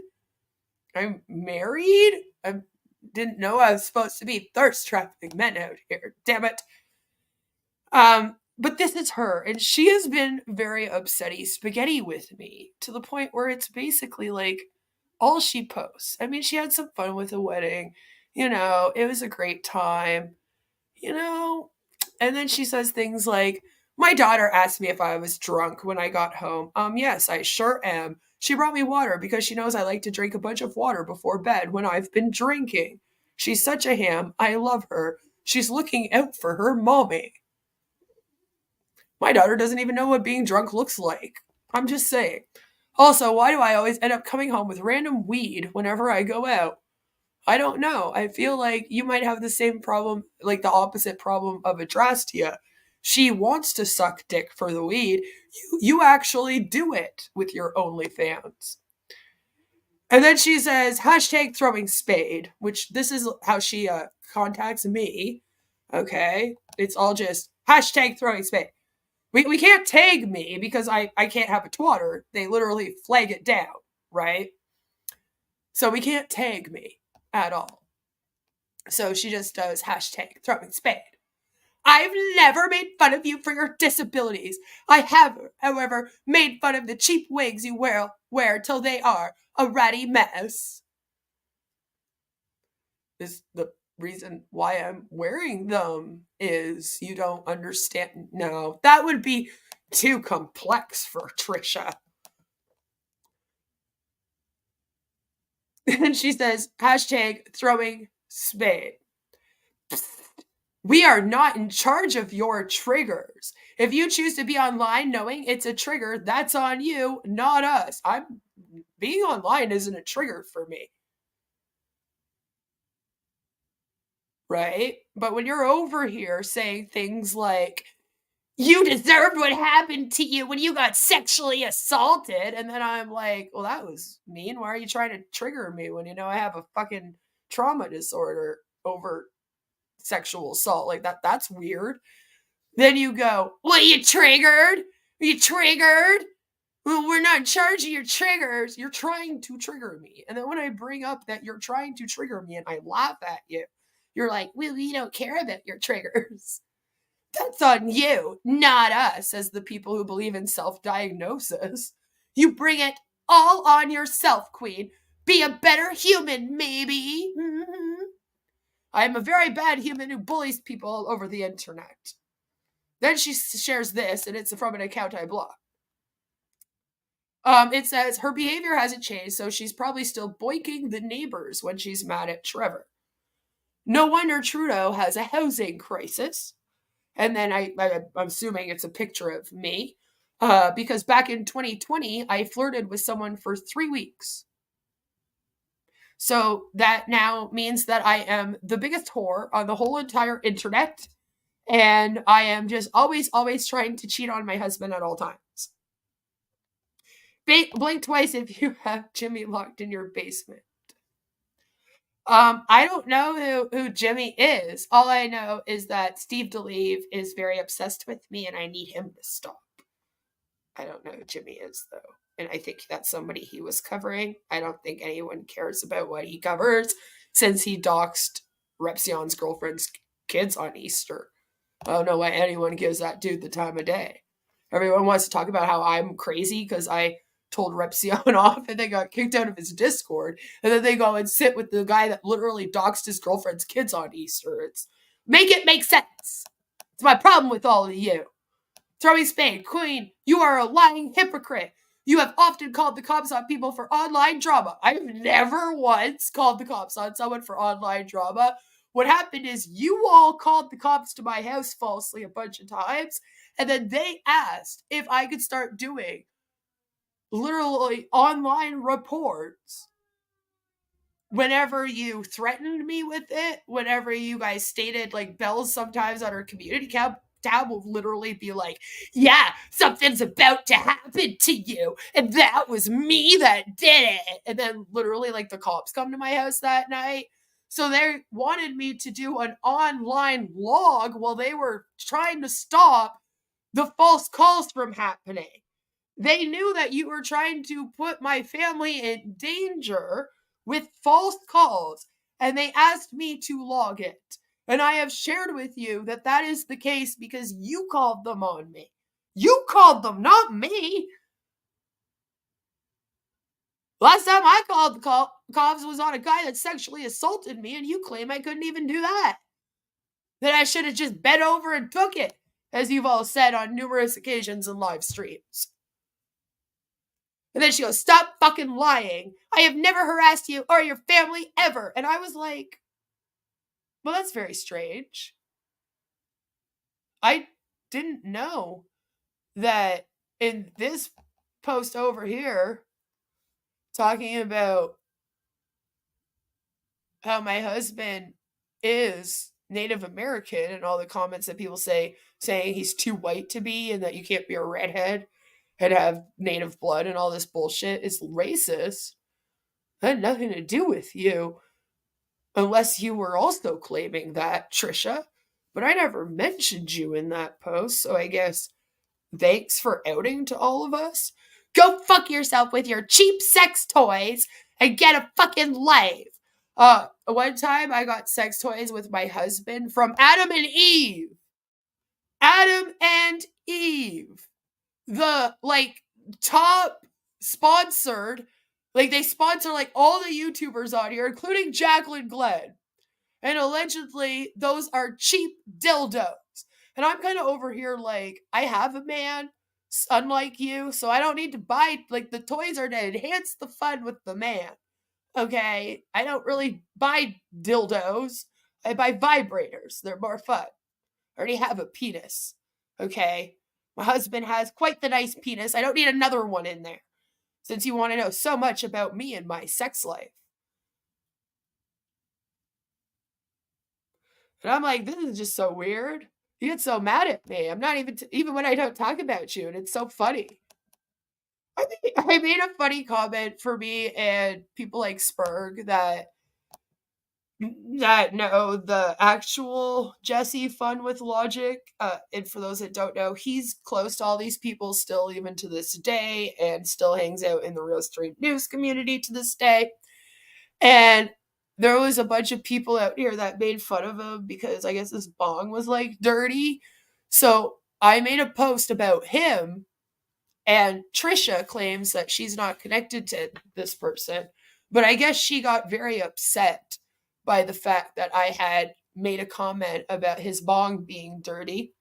I'm married? I didn't know I was supposed to be thirst trapping men out here. Damn it. But this is her, and she has been very upsetty spaghetti with me to the point where it's basically like all she posts. I mean, she had some fun with the wedding, you know, it was a great time, you know, and then she says things like, my daughter asked me if I was drunk when I got home. Yes, I sure am. She brought me water because she knows I like to drink a bunch of water before bed when I've been drinking. She's such a ham. I love her. She's looking out for her mommy. My daughter doesn't even know what being drunk looks like. I'm just saying. Also, why do I always end up coming home with random weed whenever I go out? I don't know. I feel like you might have the same problem, like the opposite problem of Adrastia. She wants to suck dick for the weed. You actually do it with your OnlyFans. And then she says, hashtag throwing spade, which this is how she contacts me. Okay. It's all just hashtag throwing spade. We can't tag me because I can't have a Twatter. They literally flag it down, right? So we can't tag me at all. So she just does hashtag throwing spade. I've never made fun of you for your disabilities. I have, however, made fun of the cheap wigs you wear till they are a ratty mess. The reason why I'm wearing them is you don't understand. No, that would be too complex for Trisha. And she says, hashtag throwing spade. We are not in charge of your triggers. If you choose to be online knowing it's a trigger, that's on you, not us. Being online isn't a trigger for me. Right? But when you're over here saying things like, you deserved what happened to you when you got sexually assaulted, and then I'm like, well, that was mean. Why are you trying to trigger me when you know I have a fucking trauma disorder over sexual assault? Like that's weird. Then you go, well, you triggered? You triggered? well, we're not charging your triggers. You're trying to trigger me. And then when I bring up that you're trying to trigger me and I laugh at you, you're like, well, we don't care about your triggers. That's on you, not us, as the people who believe in self-diagnosis. You bring it all on yourself, Queen. Be a better human, maybe. Mm-hmm. I am a very bad human who bullies people all over the internet. Then she shares this, and it's from an account I blocked. It says her behavior hasn't changed, so she's probably still boinking the neighbors when she's mad at Trevor. No wonder Trudeau has a housing crisis. And then I'm assuming it's a picture of me, because back in 2020, I flirted with someone for 3 weeks. So that now means that I am the biggest whore on the whole entire internet. And I am just always trying to cheat on my husband at all times. Blink twice if you have Jimmy locked in your basement. I don't know who Jimmy is. All I know is that Steve Delive is very obsessed with me and I need him to stop. I don't know who Jimmy is, though. And I think that's somebody he was covering. I don't think anyone cares about what he covers since he doxed Repsion's girlfriend's kids on Easter. I don't know why anyone gives that dude the time of day. Everyone wants to talk about how I'm crazy because I told Repsion off and they got kicked out of his Discord. And then they go and sit with the guy that literally doxed his girlfriend's kids on Easter. It's make it make sense. It's my problem with all of you. Throwing Spade, Queen, you are a lying hypocrite. You have often called the cops on people for online drama. I've never once called the cops on someone for online drama. What happened is you all called the cops to my house falsely a bunch of times, and then they asked if I could start doing literally online reports whenever you threatened me with it, whenever you guys stated, like, Bells sometimes on her community tab will literally be like, yeah, something's about to happen to you, and that was me that did it. And then literally, like, the cops come to my house that night. So they wanted me to do an online log while they were trying to stop the false calls from happening. They knew that you were trying to put my family in danger with false calls, and they asked me to log it. And I have shared with you that that is the case because you called them on me. You called them, not me. Last time I called the cops was on a guy that sexually assaulted me, and you claim I couldn't even do that. That I should have just bent over and took it, as you've all said on numerous occasions in live streams. And then she goes, stop fucking lying. I have never harassed you or your family ever. And I was like, well, that's very strange. I didn't know that in this post over here, talking about how my husband is Native American and all the comments that people saying he's too white to be and that you can't be a redhead and have native blood and all this bullshit is racist. It had nothing to do with you. Unless you were also claiming that, Trisha. But I never mentioned you in that post, so I guess thanks for outing to all of us. Go fuck yourself with your cheap sex toys and get a fucking life. One time I got sex toys with my husband from Adam and Eve. Adam and Eve. The, like, top sponsored, like, they sponsor, like, all the YouTubers on here, including Jacqueline Glenn. And allegedly, those are cheap dildos. And I'm kind of over here like, I have a man, unlike you, so I don't need to buy, like, the toys are to enhance the fun with the man. Okay? I don't really buy dildos. I buy vibrators. They're more fun. I already have a penis. Okay? My husband has quite the nice penis. I don't need another one in there. Since you want to know so much about me and my sex life. And I'm like, this is just so weird. You get so mad at me. I'm not even when I don't talk about you, and it's so funny. I made a funny comment for me and people like Spurg that that know the actual Jesse Fun with Logic. And for those that don't know, he's close to all these people still, even to this day, and still hangs out in the Realstream news community to this day. And there was a bunch of people out here that made fun of him because I guess his bong was like dirty. So I made a post about him, and Trisha claims that she's not connected to this person. But I guess she got very upset by the fact that I had made a comment about his bong being dirty.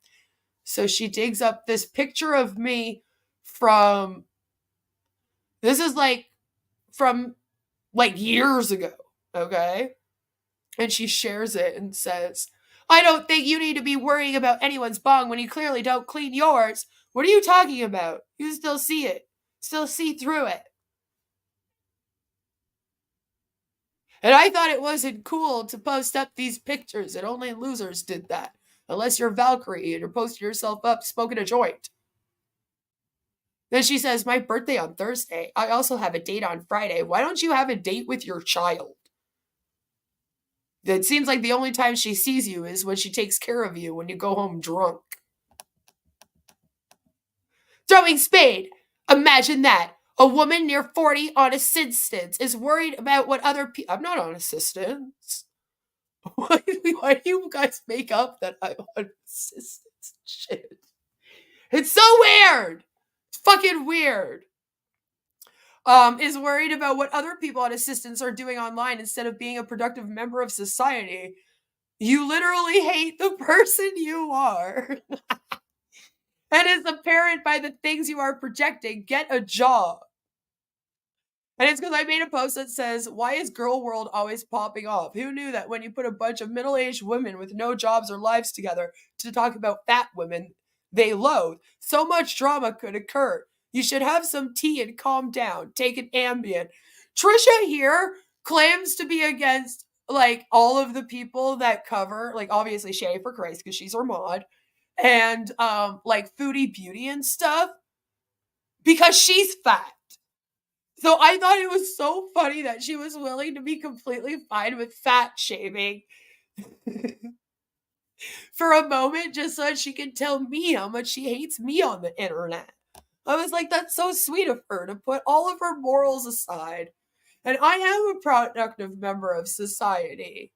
So she digs up this picture of me from, this is like from like years ago, okay? And she shares it and says, I don't think you need to be worrying about anyone's bong when you clearly don't clean yours. What are you talking about? You still see it. Still see through it. And I thought it wasn't cool to post up these pictures, and only losers did that. Unless you're Valkyrie and you're posting yourself up smoking a joint. Then she says, my birthday on Thursday. I also have a date on Friday. Why don't you have a date with your child? It seems like the only time she sees you is when she takes care of you when you go home drunk. Throwing spade. Imagine that. A woman near 40 on assistance is worried about what other people... I'm not on assistance. Why do you guys make up that I'm on assistance? Shit. It's so weird. It's fucking weird. Is worried about what other people on assistance are doing online instead of being a productive member of society. You literally hate the person you are. And is apparent by the things you are projecting. Get a job. And it's because I made a post that says, why is Girl World always popping off? Who knew that when you put a bunch of middle-aged women with no jobs or lives together to talk about fat women they loathe, so much drama could occur. You should have some tea and calm down. Take an Ambien. Trisha here claims to be against, like, all of the people that cover, like, obviously Shay for Christ, because she's her mod, and, like, Foodie Beauty and stuff, because she's fat. So I thought it was so funny that she was willing to be completely fine with fat shaming for a moment just so that she could tell me how much she hates me on the internet. I was like, that's so sweet of her to put all of her morals aside. And I am a productive member of society.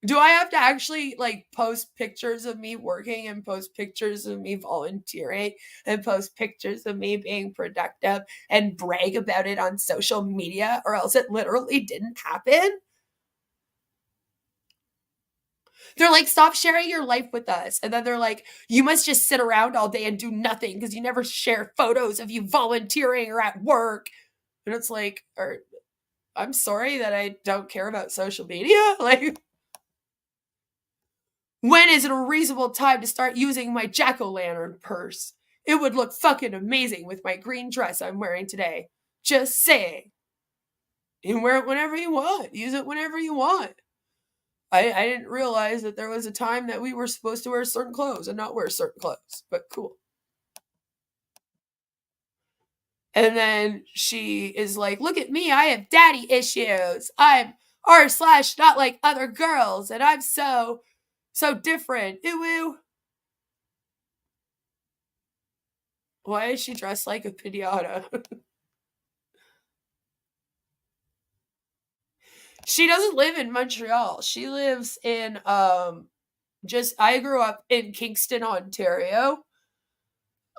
Do I have to actually, like, post pictures of me working and post pictures of me volunteering and post pictures of me being productive and brag about it on social media, or else it literally didn't happen? They're like, stop sharing your life with us. And then they're like, you must just sit around all day and do nothing because you never share photos of you volunteering or at work. And it's like, I'm sorry that I don't care about social media. Like, when is it a reasonable time to start using my jack-o'-lantern purse? It would look fucking amazing with my green dress I'm wearing today. Just saying. You can wear it whenever you want. Use it whenever you want. I didn't realize that there was a time that we were supposed to wear certain clothes and not wear certain clothes. But cool. And then she is like, look at me. I have daddy issues. I'm r/ not like other girls. And I'm so different. Ew. Why is she dressed like a pinata? She doesn't live in Montreal. She lives in, I grew up in Kingston, Ontario.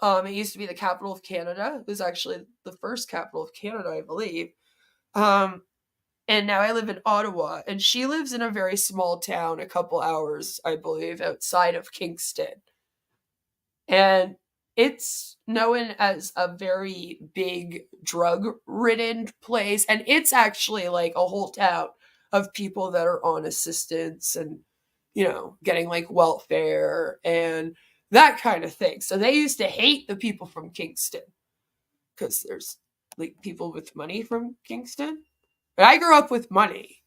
It used to be the capital of Canada. It was actually the first capital of Canada, I believe. And now I live in Ottawa. And she lives in a very small town, a couple hours, I believe, outside of Kingston. And it's known as a very big drug-ridden place. And it's actually like a whole town of people that are on assistance and, you know, getting like welfare and that kind of thing. So they used to hate the people from Kingston because there's like people with money from Kingston. But I grew up with money.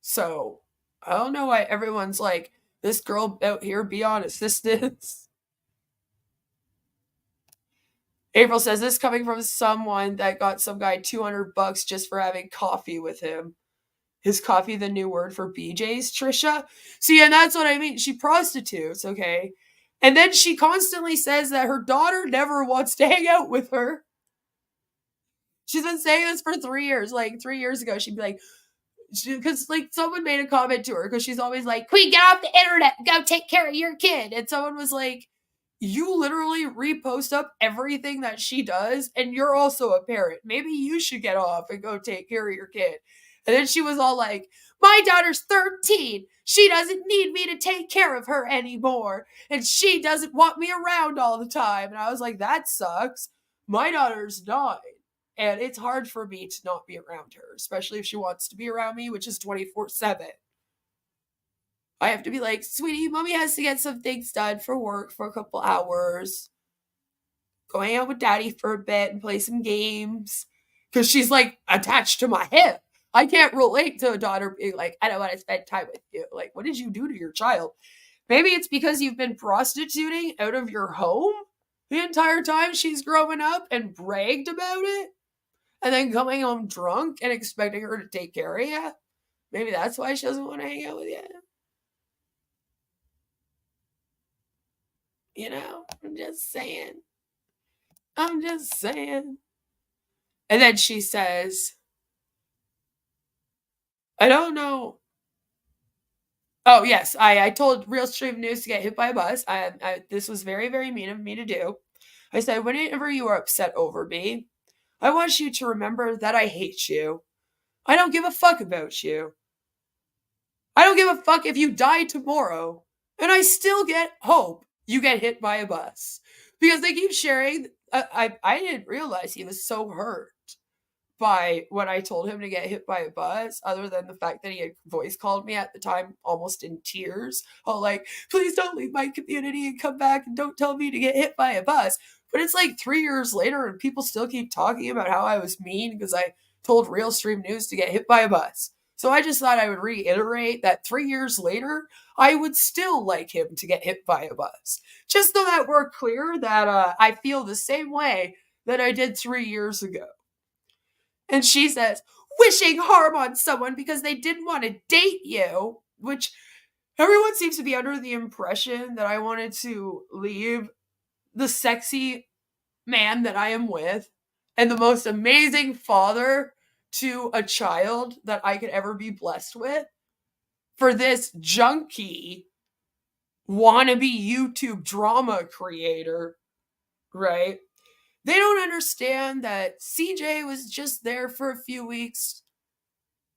So I don't know why everyone's like, this girl out here be on assistance. April says, this coming from someone that got some guy $200 just for having coffee with him. Is coffee the new word for BJ's, Trisha? See, and that's what I mean. She prostitutes, okay? And then she constantly says that her daughter never wants to hang out with her. She's been saying this for 3 years. Like 3 years ago, she'd be like, because like someone made a comment to her because she's always like, Queen, get off the internet and go take care of your kid. And someone was like, you literally repost up everything that she does, and you're also a parent. Maybe you should get off and go take care of your kid. And then she was all like, my daughter's 13. She doesn't need me to take care of her anymore. And she doesn't want me around all the time. And I was like, that sucks. My daughter's 9. And it's hard for me to not be around her, especially if she wants to be around me, which is 24/7. I have to be like, sweetie, mommy has to get some things done for work for a couple hours. Go hang out with daddy for a bit and play some games. Because she's like attached to my hip. I can't relate to a daughter being like, I don't want to spend time with you. Like, what did you do to your child? Maybe it's because you've been prostituting out of your home the entire time she's growing up and bragged about it. And then coming home drunk and expecting her to take care of you. Maybe that's why she doesn't want to hang out with you. You know, I'm just saying. I'm just saying. And then she says, I don't know. Oh, yes. I told Realstream News to get hit by a bus. This was very, very mean of me to do. I said, whenever you are upset over me, I want you to remember that I hate you. I don't give a fuck about you. I don't give a fuck if you die tomorrow. And I still hope you get hit by a bus. Because they keep sharing. I didn't realize he was so hurt by when I told him to get hit by a bus, other than the fact that he had voice called me at the time almost in tears. All like, please don't leave my community and come back and don't tell me to get hit by a bus. But it's like 3 years later and people still keep talking about how I was mean because I told Realstream News to get hit by a bus. So I just thought I would reiterate that 3 years later, I would still like him to get hit by a bus. Just so that we're clear that I feel the same way that I did 3 years ago. And she says, wishing harm on someone because they didn't want to date you, which everyone seems to be under the impression that I wanted to leave the sexy man that I am with and the most amazing father to a child that I could ever be blessed with for this junkie wannabe YouTube drama creator, right? They don't understand that CJ was just there for a few weeks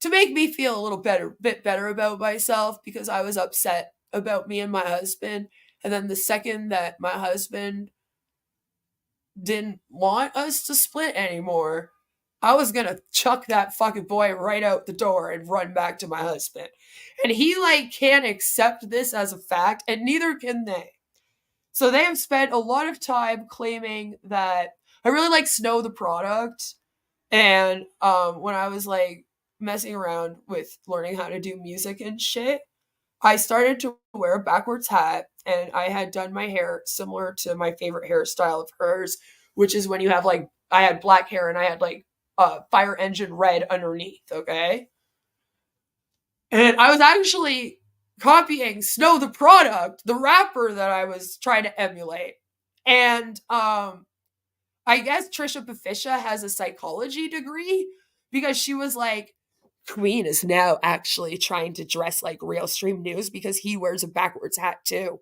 to make me feel a little bit better about myself because I was upset about me and my husband. And then the second that my husband didn't want us to split anymore, I was gonna chuck that fucking boy right out the door and run back to my husband. And he can't accept this as a fact, and neither can they. So they have spent a lot of time claiming that I really like Snow the product. And when I was messing around with learning how to do music and shit, I started to wear a backwards hat, and I had done my hair similar to my favorite hairstyle of hers, which is when you have I had black hair and I had fire engine red underneath, okay? And I was actually copying Snow the product, the rapper that I was trying to emulate. And I guess Trisha Pafisha has a psychology degree because she was like, Queen is now actually trying to dress like Realstream News because he wears a backwards hat too.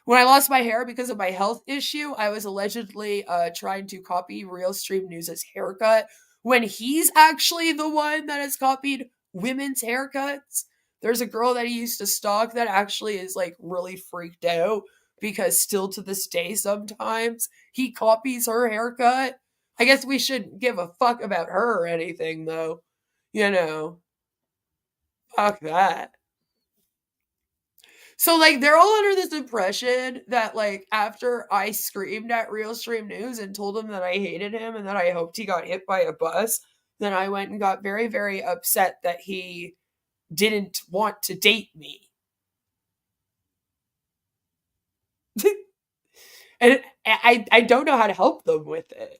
When I lost my hair because of my health issue, I was allegedly trying to copy Realstream News' haircut when he's actually the one that has copied women's haircuts. There's a girl that he used to stalk that actually is really freaked out because still to this day sometimes he copies her haircut. I guess we shouldn't give a fuck about her or anything though. You know. Fuck that. So they're all under this impression that after I screamed at Realstream News and told him that I hated him and that I hoped he got hit by a bus, then I went and got very, very upset that he didn't want to date me. And I don't know how to help them with it.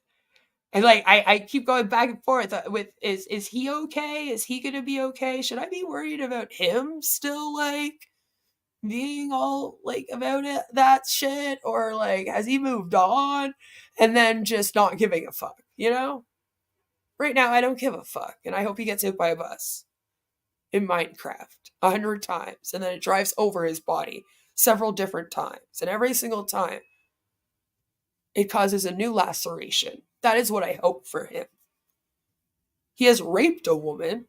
And like, I keep going back and forth with, is he okay? Is he gonna be okay? Should I be worried about him still, like, being all, like, about it, that shit? Or, like, has he moved on? And then just not giving a fuck, you know? Right now, I don't give a fuck. And I hope he gets hit by a bus in Minecraft 100 times. And then it drives over his body several different times. And every single time, it causes a new laceration. That is what I hope for him. He has raped a woman.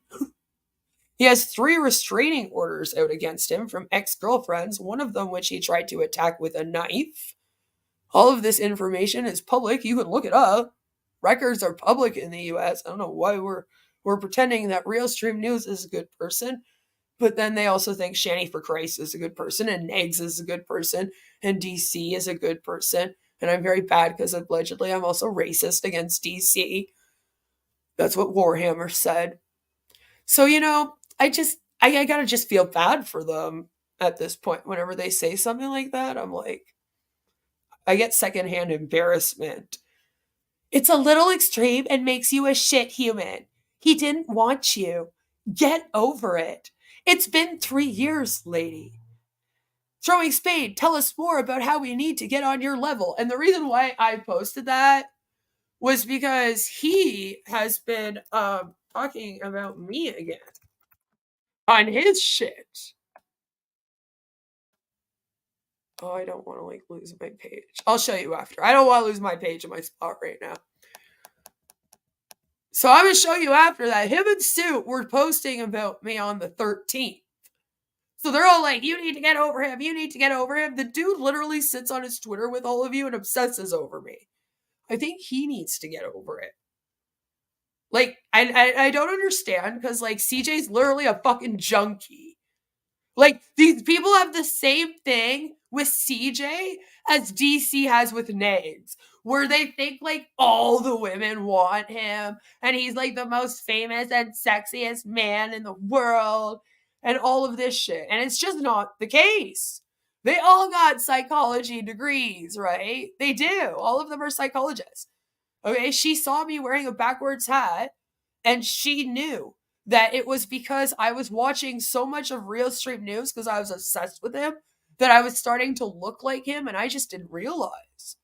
He has 3 restraining orders out against him from ex-girlfriends, one of them which he tried to attack with a knife. All of this information is public. You can look it up. Records are public in the US. I don't know why we're pretending that Realstream News is a good person, but then they also think Shanny for Christ is a good person, and Negs is a good person, and DC is a good person. And I'm very bad because allegedly I'm also racist against DC. That's what Warhammer said. So, you know, I gotta just feel bad for them at this point. Whenever they say something like that, I'm like, I get secondhand embarrassment. It's a little extreme and makes you a shit human. He didn't want you. Get over it. It's been 3 years, lady. Throwing Spade, tell us more about how we need to get on your level. And the reason why I posted that was because he has been talking about me again on his shit. Oh, I don't want to like lose my page. I'll show you after. I don't want to lose my page in my spot right now. So I'm going to show you after that. Him and Sue were posting about me on the 13th. So they're all like, you need to get over him. You need to get over him. The dude literally sits on his Twitter with all of you and obsesses over me. I think he needs to get over it. Like, I don't understand because, like, CJ's literally a fucking junkie. Like, these people have the same thing with CJ as DC has with Nags, where they think, like, all the women want him, and he's, like, the most famous and sexiest man in the world, and all of this shit. And it's just not the case. They all got psychology degrees, right? They do. All of them are psychologists. Okay, she saw me wearing a backwards hat, and she knew that it was because I was watching so much of Realstream News because I was obsessed with him that I was starting to look like him, and I just didn't realize.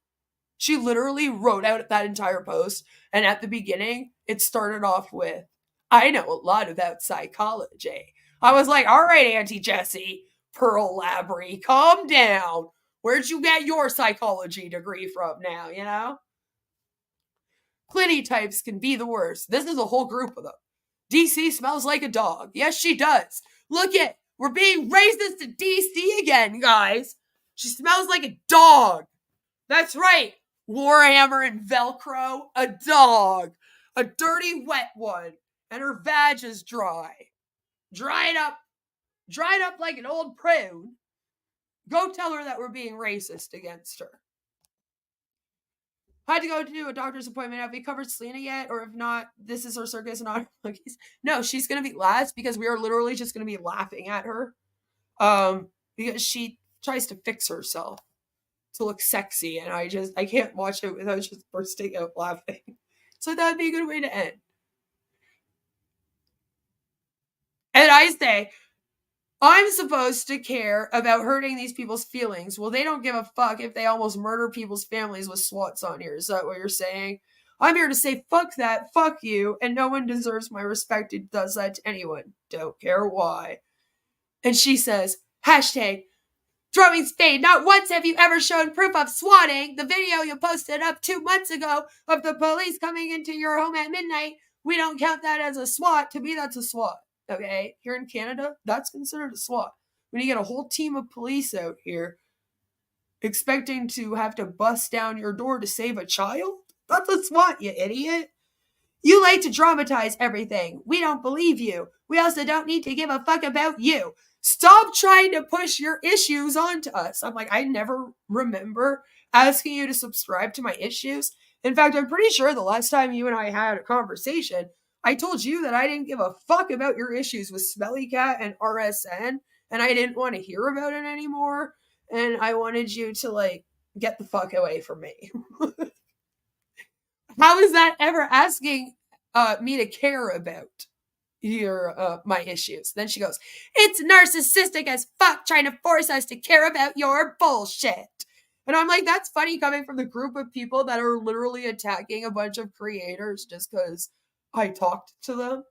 She literally wrote out that entire post, and at the beginning, it started off with, I know a lot about psychology. I was like, all right, Auntie Jessie, Pearl Labrie, calm down. Where'd you get your psychology degree from now, you know? Clitty types can be the worst. This is a whole group of them. DC smells like a dog. Yes, she does. Look it. We're being racist to DC again, guys. She smells like a dog. That's right. Warhammer and Velcro. A dog. A dirty, wet one. And her vag is dry. Dried up like an old prune. Go tell her that we're being racist against her. Had to go to do a doctor's appointment. Have we covered Selena yet? Or if not, this is her circus and honor monkeys. No, she's going to be last because we are literally just going to be laughing at her. Because she tries to fix herself to look sexy. And I can't watch it without just bursting out laughing. So that would be a good way to end. And I say, I'm supposed to care about hurting these people's feelings. Well, they don't give a fuck if they almost murder people's families with SWATs on here. Is that what you're saying? I'm here to say, fuck that, fuck you, and no one deserves my respect who does that to anyone. Don't care why. And she says, hashtag, throwing Spade, not once have you ever shown proof of swatting. The video you posted up 2 months ago of the police coming into your home at midnight, we don't count that as a SWAT. To me, that's a SWAT. Okay, here in Canada, that's considered a SWAT. When you get a whole team of police out here expecting to have to bust down your door to save a child, that's a SWAT, you idiot. You like to dramatize everything. We don't believe you. We also don't need to give a fuck about you. Stop trying to push your issues onto us. I'm like, I never remember asking you to subscribe to my issues. In fact, I'm pretty sure the last time you and I had a conversation, I told you that I didn't give a fuck about your issues with Smelly Cat and RSN, and I didn't want to hear about it anymore, and I wanted you to, like, get the fuck away from me. How is that ever asking me to care about your my issues? Then she goes, it's narcissistic as fuck trying to force us to care about your bullshit. And I'm like, that's funny coming from the group of people that are literally attacking a bunch of creators just because I talked to them.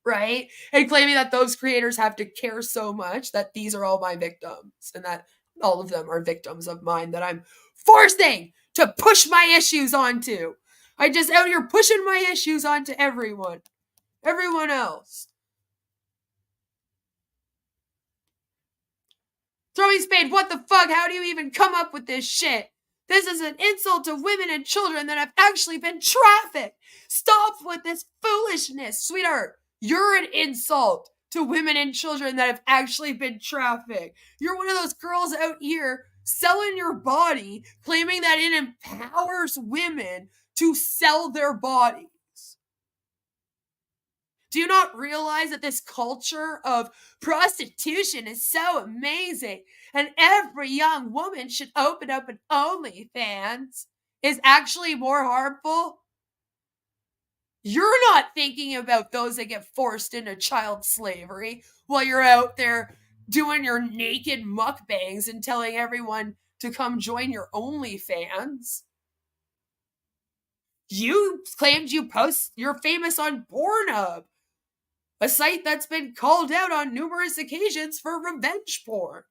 Right? And claiming that those creators have to care so much that these are all my victims and that all of them are victims of mine that I'm forcing to push my issues onto. I just out here pushing my issues onto everyone else. Throwing Spade, what the fuck? How do you even come up with this shit? This is an insult to women and children that have actually been trafficked. Stop with this foolishness, sweetheart. You're an insult to women and children that have actually been trafficked. You're one of those girls out here selling your body, claiming that it empowers women to sell their bodies. Do you not realize that this culture of prostitution is so amazing and every young woman should open up an OnlyFans is actually more harmful? You're not thinking about those that get forced into child slavery while you're out there doing your naked mukbangs and telling everyone to come join your OnlyFans. You claimed you're famous on Pornhub, a site that's been called out on numerous occasions for revenge porn.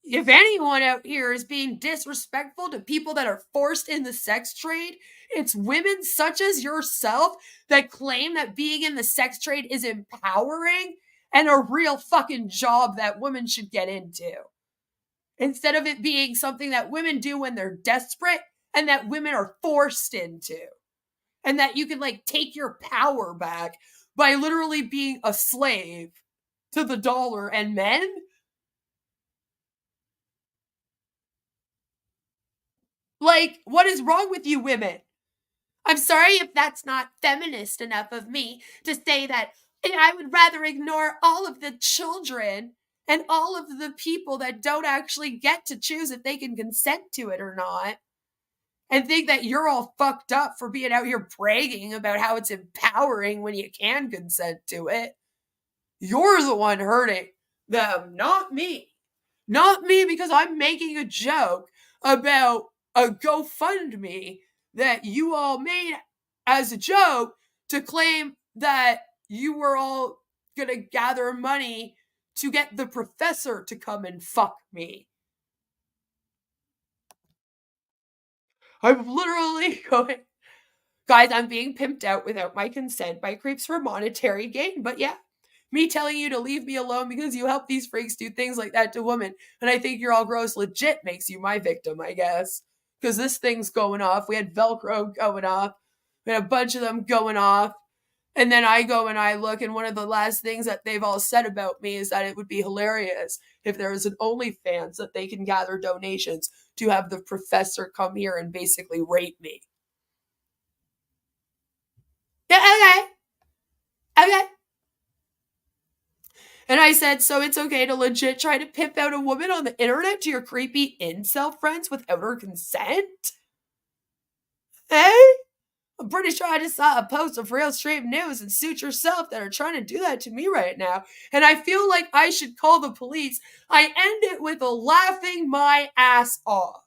If anyone out here is being disrespectful to people that are forced in the sex trade, it's women such as yourself that claim that being in the sex trade is empowering and a real fucking job that women should get into. Instead of it being something that women do when they're desperate and that women are forced into. And that you can like take your power back by literally being a slave to the dollar and men. Like, what is wrong with you women? I'm sorry if that's not feminist enough of me to say that I would rather ignore all of the children and all of the people that don't actually get to choose if they can consent to it or not. And think that you're all fucked up for being out here bragging about how it's empowering when you can consent to it. You're the one hurting them, not me. Not me, because I'm making a joke about a GoFundMe that you all made as a joke to claim that you were all gonna gather money to get the professor to come and fuck me. I'm literally going, guys, I'm being pimped out without my consent by creeps for monetary gain. But yeah, me telling you to leave me alone because you help these freaks do things like that to women, and I think you're all gross legit makes you my victim, I guess. Because this thing's going off. We had Velcro going off. We had a bunch of them going off. And then I go and I look, and one of the last things that they've all said about me is that it would be hilarious if there was an OnlyFans that they can gather donations to have the professor come here and basically rape me. Yeah, okay. And I said, so it's okay to legit try to pimp out a woman on the internet to your creepy incel friends without her consent? Hey? I'm pretty sure I just saw a post of Realstream News and Suit Yourself that are trying to do that to me right now. And I feel like I should call the police. I end it with a laughing my ass off.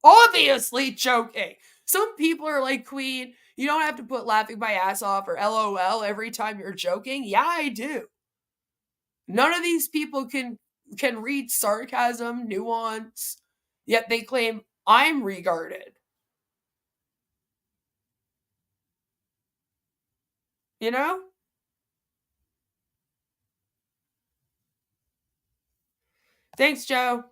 Obviously joking. Some people are like, Queen, you don't have to put laughing my ass off or LOL every time you're joking. Yeah, I do. None of these people can read sarcasm, nuance, yet they claim I'm regarded. You know? Thanks, Joe.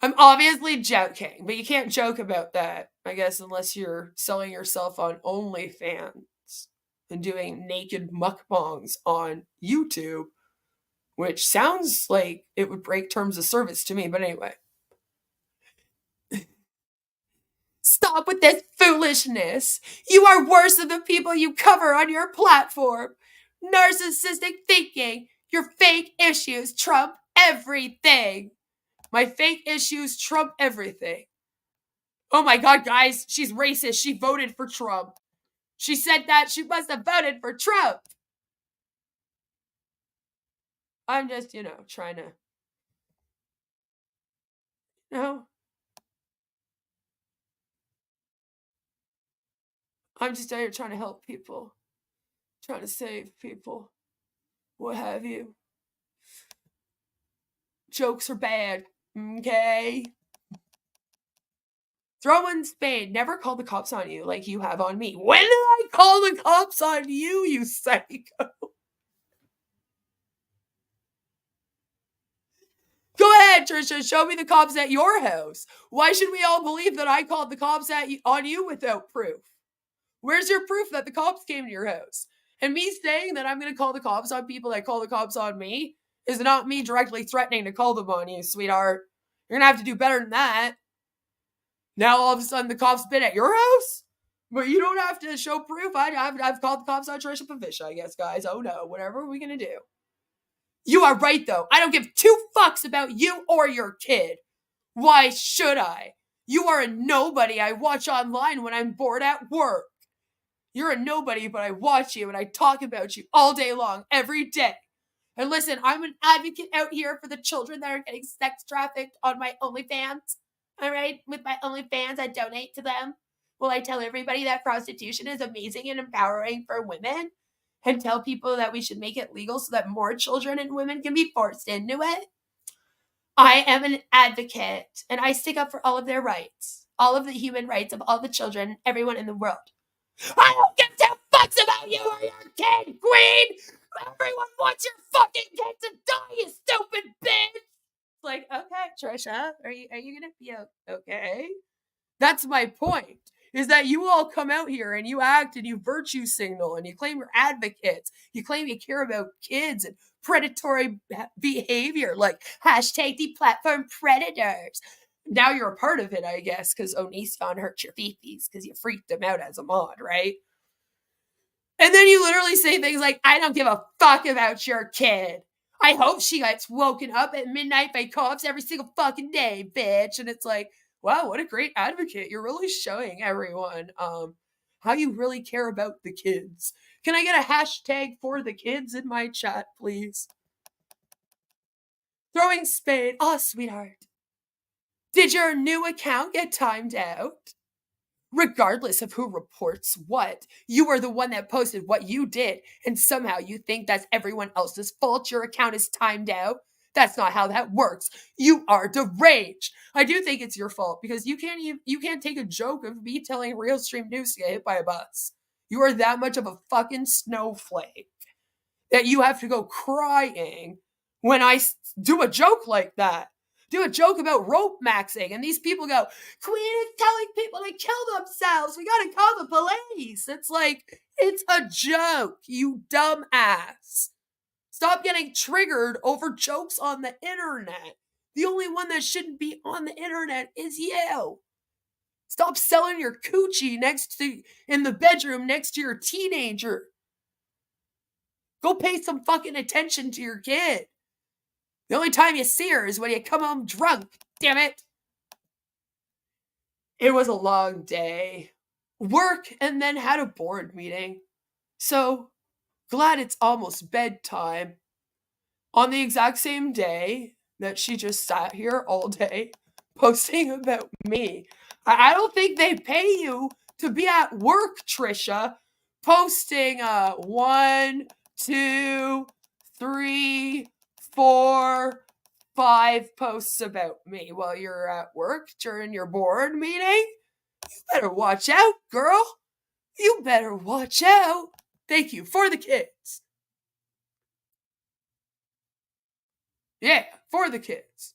I'm obviously joking, but you can't joke about that, I guess, unless you're selling yourself on OnlyFans and doing naked mukbangs on YouTube, which sounds like it would break terms of service to me, but anyway. Stop with this foolishness. You are worse than the people you cover on your platform. Narcissistic thinking, your fake issues trump everything. My fake issues trump everything. Oh my God, guys, she's racist. She voted for Trump. She said that she must have voted for Trump. I'm just, trying to, I'm just out here trying to help people, trying to save people, what have you. Jokes are bad, okay? Throwing spade. Never call the cops on you like you have on me. When did I call the cops on you, you psycho? Go ahead, Trisha. Show me the cops at your house. Why should we all believe that I called the cops on you without proof? Where's your proof that the cops came to your house? And me saying that I'm going to call the cops on people that call the cops on me is not me directly threatening to call them on you, sweetheart. You're going to have to do better than that. Now all of a sudden the cops been at your house? But you don't have to show proof. I've called the cops on Trisha Pafisha, I guess, guys. Oh no, whatever are we going to do? You are right, though. I don't give two fucks about you or your kid. Why should I? You are a nobody I watch online when I'm bored at work. You're a nobody, but I watch you and I talk about you all day long, every day. And listen, I'm an advocate out here for the children that are getting sex trafficked on my OnlyFans. All right? With my OnlyFans, I donate to them. Will I tell everybody that prostitution is amazing and empowering for women? And tell people that we should make it legal so that more children and women can be forced into it? I am an advocate, and I stick up for all of their rights. All of the human rights of all the children, everyone in the world. I don't give two fucks about you or your kid, queen! Everyone wants your fucking kid to die, you stupid bitch! It's like, okay, Trisha, are you gonna be okay? That's my point. Is that you all come out here and you act and you virtue signal and you claim you're advocates. You claim you care about kids and predatory behavior, like hashtag deplatform predators. Now you're a part of it, I guess, because Onision hurt your fifis because you freaked him out as a mod, right? And then you literally say things like, I don't give a fuck about your kid. I hope she gets woken up at midnight by cops every single fucking day, bitch. And it's like, wow, what a great advocate. You're really showing everyone how you really care about the kids. Can I get a hashtag for the kids in my chat, please? Throwing spade. Oh, sweetheart. Did your new account get timed out? Regardless of who reports what, you are the one that posted what you did, and somehow you think that's everyone else's fault your account is timed out. That's not how that works. You are deranged. I do think it's your fault because you can't take a joke of me telling Realstream news to get hit by a bus. You are that much of a fucking snowflake that you have to go crying when I do a joke like that. Do a joke about rope maxing, and these people go, Queen is telling people to kill themselves. We gotta call the police. It's like, it's a joke, you dumbass. Stop getting triggered over jokes on the internet. The only one that shouldn't be on the internet is you. Stop selling your coochie in the bedroom next to your teenager. Go pay some fucking attention to your kid. The only time you see her is when you come home drunk. Damn it. It was a long day. Work and then had a board meeting. So glad it's almost bedtime. On the exact same day that she just sat here all day posting about me. I don't think they pay you to be at work, Trisha. Posting 1, 2, 3, 4, 5 posts about me while you're at work during your board meeting. You better watch out, girl. You better watch out. Thank you. For the kids. Yeah, for the kids.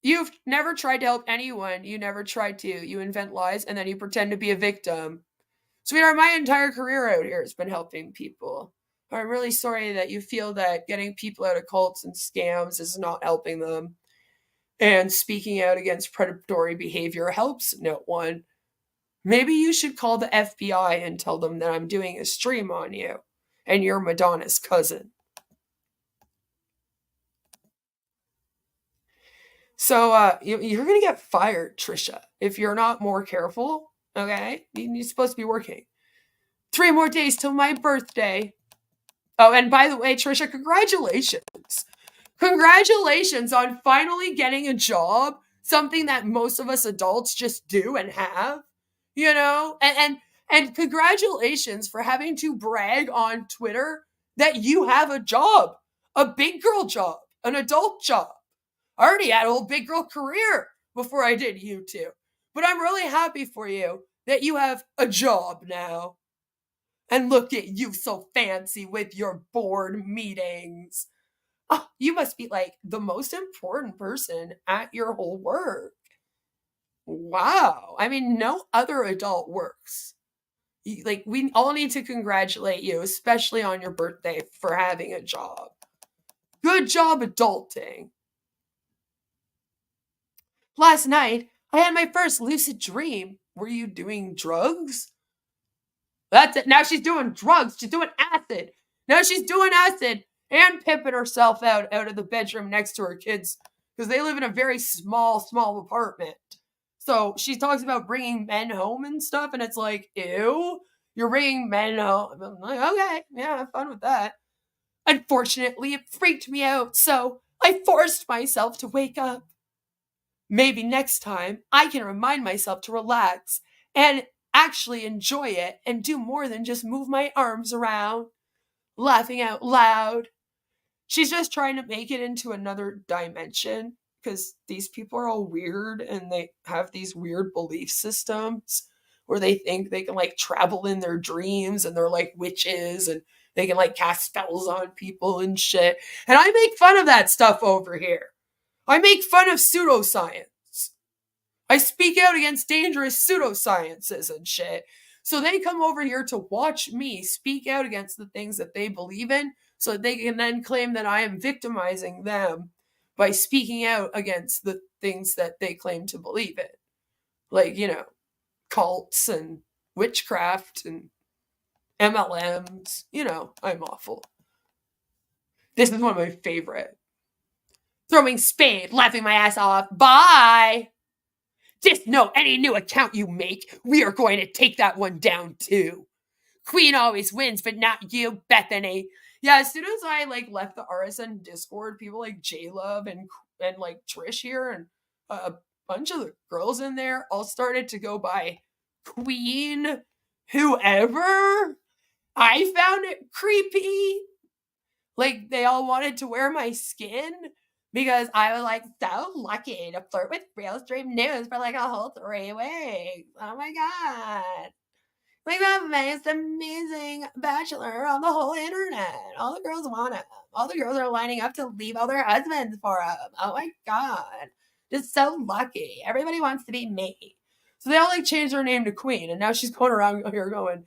You've never tried to help anyone. You never tried to. You invent lies and then you pretend to be a victim. Sweetheart, my entire career out here has been helping people. I'm really sorry that you feel that getting people out of cults and scams is not helping them. And speaking out against predatory behavior helps no one. Maybe you should call the FBI and tell them that I'm doing a stream on you and you're Madonna's cousin. So you're going to get fired, Trisha, if you're not more careful. Okay? You're supposed to be working. 3 more days till my birthday. Oh, and by the way, Trisha, congratulations. Congratulations on finally getting a job, something that most of us adults just do and have, you know? And congratulations for having to brag on Twitter that you have a job, a big girl job, an adult job. I already had a whole big girl career before I did YouTube. But I'm really happy for you that you have a job now. And look at you so fancy with your board meetings. Oh, you must be like the most important person at your whole work. Wow. I mean, no other adult works. Like, we all need to congratulate you, especially on your birthday, for having a job. Good job adulting. Last night, I had my first lucid dream. Were you doing drugs? That's it. Now she's doing drugs. She's doing acid. Now she's doing acid and pimping herself out of the bedroom next to her kids because they live in a very small apartment. So she talks about bringing men home and stuff, and it's like, ew, you're bringing men home. I'm like, okay, yeah, have fun with that. Unfortunately, it freaked me out, so I forced myself to wake up. Maybe next time I can remind myself to relax and actually enjoy it and do more than just move my arms around, laughing out loud. She's just trying to make it into another dimension because these people are all weird and they have these weird belief systems where they think they can like travel in their dreams and they're like witches and they can like cast spells on people and shit. And I make fun of that stuff over here. I make fun of pseudoscience. I speak out against dangerous pseudosciences and shit. So they come over here to watch me speak out against the things that they believe in so that they can then claim that I am victimizing them by speaking out against the things that they claim to believe in. Like, you know, cults and witchcraft and MLMs. You know, I'm awful. This is one of my favorite. Throwing spade, laughing my ass off. Bye! Just know any new account you make, we are going to take that one down too. Queen always wins, but not you, Bethany. Yeah, as soon as I like left the RSN Discord, people like J-Love and like Trish here and a bunch of the girls in there all started to go by Queen whoever. I found it creepy. Like, they all wanted to wear my skin because I was like so lucky to flirt with Realstream News for like a whole 3 weeks. Oh my god. Like the most amazing bachelor on the whole internet. All the girls want him. All the girls are lining up to leave all their husbands for him. Oh my god. Just so lucky. Everybody wants to be me. So they all like changed their name to Queen, and now she's going around here going,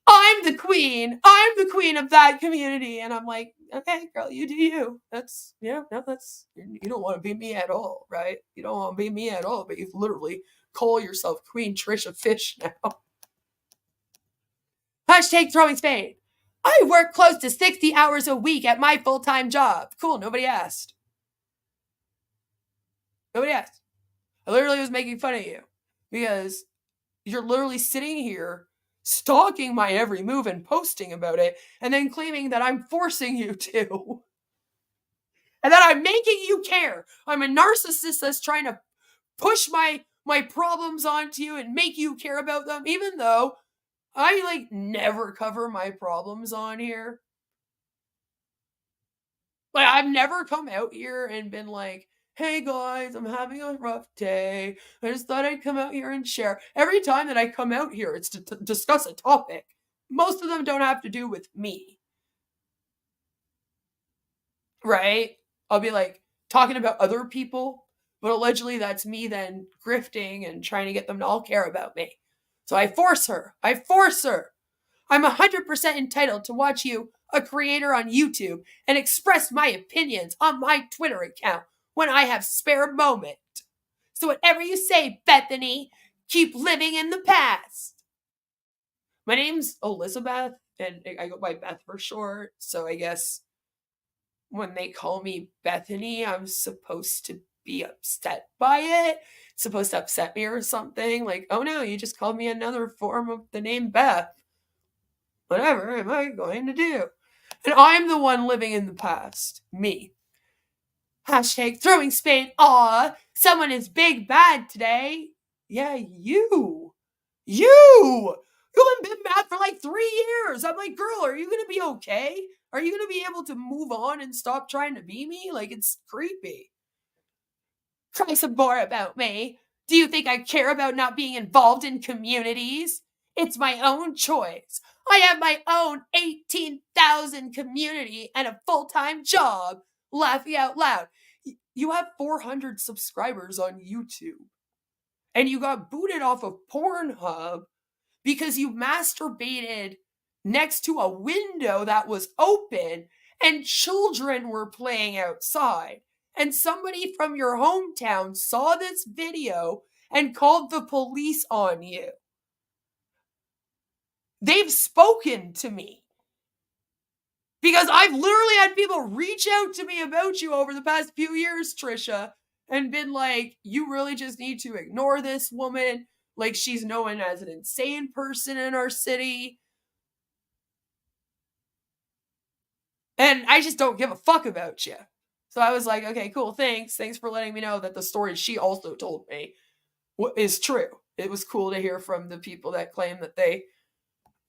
I'm the queen. I'm the queen of that community. And I'm like, okay, girl, you do you. That's, yeah, no, that's, you don't want to be me at all, right? You don't want to be me at all, but you literally call yourself Queen Trisha Fish now. Hashtag throwing spade. I work close to 60 hours a week at my full-time job. Cool, nobody asked. Nobody asked. I literally was making fun of you because you're literally sitting here stalking my every move and posting about it, and then claiming that I'm forcing you to. And that I'm making you care. I'm a narcissist that's trying to push my problems onto you and make you care about them, even though I like never cover my problems on here. Like, I've never come out here and been like, hey guys, I'm having a rough day. I just thought I'd come out here and share. Every time that I come out here, it's to discuss a topic. Most of them don't have to do with me. Right? I'll be like talking about other people, but allegedly that's me then grifting and trying to get them to all care about me. So I force her. I'm 100% entitled to watch you, a creator on YouTube, and express my opinions on my Twitter account when I have spare moment. So whatever you say, Bethany, keep living in the past. My name's Elizabeth, and I go by Beth for short, so I guess when they call me Bethany, I'm supposed to be upset by it. It's supposed to upset me or something. Like, oh no, you just called me another form of the name Beth. Whatever am I going to do? And I'm the one living in the past. Me. Hashtag throwing spade. Aw, someone is big bad today. Yeah, you. You've been mad for like 3 years. I'm like, girl, are you going to be okay? Are you going to be able to move on and stop trying to be me? Like, it's creepy. Try some more about me. Do you think I care about not being involved in communities? It's my own choice. I have my own 18,000 community and a full-time job. Laughing out loud. You have 400 subscribers on YouTube. And you got booted off of Pornhub because you masturbated next to a window that was open and children were playing outside. And somebody from your hometown saw this video and called the police on you. They've spoken to me. Because I've literally had people reach out to me about you over the past few years, Trisha, and been like, you really just need to ignore this woman. Like, she's known as an insane person in our city. And I just don't give a fuck about you. So I was like, okay, cool, thanks. Thanks for letting me know that the story she also told me is true. It was cool to hear from the people that claim that they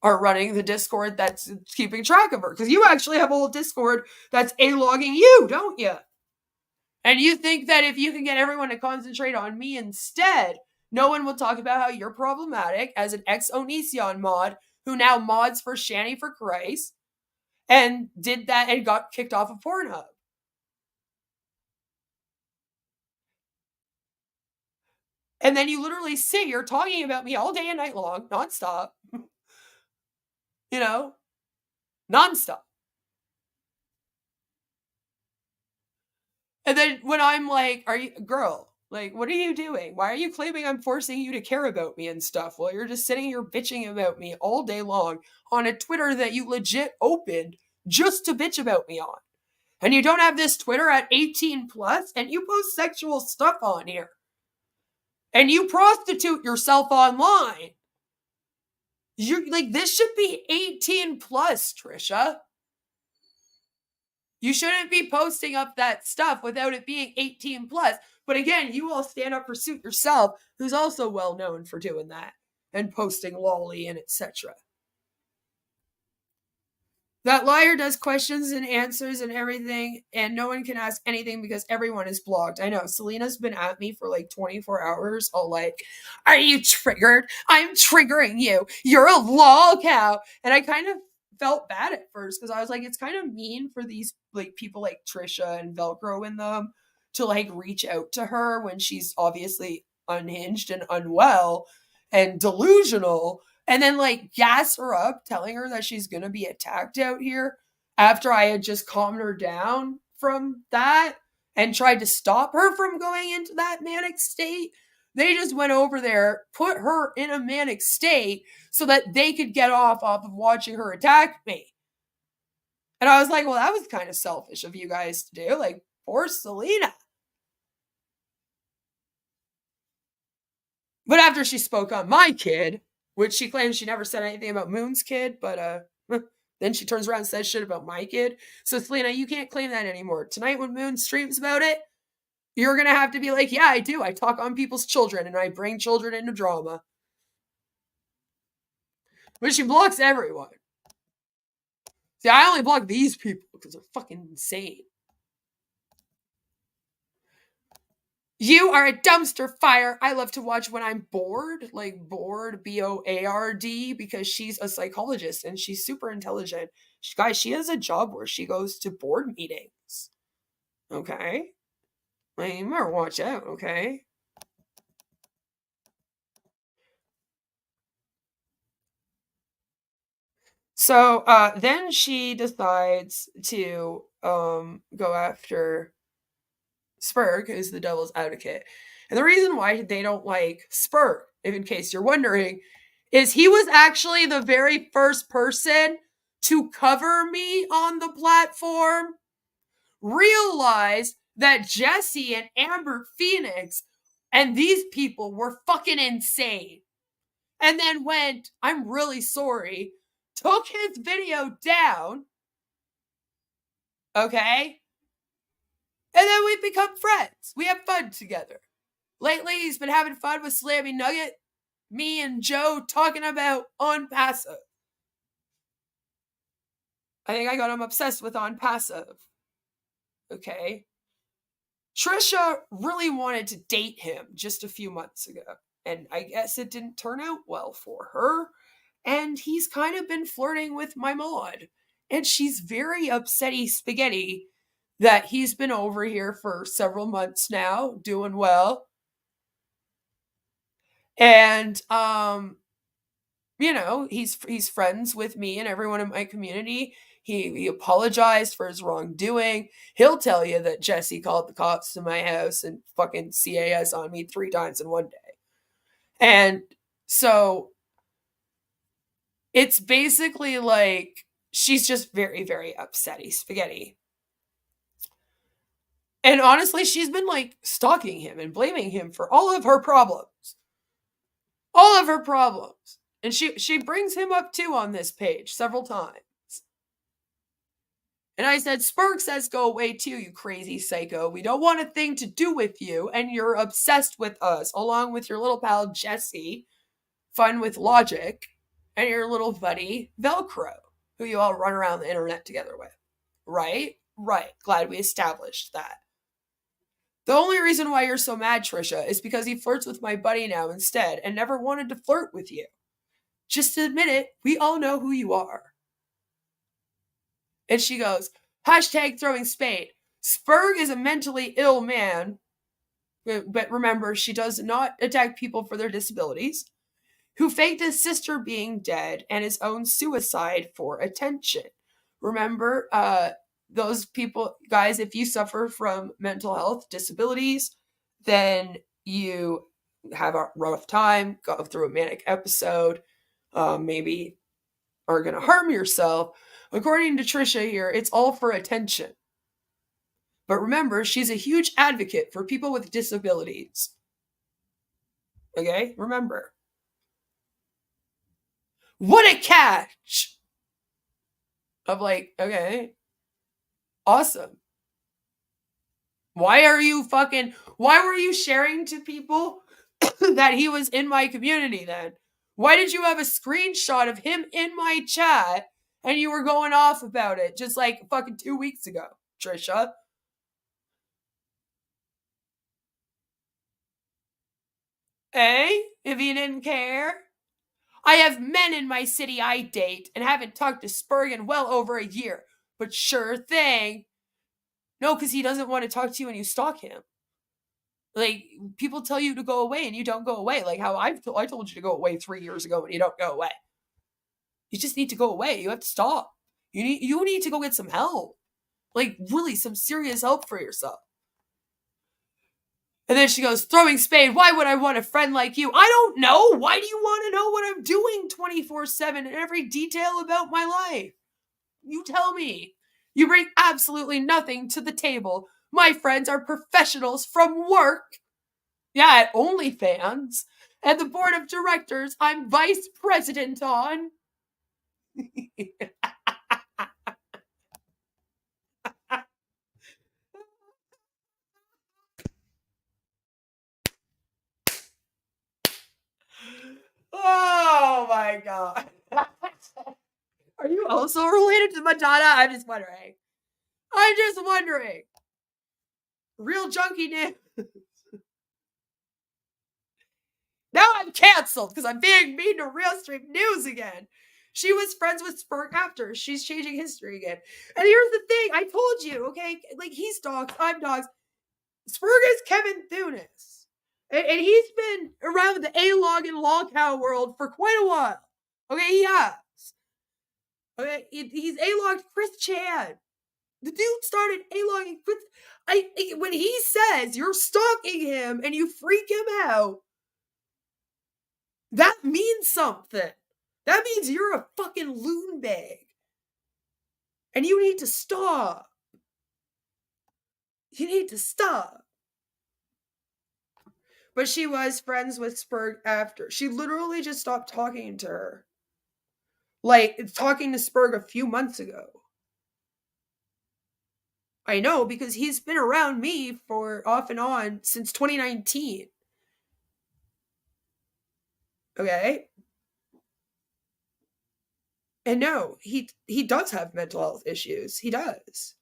are running the Discord that's keeping track of her. Because you actually have a whole Discord that's A-logging you, don't you? And you think that if you can get everyone to concentrate on me instead, no one will talk about how you're problematic as an ex-Onision mod who now mods for Shanny for Christ and did that and got kicked off of Pornhub. And then you literally sit here talking about me all day and night long, nonstop. You know? Nonstop. And then when I'm like, are you, girl, like, what are you doing? Why are you claiming I'm forcing you to care about me and stuff while you're just sitting here bitching about me all day long on a Twitter that you legit opened just to bitch about me on? And you don't have this Twitter at 18 plus and you post sexual stuff on here. And you prostitute yourself online. You're like, this should be 18 plus, Trisha. You shouldn't be posting up that stuff without it being 18 plus. But again, you all stand up for Suit yourself, who's also well known for doing that and posting lolly and etc. That liar does questions and answers and everything, and no one can ask anything because everyone is blocked. I know, Selena's been at me for like 24 hours, all like, are you triggered? I'm triggering you. You're a lol cow. And I kind of felt bad at first because I was like, it's kind of mean for these like people like Trisha and Velcro in them to like reach out to her when she's obviously unhinged and unwell and delusional. And then, like, gas her up, telling her that she's going to be attacked out here after I had just calmed her down from that and tried to stop her from going into that manic state. They just went over there, put her in a manic state so that they could get off of watching her attack me. And I was like, well, that was kind of selfish of you guys to do. Like, poor Selena. But after she spoke on my kid, which she claims she never said anything about Moon's kid, but then she turns around and says shit about my kid. So Selena, you can't claim that anymore. Tonight when Moon streams about it, you're going to have to be like, yeah, I do. I talk on people's children and I bring children into drama. But she blocks everyone. See, I only block these people because they're fucking insane. You are a dumpster fire. I love to watch when I'm bored, like bored, B-O-A-R-D, because she's a psychologist and she's super intelligent. Guys, she has a job where she goes to board meetings. Okay? Like, you better watch out, okay? So, then she decides to, go after Spurg, who's the devil's advocate. And the reason why they don't like Spurg, if in case you're wondering, is he was actually the very first person to cover me on the platform, realized that Jesse and Amber Phoenix and these people were fucking insane. And then went, I'm really sorry, took his video down. Okay? And then we've become friends. We have fun together. Lately, he's been having fun with Slammy Nugget. Me and Joe talking about On Passive. I think I got him obsessed with On Passive. Okay? Trisha really wanted to date him just a few months ago. And I guess it didn't turn out well for her. And he's kind of been flirting with my mod. And she's very upsetty spaghetti that he's been over here for several months now, doing well. And, you know, he's friends with me and everyone in my community. He apologized for his wrongdoing. He'll tell you that Jesse called the cops to my house and fucking CAS on me 3 times in one day. And so it's basically like she's just very, very upsetty spaghetti. And honestly, she's been like stalking him and blaming him for all of her problems. All of her problems. And she brings him up too on this page several times. And I said, Spurg says go away too, you crazy psycho. We don't want a thing to do with you, and you're obsessed with us, along with your little pal Jesse, fun with logic, and your little buddy Velcro, who you all run around the internet together with. Right? Right. Glad we established that. The only reason why you're so mad, Trisha, is because he flirts with my buddy now instead, and never wanted to flirt with you. Just admit it, we all know who you are. And she goes, hashtag throwing spade. Spurg is a mentally ill man. But remember, she does not attack people for their disabilities. Who faked his sister being dead and his own suicide for attention. Remember, those people, guys, if you suffer from mental health disabilities, then you have a rough time, go through a manic episode, maybe are going to harm yourself. According to Trisha here, it's all for attention. But remember, she's a huge advocate for people with disabilities. Okay? Remember. What a catch! I'm like, okay. Awesome. Why were you sharing to people that he was in my community then? Why did you have a screenshot of him in my chat and you were going off about it just like fucking 2 weeks ago, Trisha? Eh? If you didn't care? I have men in my city I date and haven't talked to Spurg in well over a year. But sure thing. No, because he doesn't want to talk to you and you stalk him. Like, people tell you to go away and you don't go away. Like how I told you to go away 3 years ago and you don't go away. You just need to go away. You have to stop. You need to go get some help. Like, really, some serious help for yourself. And then she goes, throwing spade, why would I want a friend like you? I don't know. Why do you want to know what I'm doing 24/7 and every detail about my life? You tell me. You bring absolutely nothing to the table. My friends are professionals from work. Yeah, at OnlyFans. And the board of directors I'm vice president on. Oh my god. Are you also related to Madonna? I'm just wondering. Real junkie news. Now I'm canceled because I'm being mean to Realstream News again. She was friends with Spurg after. She's changing history again. And here's the thing. I told you, okay? Like, he's dogs. I'm dogs. Spurg is Kevin Thunis. And he's been around the A-Log and Logcow world for quite a while. Okay, he has. Okay, he's A-Logged Chris Chan. The dude started A-Logging Chris. When he says you're stalking him and you freak him out, that means something. That means you're a fucking loon bag. And you need to stop. You need to stop. But she was friends with Spurg after. She literally just stopped talking to her. Like, talking to Spurg a few months ago. I know, because he's been around me for off and on since 2019. Okay? And no, he does have mental health issues. He does.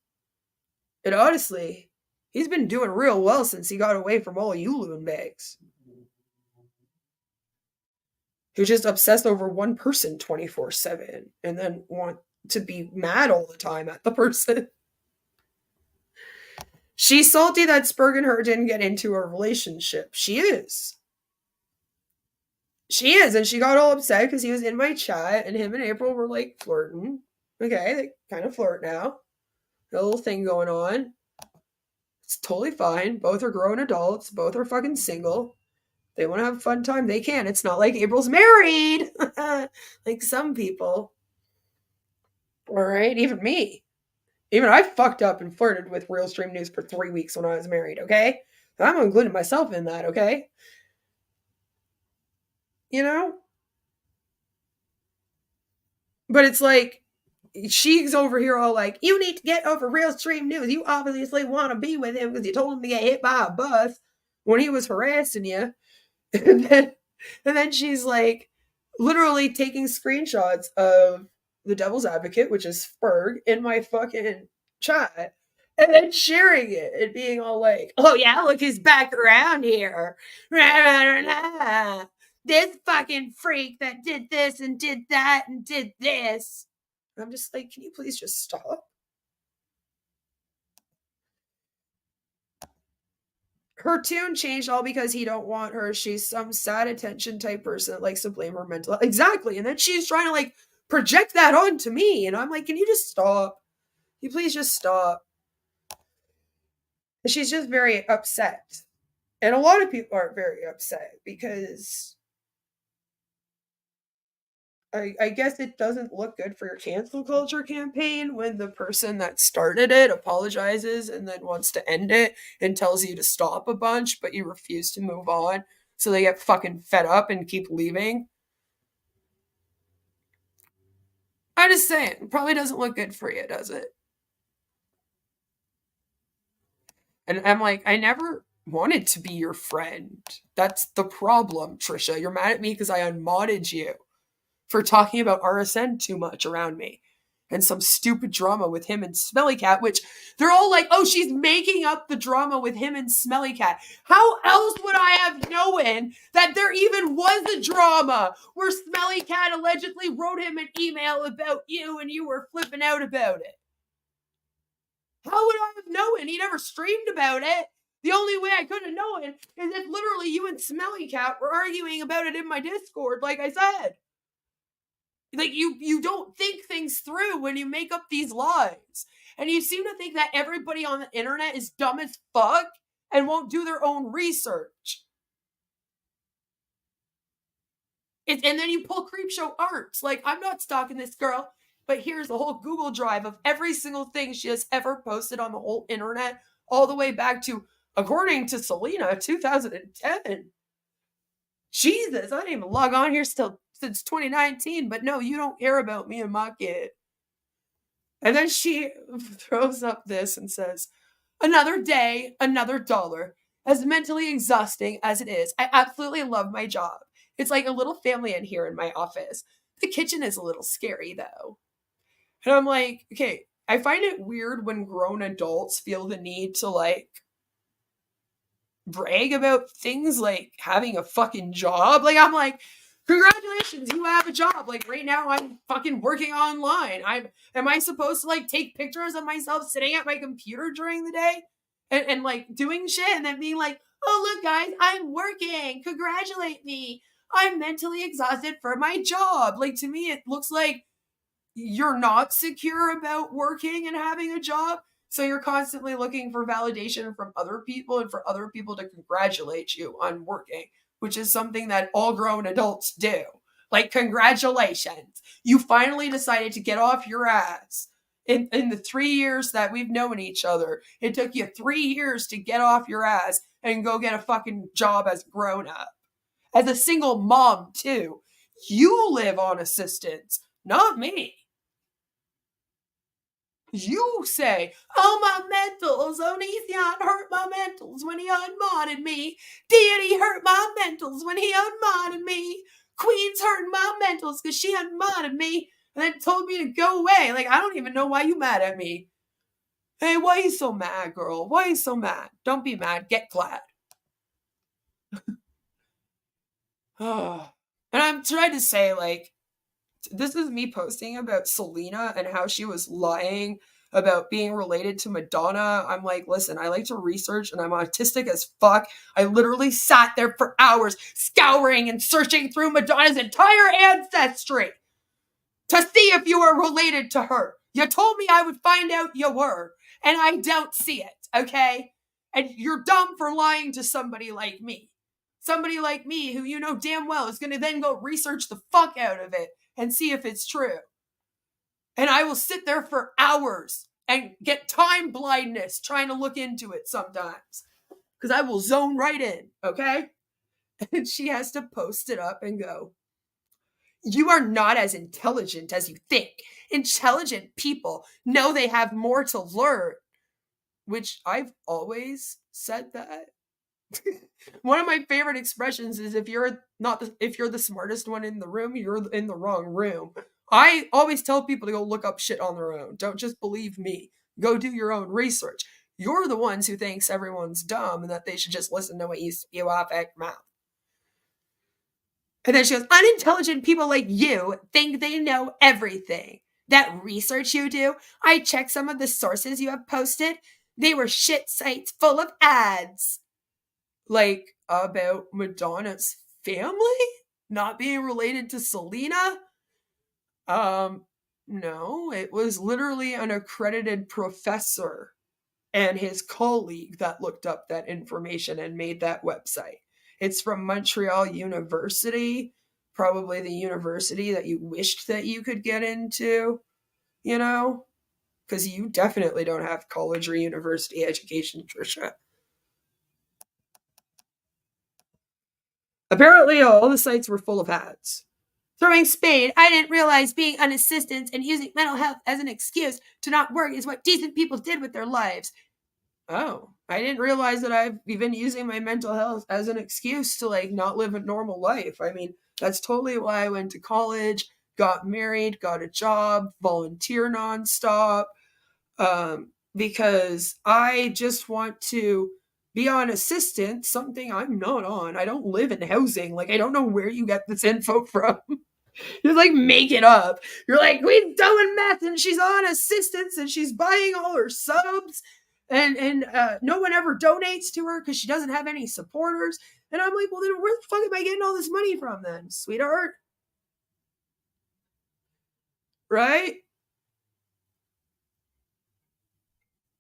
And honestly, he's been doing real well since he got away from all you loon bags. Who just obsess over one person 24/7 and then want to be mad all the time at the person. She's salty that Spurg and her didn't get into a relationship. She is. She is, and she got all upset because he was in my chat and him and April were like flirting. Okay, they kind of flirt now. Got a little thing going on. It's totally fine. Both are grown adults. Both are fucking single. They want to have a fun time. They can. It's not like April's married. Like some people. Alright, even me. Even I fucked up and flirted with Realstream News for 3 weeks when I was married, okay? I'm including myself in that, okay? You know? But it's like, she's over here all like, you need to get over Realstream News. You obviously want to be with him because you told him to get hit by a bus when he was harassing you. And then she's like, literally taking screenshots of the Devil's Advocate, which is Spurg, in my fucking chat, and then sharing it and being all like, oh yeah, look who's back around here. This fucking freak that did this and did that and did this. And I'm just like, can you please just stop? Her tune changed all because he don't want her. She's some sad attention type person that likes to blame her mental. Exactly. And then she's trying to like project that onto me. And I'm like, can you just stop? Can you please just stop? And she's just very upset. And a lot of people are very upset because I guess it doesn't look good for your cancel culture campaign when the person that started it apologizes and then wants to end it and tells you to stop a bunch, but you refuse to move on. So they get fucking fed up and keep leaving. I'm just saying, it probably doesn't look good for you, does it? And I'm like, I never wanted to be your friend. That's the problem, Trisha. You're mad at me because I unmodded you for talking about RSN too much around me. And some stupid drama with him and Smelly Cat, which they're all like, oh, she's making up the drama with him and Smelly Cat. How else would I have known that there even was a drama where Smelly Cat allegedly wrote him an email about you and you were flipping out about it? How would I have known? He never streamed about it. The only way I could have known is if literally you and Smelly Cat were arguing about it in my Discord, like I said. Like, you don't think things through when you make up these lies. And you seem to think that everybody on the internet is dumb as fuck and won't do their own research. And then you pull Creepshow Arts. Like, I'm not stalking this girl, but here's a whole Google Drive of every single thing she has ever posted on the whole internet, all the way back to, according to Selena, 2010. Jesus, I didn't even log on here since 2019, but no, you don't care about me and my kid. And then she throws up this and says, another day, another dollar. As mentally exhausting as it is, I absolutely love my job. It's like a little family in here in my office. The kitchen is a little scary though. And I'm like, okay, I find it weird when grown adults feel the need to like brag about things like having a fucking job. Like, I'm like, congratulations, you have a job. Like, right now I'm fucking working online. Am I supposed to like take pictures of myself sitting at my computer during the day and like doing shit and then being like, oh look guys, I'm working, congratulate me, I'm mentally exhausted for my job. Like, to me it looks like you're not secure about working and having a job. So you're constantly looking for validation from other people and for other people to congratulate you on working, which is something that all grown adults do. Like, congratulations. You finally decided to get off your ass in the 3 years that we've known each other. It took you 3 years to get off your ass and go get a fucking job as a grown up. As a single mom, too. You live on assistance, not me. You say, oh, my mentals, Onision hurt my mentals when he unmodded me. Deity hurt my mentals when he unmodded me. Queen's hurting my mentals because she unmodded me and then told me to go away. Like, I don't even know why you mad at me. Hey, why you so mad, girl? Why you so mad? Don't be mad. Get glad. And I'm trying to say, like, this is me posting about Selena and how she was lying about being related to Madonna. I'm like, listen, I like to research and I'm autistic as fuck. I literally sat there for hours scouring and searching through Madonna's entire ancestry to see if you were related to her. You told me I would find out you were, and I don't see it, okay? And you're dumb for lying to somebody like me. Somebody like me who you know damn well is going to then go research the fuck out of it and see if it's true. And I will sit there for hours and get time blindness trying to look into it sometimes. Because I will zone right in, okay? And she has to post it up and go, you are not as intelligent as you think. Intelligent people know they have more to learn. Which I've always said that. One of my favorite expressions is if you're the smartest one in the room, you're in the wrong room. I always tell people to go look up shit on their own. Don't just believe me. Go do your own research. You're the ones who thinks everyone's dumb and that they should just listen to what you spew off at mouth. And then she goes, unintelligent people like you think they know everything. That research you do, I checked some of the sources you have posted. They were shit sites full of ads. Like, about Madonna's family? Not being related to Selena? No, it was literally an accredited professor and his colleague that looked up that information and made that website. It's from Montreal University, probably the university that you wished that you could get into, you know? Because you definitely don't have college or university education, Trisha. Apparently, all the sites were full of ads. Throwing spade, I didn't realize being an assistant and using mental health as an excuse to not work is what decent people did with their lives. Oh, I didn't realize that I've been using my mental health as an excuse to, like, not live a normal life. I mean, that's totally why I went to college, got married, got a job, volunteer nonstop, because I just want to be on assistance, something I'm not on. I don't live in housing. Like, I don't know where you get this info from. You like make it up. You're like, we're doing meth and she's on assistance and she's buying all her subs and no one ever donates to her because she doesn't have any supporters. And I'm like, well, then where the fuck am I getting all this money from then, sweetheart? Right?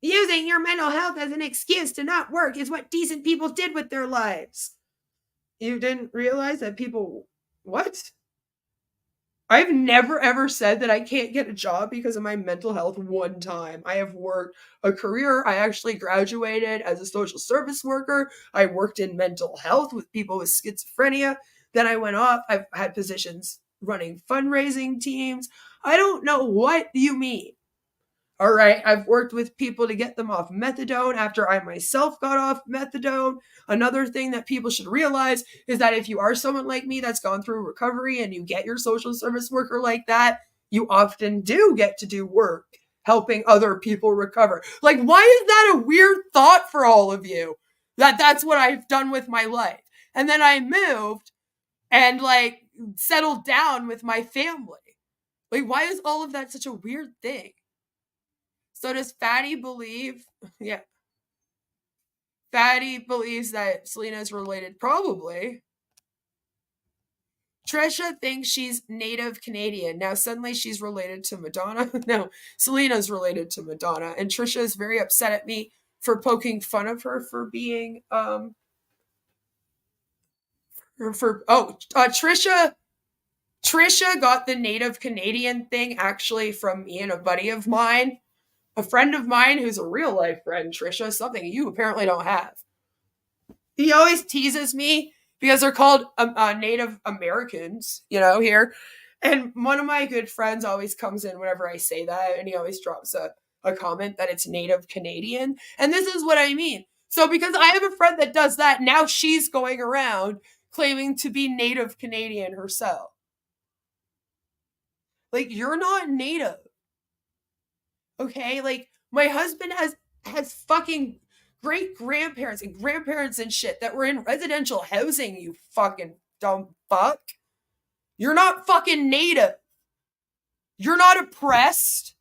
Using your mental health as an excuse to not work is what decent people did with their lives. You didn't realize that people... What? I've never ever said that I can't get a job because of my mental health one time. I have worked a career. I actually graduated as a social service worker. I worked in mental health with people with schizophrenia. Then I went off. I've had positions running fundraising teams. I don't know what you mean. All right, I've worked with people to get them off methadone after I myself got off methadone. Another thing that people should realize is that if you are someone like me that's gone through recovery and you get your social service worker like that, you often do get to do work helping other people recover. Like, why is that a weird thought for all of you? That's what I've done with my life. And then I moved and, like, settled down with my family. Like, why is all of that such a weird thing? So does Fatty believe? Yeah. Fatty believes that Selena is related. Probably. Trisha thinks she's native Canadian. Now suddenly she's related to Madonna. No, Selena's related to Madonna. And Trisha is very upset at me for poking fun of her for being... Trisha Trisha got the Native Canadian thing actually from me and a buddy of mine. A friend of mine who's a real life friend, Trisha, something you apparently don't have. He always teases me because they're called Native Americans, here. And one of my good friends always comes in whenever I say that, and he always drops a comment that it's Native Canadian. And this is what I mean. So because I have a friend that does that, now she's going around claiming to be Native Canadian herself. Like, you're not Native. Okay? Like, my husband has fucking great-grandparents and grandparents and shit that were in residential housing, you fucking dumb fuck. You're not fucking Native. You're not oppressed.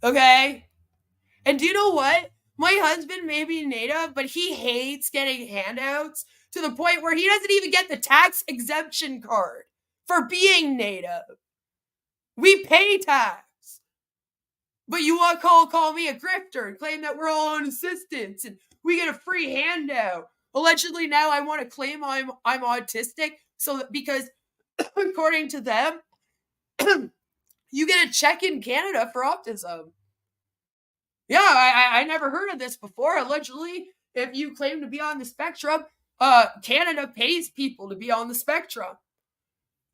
Okay? And do you know what? My husband may be Native, but he hates getting handouts to the point where he doesn't even get the tax exemption card for being Native. We pay tax. But you want to call me a grifter and claim that we're all on assistance and we get a free handout. Allegedly now I want to claim I'm autistic so that because according to them, you get a check in Canada for autism. Yeah, I never heard of this before. Allegedly, if you claim to be on the spectrum, Canada pays people to be on the spectrum.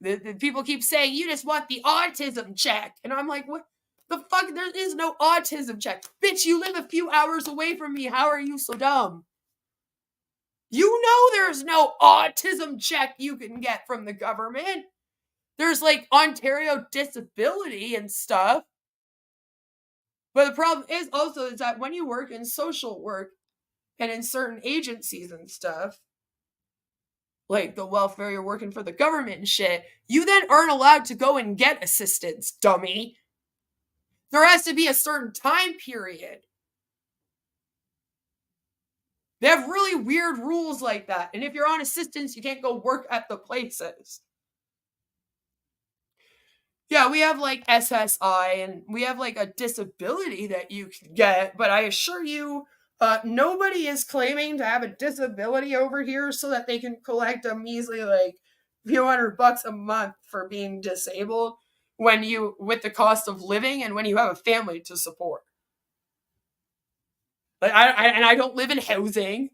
The people keep saying, you just want the autism check. And I'm like, what the fuck? There is no autism check. Bitch, you live a few hours away from me. How are you so dumb? You know there's no autism check you can get from the government. There's like Ontario disability and stuff. But the problem is also is that when you work in social work and in certain agencies and stuff, like the welfare, you're working for the government and shit, you then aren't allowed to go and get assistance, dummy. There has to be a certain time period. They have really weird rules like that. And if you're on assistance, you can't go work at the places. Yeah, we have like SSI and we have like a disability that you can get, but I assure you, nobody is claiming to have a disability over here so that they can collect a measly like few $100 a month for being disabled with the cost of living and when you have a family to support. Like I don't live in housing.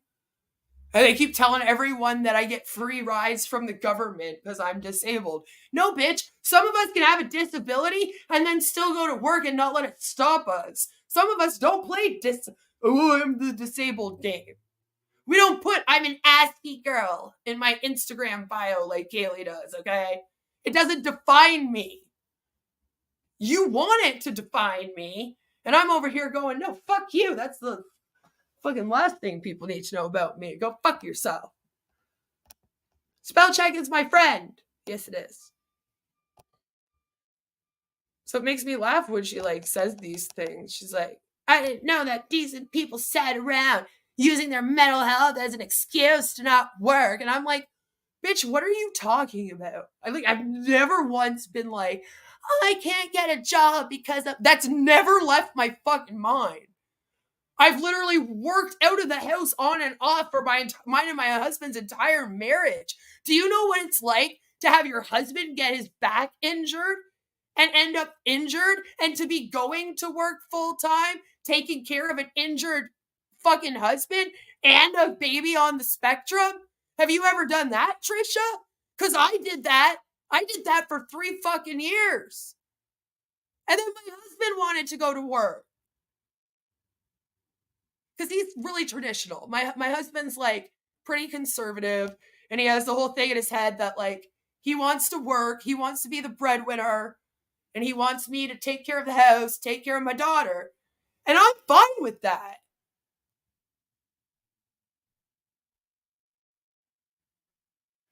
And they keep telling everyone that I get free rides from the government because I'm disabled. No, bitch. Some of us can have a disability and then still go to work and not let it stop us. Some of us don't play I'm the disabled game. We don't put I'm an ASCII girl in my Instagram bio like Kaylee does, okay? It doesn't define me. You want it to define me. And I'm over here going, no, fuck you. That's the fucking last thing people need to know about me. Go fuck yourself. Spell check is my friend. Yes, it is. So it makes me laugh when she like says these things. She's like, I didn't know that decent people sat around using their mental health as an excuse to not work. And I'm like, bitch, what are you talking about? I've never once been like, I can't get a job because of... That's never left my fucking mind. I've literally worked out of the house on and off for mine and my husband's entire marriage. Do you know what it's like to have your husband get his back injured and end up injured and to be going to work full time, taking care of an injured fucking husband and a baby on the spectrum? Have you ever done that, Trisha? Because I did that. I did that for 3 fucking years. And then my husband wanted to go to work. Because he's really traditional. My husband's like pretty conservative. And he has the whole thing in his head that like he wants to work. He wants to be the breadwinner. And he wants me to take care of the house, take care of my daughter. And I'm fine with that.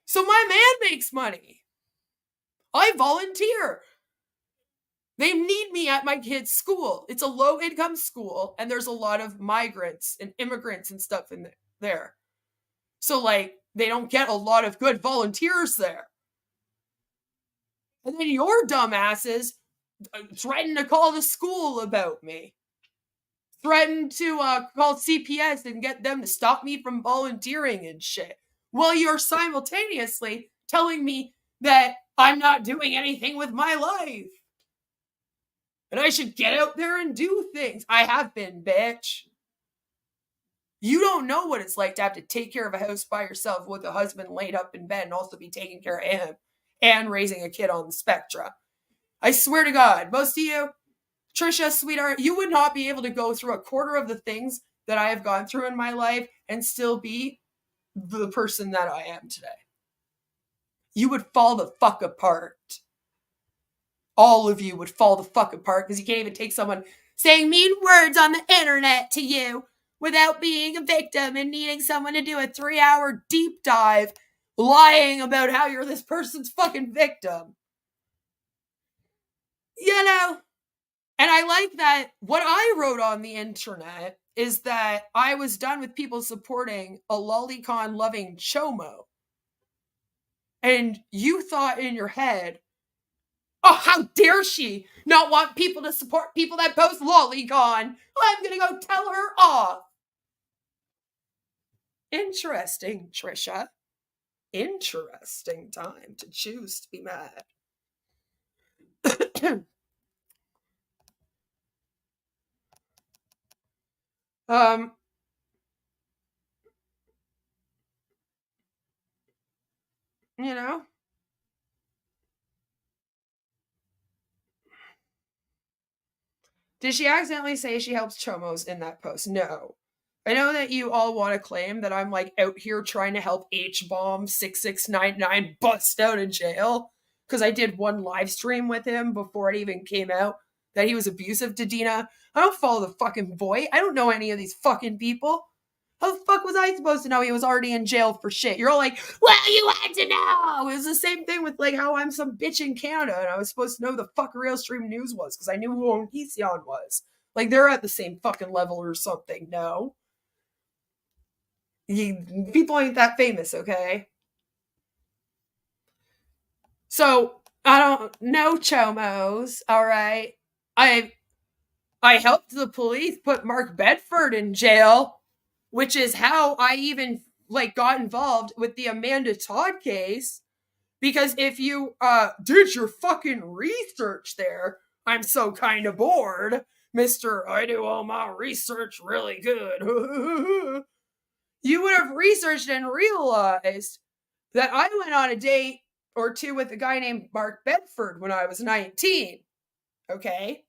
So my man makes money. I volunteer. They need me at my kid's school. It's a low-income school, and there's a lot of migrants and immigrants and stuff in there. So, like, they don't get a lot of good volunteers there. And then your dumbasses threaten to call the school about me. Threaten to call CPS and get them to stop me from volunteering and shit. While you're simultaneously telling me that I'm not doing anything with my life. And I should get out there and do things. I have been, bitch. You don't know what it's like to have to take care of a house by yourself with a husband laid up in bed and also be taking care of him and raising a kid on the spectrum. I swear to God, most of you, Trisha, sweetheart, you would not be able to go through a quarter of the things that I have gone through in my life and still be the person that I am today. You would fall the fuck apart. All of you would fall the fuck apart because you can't even take someone saying mean words on the internet to you without being a victim and needing someone to do a 3-hour deep dive lying about how you're this person's fucking victim. You know? And I like that what I wrote on the internet is that I was done with people supporting a lolicon loving chomo. And you thought in your head, oh, how dare she not want people to support people that post lolicon? I'm gonna go tell her off. Interesting, Trisha. Interesting time to choose to be mad. You know? Did she accidentally say she helps chomos in that post? No. I know that you all want to claim that I'm like out here trying to help H-Bomb 6699 bust out of jail because I did one live stream with him before it even came out that he was abusive to Dina. I don't follow the fucking boy. I don't know any of these fucking people. How the fuck was I supposed to know he was already in jail for shit? You're all like, well, you had to know. It was the same thing with like how I'm some bitch in Canada and I was supposed to know who the fuck Realstream News was because I knew who Onision was. Like they're at the same fucking level or something. No. People ain't that famous, okay? So, I don't know chomos, all right? I helped the police put Mark Bedford in jail, which is how I even like got involved with the Amanda Todd case. Because if you did your fucking research there, I'm so kind of bored, Mr. I do all my research really good. You would have researched and realized that I went on a date or two with a guy named Mark Bedford when I was 19. Okay?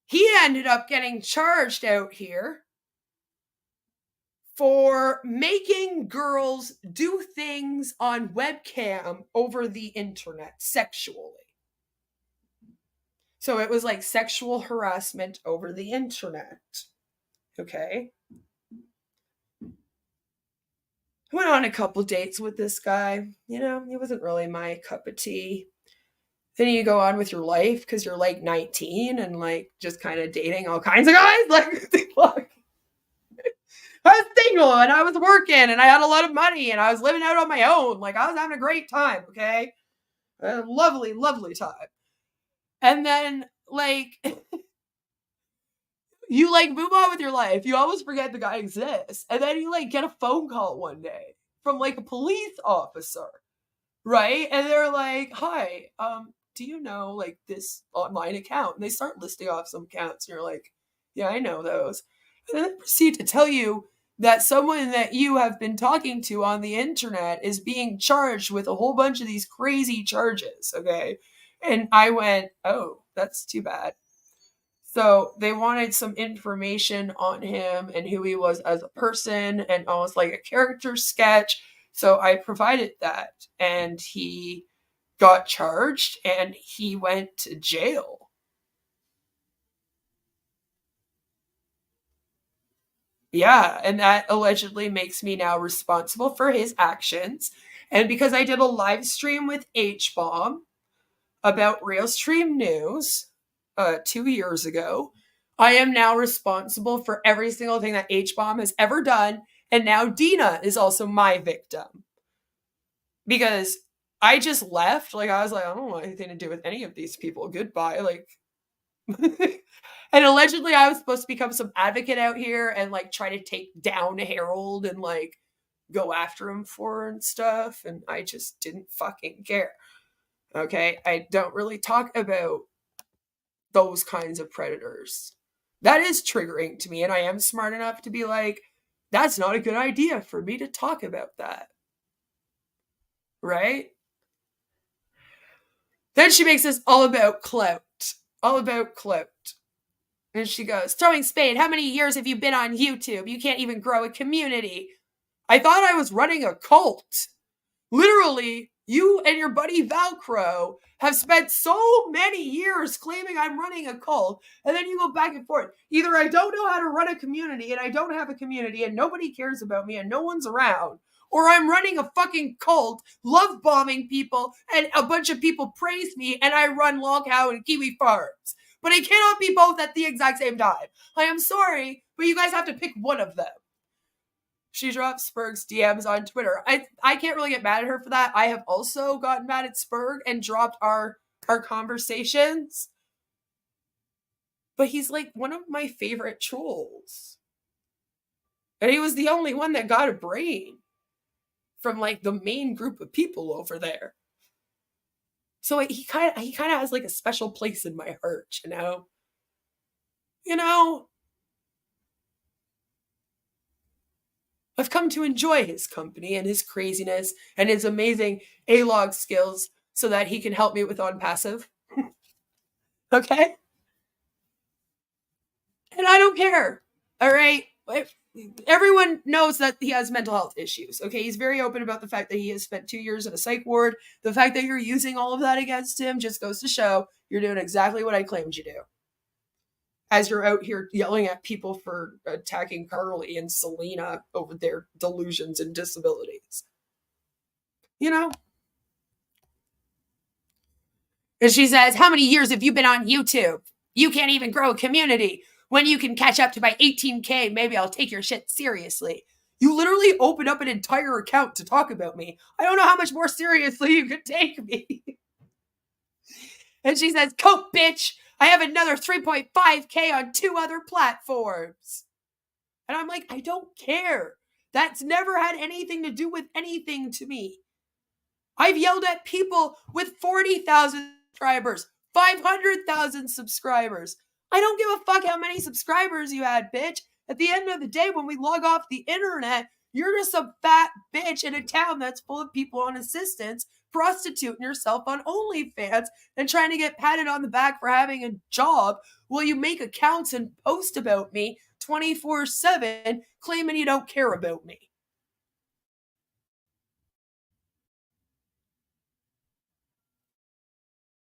He ended up getting charged out here for making girls do things on webcam over the internet sexually. So it was like sexual harassment over the internet. Okay? I went on a couple dates with this guy. You know, he wasn't really my cup of tea. Then you go on with your life because you're like 19 and like just kind of dating all kinds of guys. Like, fuck. I was single and I was working and I had a lot of money and I was living out on my own. Like, I was having a great time, okay? A lovely, lovely time. And then, like, you, like, move on with your life. You almost forget the guy exists. And then you, like, get a phone call one day from, like, a police officer, right? And they're like, hi, do you know, like, this online account? And they start listing off some accounts. And you're like, yeah, I know those. And then they proceed to tell you that someone that you have been talking to on the internet is being charged with a whole bunch of these crazy charges, okay? And I went, oh, that's too bad. So they wanted some information on him and who he was as a person and almost like a character sketch. So I provided that and he got charged and he went to jail. Yeah, and that allegedly makes me now responsible for his actions. And because I did a live stream with H-Bomb about Realstream News 2 years ago, I am now responsible for every single thing that H-Bomb has ever done. And now Dina is also my victim. Because I just left. Like, I was like, I don't want anything to do with any of these people. Goodbye. Like... And allegedly I was supposed to become some advocate out here and like try to take down Harold and like go after him for and stuff, and I just didn't fucking care. Okay, I don't really talk about those kinds of predators. That is triggering to me, and I am smart enough to be like, that's not a good idea for me to talk about that. Right? Then she makes this all about clout. All about clout. And she goes, throwing spade, how many years have you been on YouTube? You can't even grow a community. I thought I was running a cult. Literally, you and your buddy Velcro have spent so many years claiming I'm running a cult, and then you go back and forth. Either I don't know how to run a community, and I don't have a community, and nobody cares about me, and no one's around, or I'm running a fucking cult, love bombing people, and a bunch of people praise me, and I run Loghow and Kiwi Farms. But I cannot be both at the exact same time. I am sorry, but you guys have to pick one of them. She drops Spurg's DMs on Twitter. I can't really get mad at her for that. I have also gotten mad at Spurg and dropped our conversations. But he's like one of my favorite trolls. And he was the only one that got a brain from like the main group of people over there. So he kind of has like a special place in my heart, you know? You know? I've come to enjoy his company and his craziness and his amazing A-log skills so that he can help me with on passive. Okay? And I don't care. All right? Everyone knows that he has mental health issues. Okay? He's very open about the fact that he has spent 2 years in a psych ward. The fact that you're using all of that against him just goes to show you're doing exactly what I claimed you do. As you're out here yelling at people for attacking Carly and Selena over their delusions and disabilities. You know? And she says, how many years have you been on YouTube? You can't even grow a community. When you can catch up to my 18K, maybe I'll take your shit seriously. You literally opened up an entire account to talk about me. I don't know how much more seriously you could take me. And she says, cope, bitch. I have another 3.5K on 2 other platforms. And I'm like, I don't care. That's never had anything to do with anything to me. I've yelled at people with 40,000 subscribers, 500,000 subscribers. I don't give a fuck how many subscribers you had, bitch. At the end of the day, when we log off the internet, you're just a fat bitch in a town that's full of people on assistance, prostituting yourself on OnlyFans and trying to get patted on the back for having a job while you make accounts and post about me 24/7, claiming you don't care about me.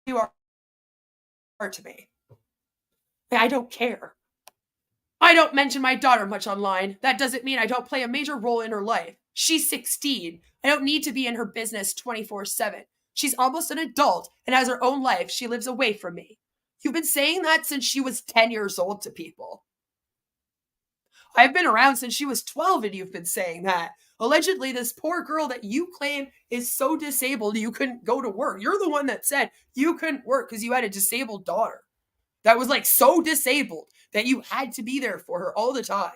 You are to me. I don't care. I don't mention my daughter much online. That doesn't mean I don't play a major role in her life. She's 16. I don't need to be in her business 24/7. She's almost an adult and has her own life. She lives away from me. You've been saying that since she was 10 years old to people. I've been around since she was 12 and you've been saying that. Allegedly, this poor girl that you claim is so disabled you couldn't go to work. You're the one that said you couldn't work because you had a disabled daughter that was like so disabled that you had to be there for her all the time.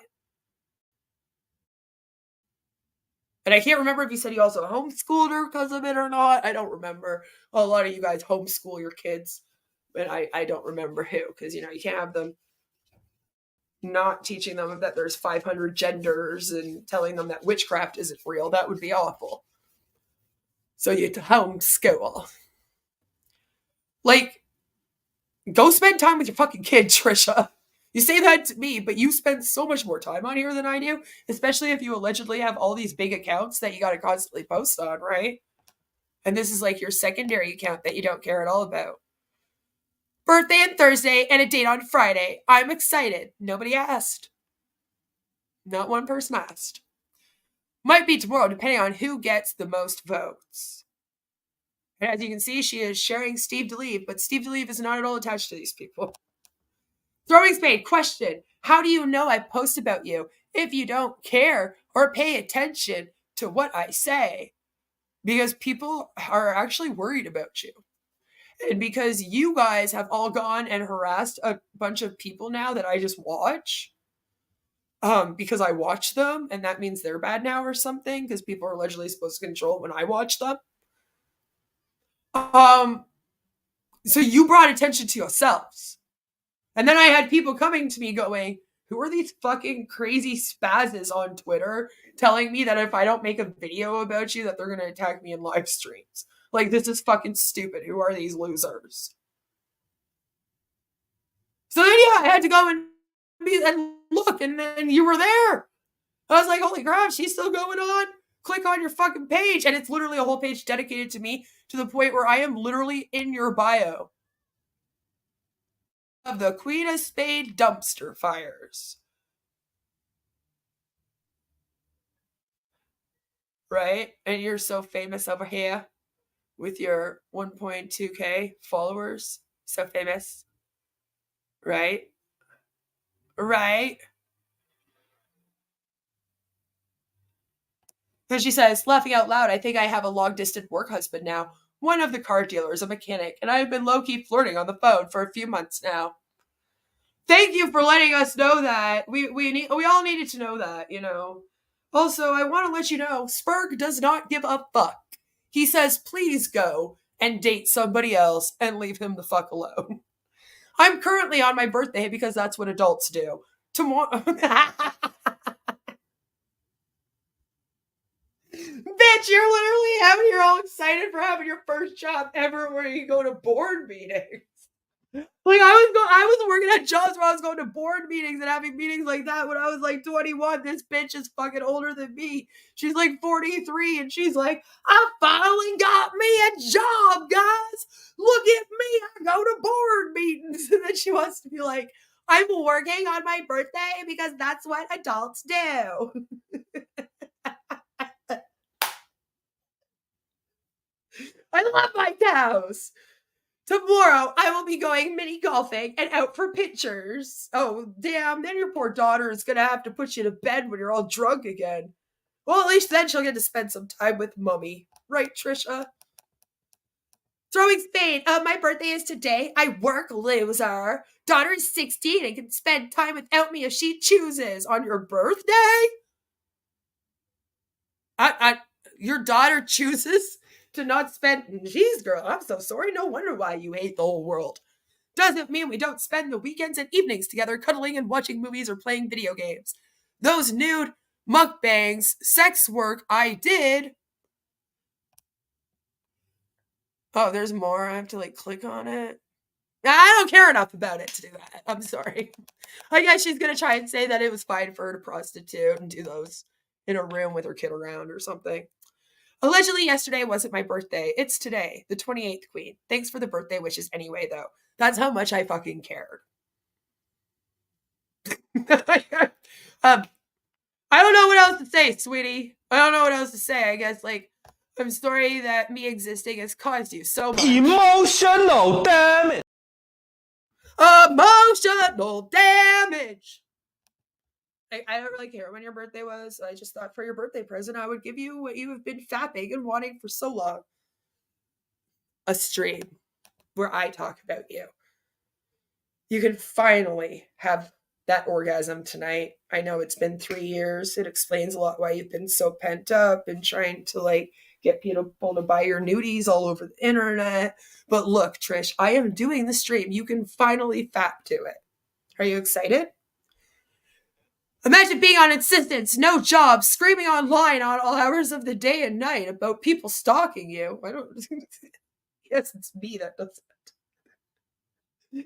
And I can't remember if you said you also homeschooled her because of it or not. I don't remember. Well, a lot of you guys homeschool your kids, but I don't remember who, because, you know, you can't have them not teaching them that there's 500 genders and telling them that witchcraft isn't real. That would be awful. So you homeschool. Like, go spend time with your fucking kid, Trisha. You say that to me, but you spend so much more time on here than I do, especially if you allegedly have all these big accounts that you got to constantly post on, right? And this is like your secondary account that you don't care at all about. Birthday on Thursday and a date on Friday. I'm excited. Nobody asked. Not one person asked. Might be tomorrow, depending on who gets the most votes. And as you can see, she is sharing Steve Delive, but Steve Delive is not at all attached to these people. Throwing spade, question. How do you know I post about you if you don't care or pay attention to what I say? Because people are actually worried about you. And because you guys have all gone and harassed a bunch of people now that I just watch, because I watch them, and that means they're bad now or something, because people are allegedly supposed to control it when I watch them. So you brought attention to yourselves. And then I had people coming to me going, who are these fucking crazy spazzes on Twitter telling me that if I don't make a video about you, that they're going to attack me in live streams? Like, this is fucking stupid. Who are these losers? So then, yeah, I had to go and look, and then you were there. I was like, holy crap, she's still going on? Click on your fucking page. And it's literally a whole page dedicated to me, to the point where I am literally in your bio. Of the Queen of Spade dumpster fires. Right? And you're so famous over here with your 1.2k followers. So famous. Right? Right? And she says, laughing out loud, I think I have a long-distance work husband now. One of the car dealers, a mechanic, and I've been low-key flirting on the phone for a few months now. Thank you for letting us know that. We all needed to know that, you know. Also, I want to let you know, Spurg does not give a fuck. He says, please go and date somebody else and leave him the fuck alone. I'm currently on my birthday because that's what adults do. Tomorrow... Bitch, you're literally you're all excited for having your first job ever where you go to board meetings. Like, I was working at jobs where I was going to board meetings and having meetings like that when I was like 21. This bitch is fucking older than me. She's like 43 and she's like, I finally got me a job, guys. Look at me. I go to board meetings. And then she wants to be like, I'm working on my birthday because that's what adults do. I love my cows. Tomorrow, I will be going mini golfing and out for pictures. Oh, damn. Then your poor daughter is going to have to put you to bed when you're all drunk again. Well, at least then she'll get to spend some time with mommy. Right, Trisha? Throwing spade. My birthday is today. I work, loser. Daughter is 16 and can spend time without me if she chooses. On your birthday? Your daughter chooses to not spend... Jeez, girl, I'm so sorry. No wonder why you hate the whole world. Doesn't mean we don't spend the weekends and evenings together cuddling and watching movies or playing video games. Those nude mukbangs, sex work I did... Oh, there's more. I have to, like, click on it. I don't care enough about it to do that. I'm sorry. I guess she's going to try and say that it was fine for her to prostitute and do those in a room with her kid around or something. Allegedly, yesterday wasn't my birthday. It's today, the 28th, Queen. Thanks for the birthday wishes anyway, though. That's how much I fucking cared. I don't know what else to say, sweetie. I don't know what else to say. I guess, like, I'm sorry that me existing has caused you so much. Emotional damage. Emotional damage. I don't really care when your birthday was. I just thought for your birthday present, I would give you what you have been fapping and wanting for so long. A stream where I talk about you. You can finally have that orgasm tonight. I know it's been 3 years. It explains a lot why you've been so pent up and trying to, like, get people to buy your nudies all over the internet. But look, Trish, I am doing the stream. You can finally fap to it. Are you excited? Imagine being on insistence, no job, screaming online on all hours of the day and night about people stalking you. I don't... Yes, it's me that does that.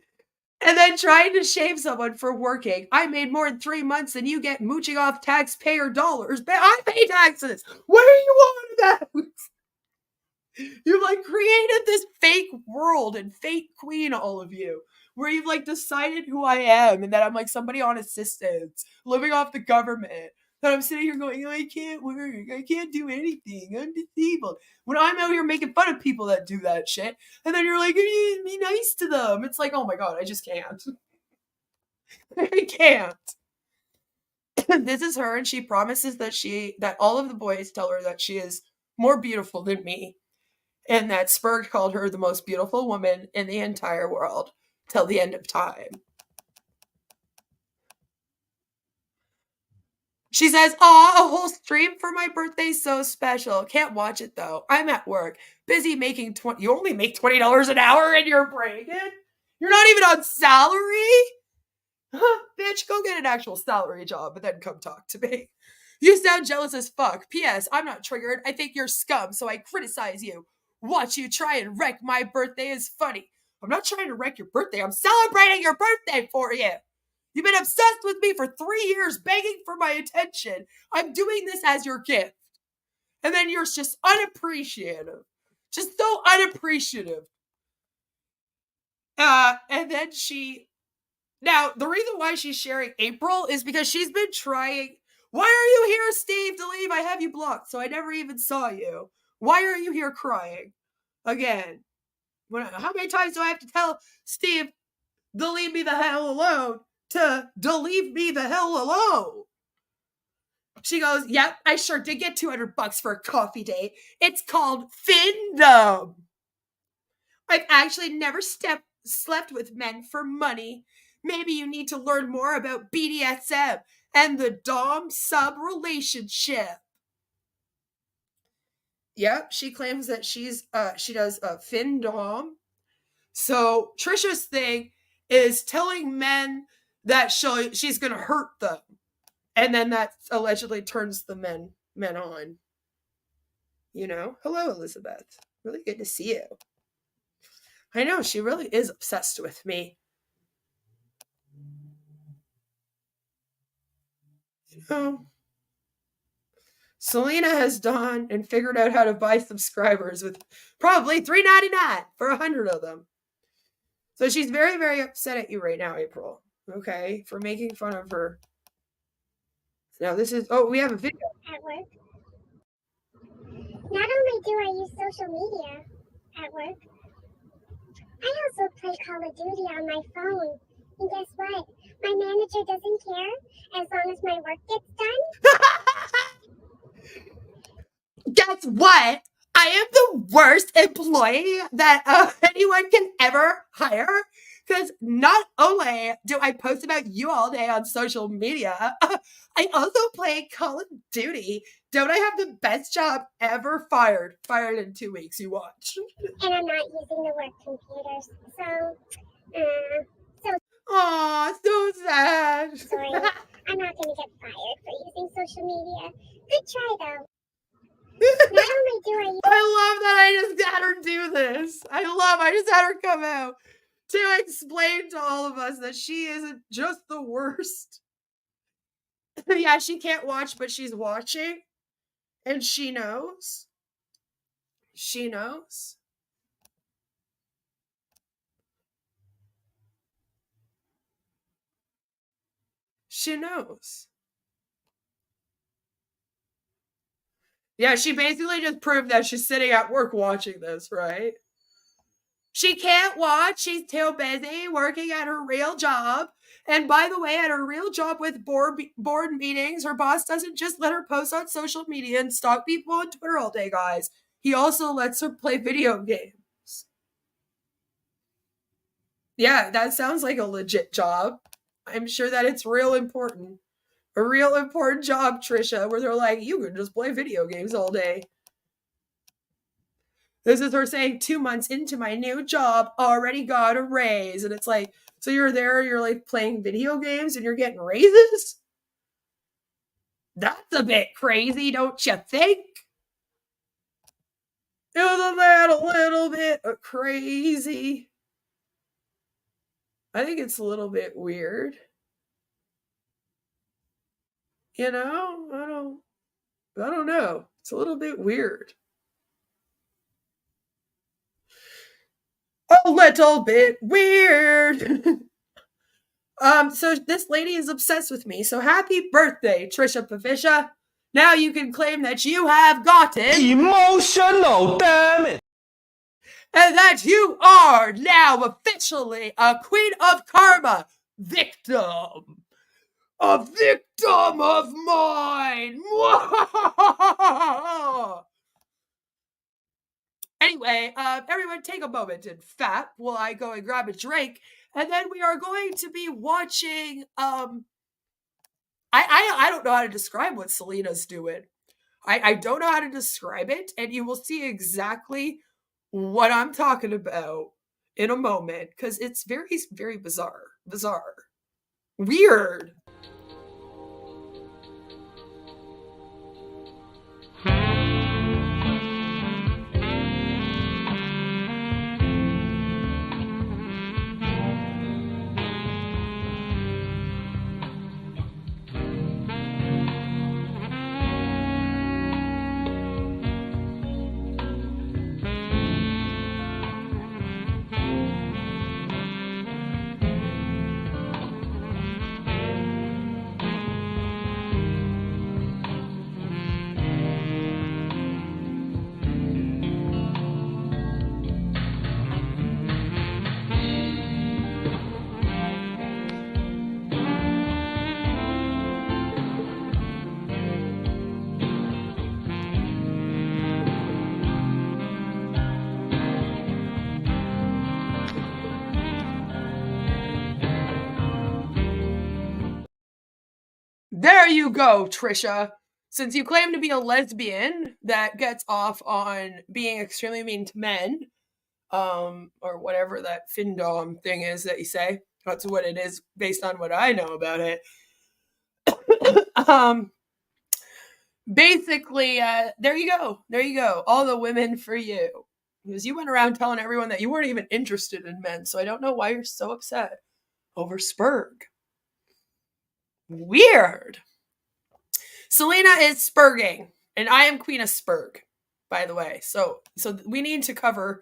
And then trying to shame someone for working. I made more in 3 months than you get mooching off taxpayer dollars. But I pay taxes. What are you on about? You've, like, created this fake world and fake queen, all of you, where you've, like, decided who I am and that I'm, like, somebody on assistance, living off the government. That I'm sitting here going, I can't work. I can't do anything. I'm disabled. When I'm out here making fun of people that do that shit. And then you're like, be nice to them. It's like, oh my God, I just can't. I can't. This is her, and she promises that all of the boys tell her that she is more beautiful than me. And that Spurg called her the most beautiful woman in the entire world till the end of time. She says, "Aw, a whole stream for my birthday, so special. Can't watch it though. I'm at work, busy making You only make $20 an hour, and you're bragging? You're not even on salary? Bitch, go get an actual salary job, and then come talk to me. You sound jealous as fuck. P.S. I'm not triggered. I think you're scum, so I criticize you. Watch you try and wreck my birthday is funny. I'm not trying to wreck your birthday. I'm celebrating your birthday for you. You've been obsessed with me for 3 years, begging for my attention. I'm doing this as your gift." And then you're just unappreciative. Just so unappreciative. And then now, the reason why she's sharing April is because she's been trying. Why are you here, Steve Delive? I have you blocked, so I never even saw you. Why are you here crying? Again. How many times do I have to tell Steve, to leave me the hell alone, to leave me the hell alone? She goes, "Yep, I sure did get $200 for a coffee date. It's called findom. I've actually never slept with men for money. Maybe you need to learn more about BDSM and the dom-sub relationship." Yep, she claims that she does findom. So Trisha's thing is telling men that she's gonna hurt them, and then that allegedly turns the men on. You know? Hello, Elizabeth. Really good to see you. I know, she really is obsessed with me. You know, Selena has done and figured out how to buy subscribers with probably $3.99 for 100 of them. So she's very, very upset at you right now, April. Okay? For making fun of her. Now this is, we have a video. At work. Not only do I use social media at work, I also play Call of Duty on my phone. And guess what? My manager doesn't care as long as my work gets done. Guess what? I am the worst employee that anyone can ever hire. Because not only do I post about you all day on social media, I also play Call of Duty. Don't I have the best job ever? Fired in 2 weeks. You watch. And I'm not using the work computers. Aw, so sad. Sorry, I'm not going to get fired for using social media. Good try, though. Not only do I use... I love that I just had her do this. I just had her come out to explain to all of us that she isn't just the worst. Yeah, she can't watch, but she's watching. And she knows. She knows. She knows. Yeah, she basically just proved that she's sitting at work watching this, right? She can't watch. She's too busy working at her real job. And by the way, at her real job with board meetings, her boss doesn't just let her post on social media and stalk people on Twitter all day, guys. He also lets her play video games. Yeah, that sounds like a legit job. I'm sure that it's real important. A real important job, Trisha, where they're like, you can just play video games all day. This is her saying 2 months into my new job, already got a raise. And it's like, so you're there, you're like playing video games and you're getting raises? That's a bit crazy, don't you think? Isn't that a little bit crazy? I think it's a little bit weird. You know, I don't know. It's a little bit weird. A little bit weird. So this lady is obsessed with me. So happy birthday, Trisha Pafisha. Now you can claim that you have gotten emotional damage. And that you are now officially a queen of karma victim. A victim of mine. Anyway, everyone take a moment and fap while I go and grab a drink. And then we are going to be watching I don't know how to describe what Selena's doing. I don't know how to describe it, and you will see exactly what I'm talking about in a moment, because it's very, very bizarre. Weird. There you go, Trisha. Since you claim to be a lesbian that gets off on being extremely mean to men, or whatever that findom thing is that you say, that's what it is based on what I know about it. Basically, there you go. All the women for you. Because you went around telling everyone that you weren't even interested in men, so I don't know why you're so upset over Spurg. Weird. Selena is spurging, and I am Queen of Spurg, by the way. So we need to cover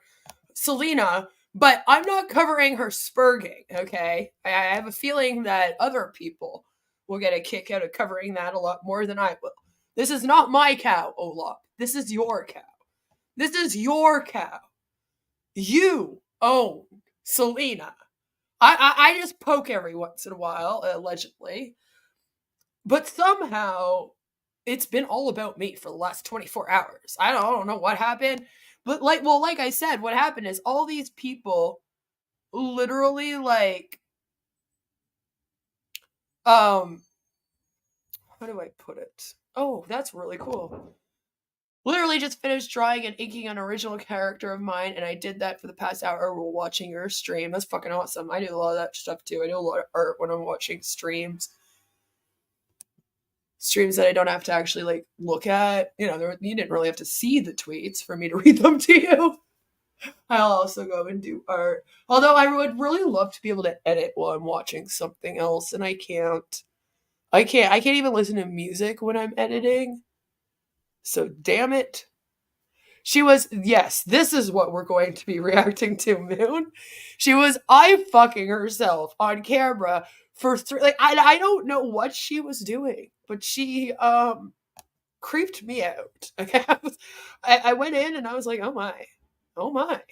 Selena, but I'm not covering her spurging, okay? I have a feeling that other people will get a kick out of covering that a lot more than I will. This is not my cow, Olaf. This is your cow. This is your cow. You own Selena. I just poke every once in a while, allegedly. But somehow it's been all about me for the last 24 hours. I don't know what happened. But like I said, what happened is all these people literally how do I put it? Oh, that's really cool. Literally just finished drawing and inking an original character of mine, and I did that for the past hour while watching your stream. That's fucking awesome. I do a lot of that stuff too. I do a lot of art when I'm watching streams. Streams that I don't have to actually look at. You didn't really have to see the tweets for me to read them to you. I'll also go and do art. Although I would really love to be able to edit while I'm watching something else, and I can't. I can't even listen to music when I'm editing. So damn it. Yes, this is what we're going to be reacting to, Moon. She was eye-fucking herself on camera for I don't know what she was doing, but she creeped me out. Okay, I went in and I was like, oh my, what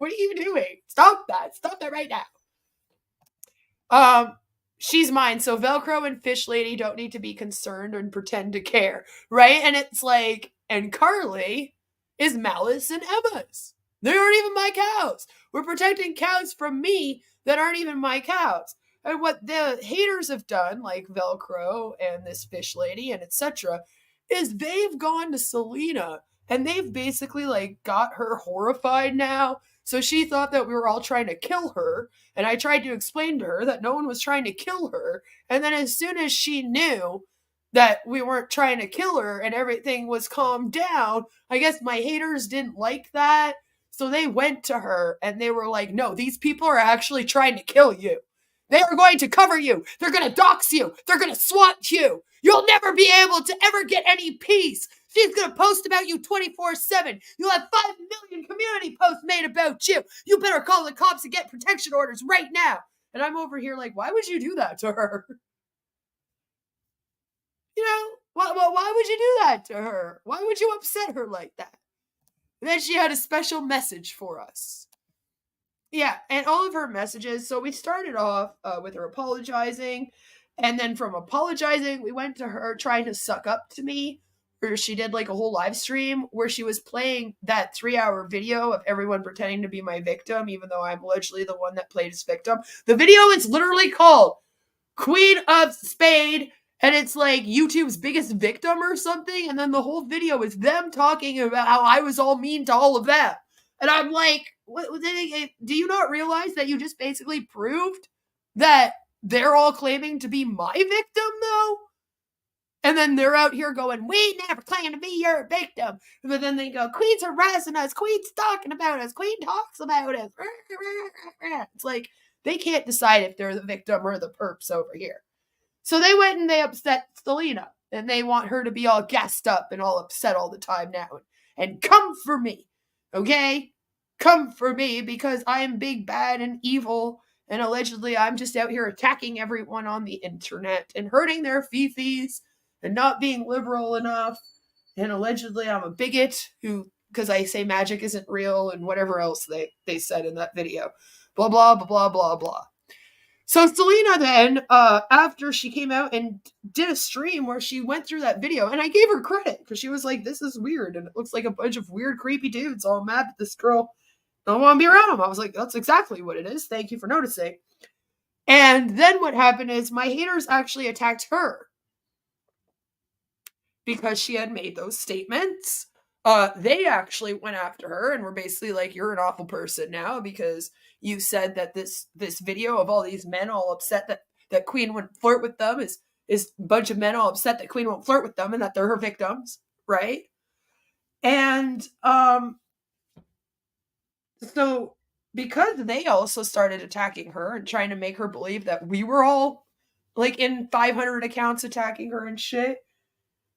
are you doing? Stop that right now. She's mine, so Velcro and Fish Lady don't need to be concerned and pretend to care, right? And it's like, and Carly is Malice and Emma's. They aren't even my cows. We're protecting cows from me that aren't even my cows. And what the haters have done, like Velcro and this Fish Lady and etc., is they've gone to Selena and they've basically got her horrified now. So she thought that we were all trying to kill her. And I tried to explain to her that no one was trying to kill her. And then as soon as she knew that we weren't trying to kill her and everything was calmed down, I guess my haters didn't like that. So they went to her and they were like, no, these people are actually trying to kill you. They are going to cover you. They're going to dox you. They're going to swat you. You'll never be able to ever get any peace. She's going to post about you 24/7. You'll have 5 million community posts made about you. You better call the cops and get protection orders right now. And I'm over here like, why would you do that to her? Why would you do that to her? Why would you upset her like that? And then she had a special message for us. Yeah, and all of her messages. So we started off with her apologizing. And then from apologizing, we went to her trying to suck up to me. Where she did a whole live stream where she was playing that 3-hour video of everyone pretending to be my victim, even though I'm allegedly the one that played as victim. The video is literally called Queen of Spade, and it's like YouTube's biggest victim or something, and then the whole video is them talking about how I was all mean to all of them. And I'm like, do you not realize that you just basically proved that they're all claiming to be my victim, though? And then they're out here going, we never claim to be your victim. But then they go, Queen's harassing us. Queen's talking about us. Queen talks about us. It's like, they can't decide if they're the victim or the perps over here. So they went and they upset Selena. And they want her to be all gassed up and all upset all the time now. And come for me. Okay? Come for me because I am big, bad, and evil. And allegedly I'm just out here attacking everyone on the internet and hurting their fifis and not being liberal enough. And allegedly I'm a bigot because I say magic isn't real and whatever else they said in that video. Blah, blah, blah, blah, blah, blah. So Selena then, after she came out and did a stream where she went through that video, and I gave her credit because she was like, this is weird. And it looks like a bunch of weird, creepy dudes all mad at this girl. I don't want to be around them. I was like, that's exactly what it is. Thank you for noticing. And then what happened is my haters actually attacked her because she had made those statements. They actually went after her and were basically like, you're an awful person now because you said that this video of all these men all upset that Queen wouldn't flirt with them is a bunch of men all upset that Queen won't flirt with them and that they're her victims, right? And so because they also started attacking her and trying to make her believe that we were all like in 500 accounts attacking her and shit,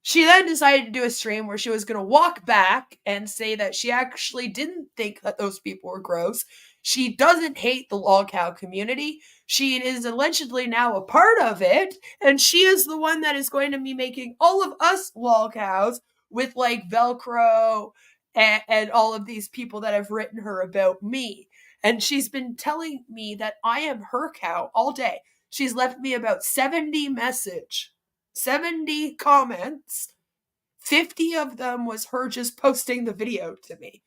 she then decided to do a stream where she was going to walk back and say that she actually didn't think that those people were gross. She doesn't hate the lol cow community. She is allegedly now a part of it. And she is the one that is going to be making all of us lol cows with like Velcro and all of these people that have written her about me. And she's been telling me that I am her cow all day. She's left me about 70 comments. 50 of them was her just posting the video to me.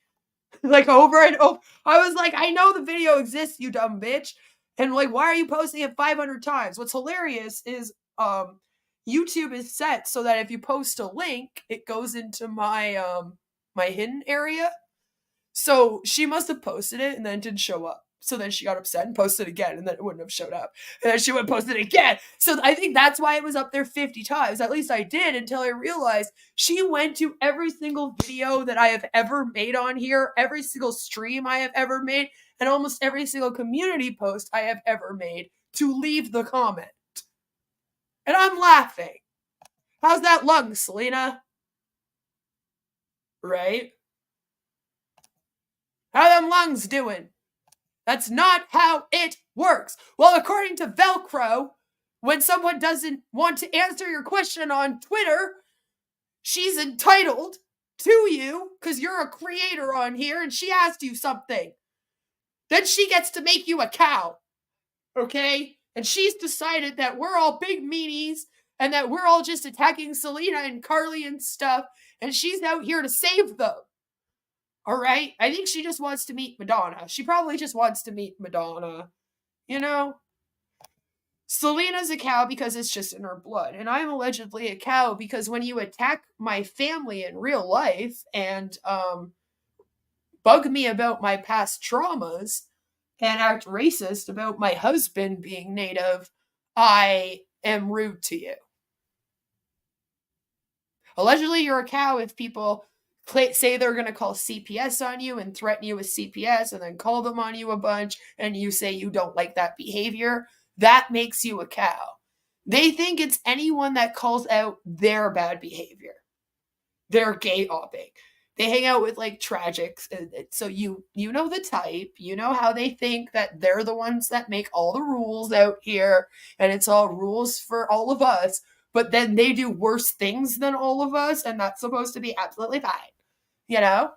Like over and over. I was like, I know the video exists, you dumb bitch. And like, why are you posting it 500 times? What's hilarious is YouTube is set so that if you post a link, it goes into my my hidden area. So she must have posted it and then it didn't show up. So then she got upset and posted again, and then it wouldn't have showed up. And then she would post it again. So I think that's why it was up there 50 times. At least I did until I realized she went to every single video that I have ever made on here, every single stream I have ever made, and almost every single community post I have ever made to leave the comment. And I'm laughing. How's that lung, Selena? Right? How them lungs doing? That's not how it works. Well, according to Velcro, when someone doesn't want to answer your question on Twitter, she's entitled to you because you're a creator on here and she asked you something. Then she gets to make you a cow. Okay? And she's decided that we're all big meanies and that we're all just attacking Selena and Carly and stuff, and she's out here to save them. All right? I think she just wants to meet Madonna. She probably just wants to meet Madonna. You know? Selena's a cow because it's just in her blood. And I'm allegedly a cow because when you attack my family in real life and bug me about my past traumas and act racist about my husband being Native, I am rude to you. Allegedly, you're a cow if people say they're going to call CPS on you and threaten you with CPS and then call them on you a bunch and you say you don't like that behavior. That makes you a cow. They think it's anyone that calls out their bad behavior. They're gay opping. They hang out with like tragics. So you know the type. You know how they think that they're the ones that make all the rules out here and it's all rules for all of us. But then they do worse things than all of us and that's supposed to be absolutely fine. You know?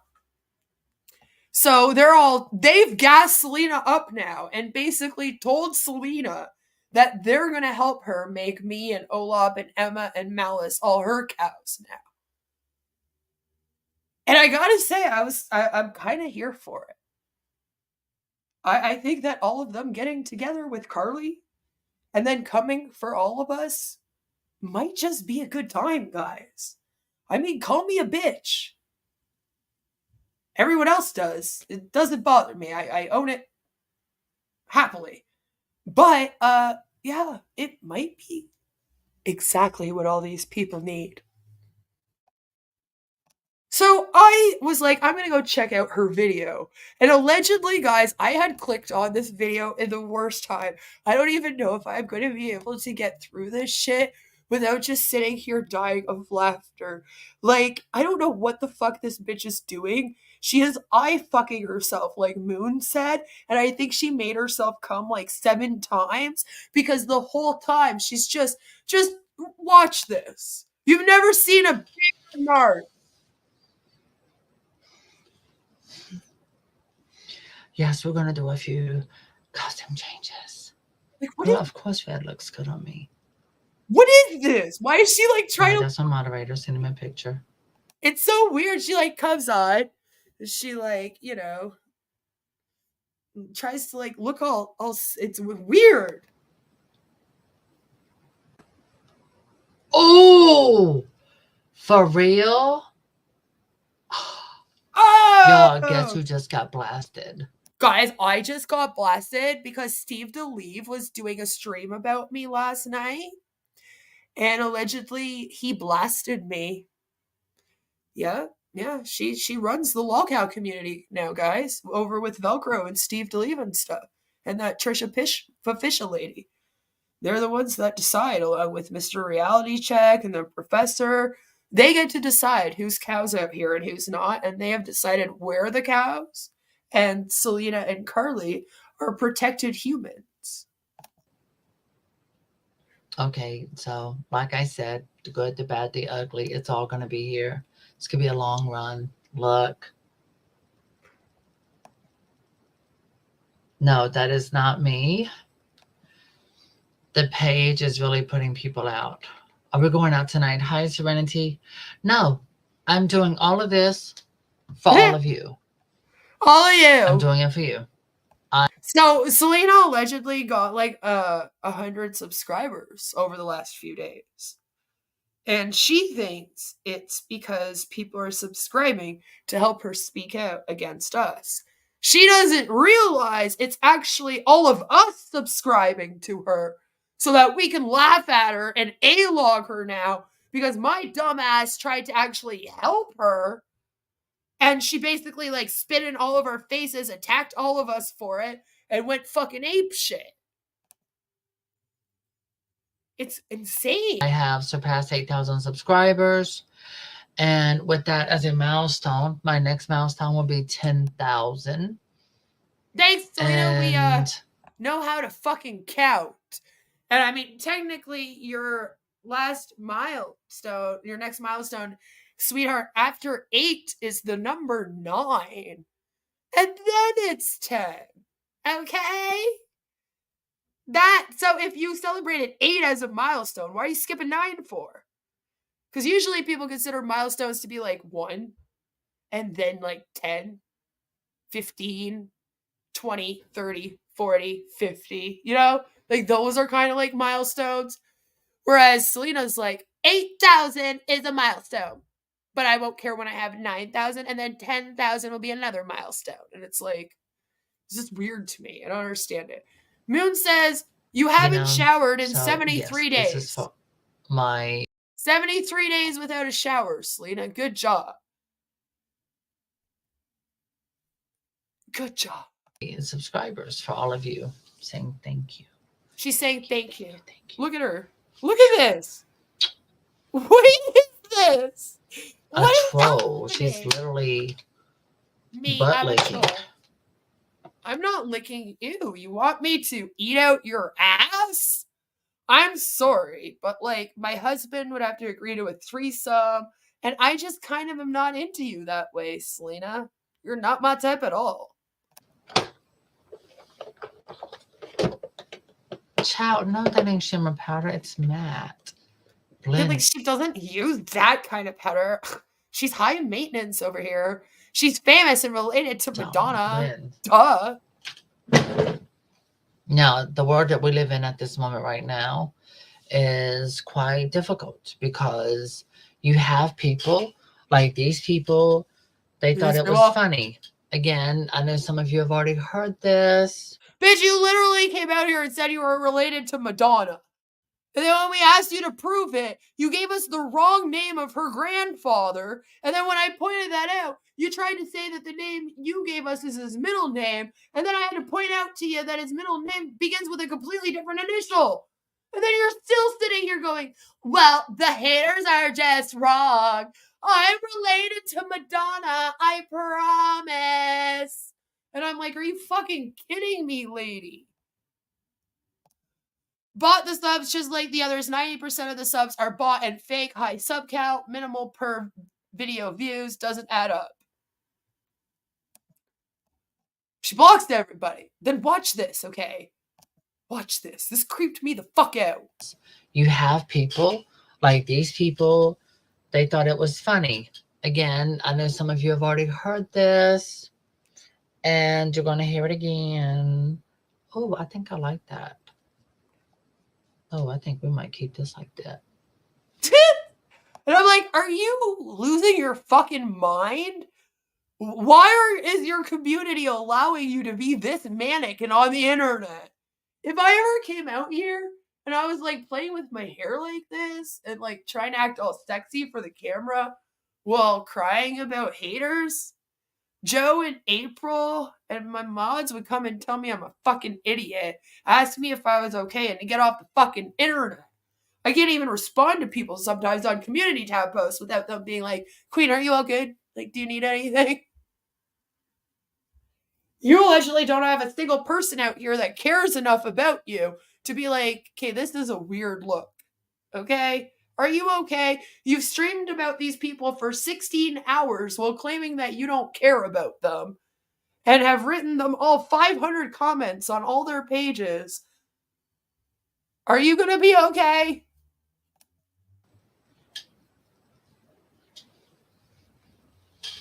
So they've gassed Selena up now and basically told Selena that they're going to help her make me and Olaf and Emma and Malice all her cows now. And I gotta say, I'm kind of here for it. I think that all of them getting together with Carly and then coming for all of us might just be a good time, guys. I mean, call me a bitch. Everyone else does. It doesn't bother me. I own it happily. But yeah, it might be exactly what all these people need. So I was like, I'm going to go check out her video. And allegedly, guys, I had clicked on this video in the worst time. I don't even know if I'm going to be able to get through this shit without just sitting here dying of laughter. Like, I don't know what the fuck this bitch is doing. She is eye fucking herself, like Moon said. And I think she made herself come like 7 times because the whole time she's just watch this. You've never seen a big nard. Yes, we're gonna do a few costume changes. Like, well, of course, red looks good on me. What is this? Why is she like trying to? That's my moderator. Send him a picture. It's so weird. She like comes on. She like, you know, tries to like look all. It's weird. Oh, for real? Oh! Y'all, guess who just got blasted? Guys, I just got blasted because Steve Delive was doing a stream about me last night. And allegedly, he blasted me. Yeah, she runs the lolcow community now, guys, over with Velcro and Steve Delive and stuff. And that Trisha Pafisha lady. They're the ones that decide, along with Mr. Reality Check and the professor. They get to decide who's cows out here and who's not. And they have decided where the cows and Selena and Carly are protected humans. Okay, so like I said, the good, the bad, the ugly, it's all going to be here. It's going to be a long run. Look. No, that is not me. The page is really putting people out. Are we going out tonight? Hi, Serenity. No, I'm doing all of this for all of you. All of you. I'm doing it for you. So Selena allegedly got like 100 subscribers over the last few days. And she thinks it's because people are subscribing to help her speak out against us. She doesn't realize it's actually all of us subscribing to her so that we can laugh at her and A-log her now because my dumbass tried to actually help her. And she basically like spit in all of our faces, attacked all of us for it, and went fucking ape shit. It's insane. I have surpassed 8,000 subscribers. And with that as a milestone, my next milestone will be 10,000. Thanks, Selena. We know how to fucking count. And I mean, technically, your next milestone, sweetheart, after 8 is the number 9. And then it's 10. Okay? So if you celebrated 8 as a milestone, why are you skipping 9 for? Because usually people consider milestones to be like 1, and then like 10, 15, 20, 30, 40, 50, you know? Like those are kind of like milestones. Whereas Selena's like, 8,000 is a milestone. But I won't care when I have 9,000, and then 10,000 will be another milestone. And it's like, it's just weird to me. I don't understand it. Moon says, you haven't showered in 73 days. This is for my 73 days without a shower, Selena. Good job. Good job. Subscribers, for all of you, saying thank you. She's saying thank you. Look at her. Look at this. What is this? A troll. She's literally butt licking. I'm not licking you. You want me to eat out your ass? I'm sorry, but like my husband would have to agree to a threesome, and I just kind of am not into you that way, Selena. You're not my type at all. Child, no, that ain't shimmer powder. It's matte. Like she doesn't use that kind of powder. She's high maintenance over here. She's famous and related to Madonna. Duh. Now, the world that we live in at this moment right now is quite difficult because you have people like these people, they thought it was funny. Again, I know some of you have already heard this. Bitch, you literally came out here and said you were related to Madonna. And then when we asked you to prove it, you gave us the wrong name of her grandfather. And then when I pointed that out, you tried to say that the name you gave us is his middle name. And then I had to point out to you that his middle name begins with a completely different initial. And then you're still sitting here going, well, the haters are just wrong. I'm related to Madonna, I promise. And I'm like, are you fucking kidding me, lady? Bought the subs just like the others. 90% of the subs are bought and fake. High sub count, minimal per video views. Doesn't add up. She blocks everybody. Then watch this, okay? Watch this. This creeped me the fuck out. You have people like these people, they thought it was funny. Again, I know some of you have already heard this, and you're going to hear it again. Oh, I think I like that. Oh, I think we might keep this like that. And I'm like, are you losing your fucking mind? Why is your community allowing you to be this manic and on the internet? If I ever came out here and I was like playing with my hair like this and like trying to act all sexy for the camera while crying about haters, Joe and April and my mods would come and tell me I'm a fucking idiot, ask me if I was okay, and to get off the fucking internet. I can't even respond to people sometimes on community tab posts without them being like, Queen, are you all good? Like, do you need anything? You allegedly don't have a single person out here that cares enough about you to be like, okay, this is a weird look. Okay? Are you okay? You've streamed about these people for 16 hours while claiming that you don't care about them and have written them all 500 comments on all their pages. Are you going to be okay?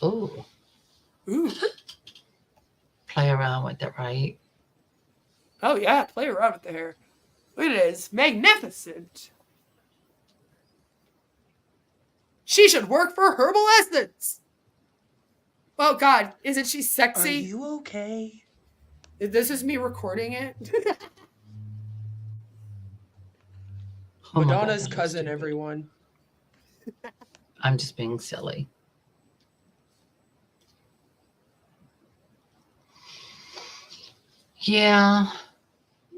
Ooh. Ooh. Play around with it, right? Oh, yeah. Play around with the hair. It is magnificent. She should work for Herbal Essence. Oh, God. Isn't she sexy? Are you okay? This is me recording it. Oh my Madonna's God, cousin, everyone. I'm just being silly. Yeah.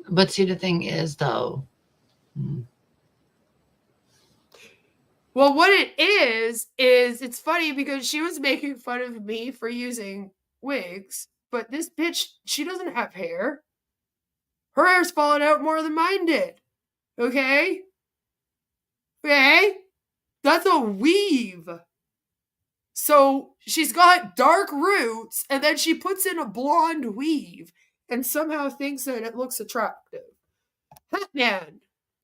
But see, the thing is, though. Well, what it is it's funny because she was making fun of me for using wigs, but this bitch, she doesn't have hair. Her hair's falling out more than mine did. Okay? Okay? That's a weave. So she's got dark roots and then she puts in a blonde weave and somehow thinks that it looks attractive. Hatman,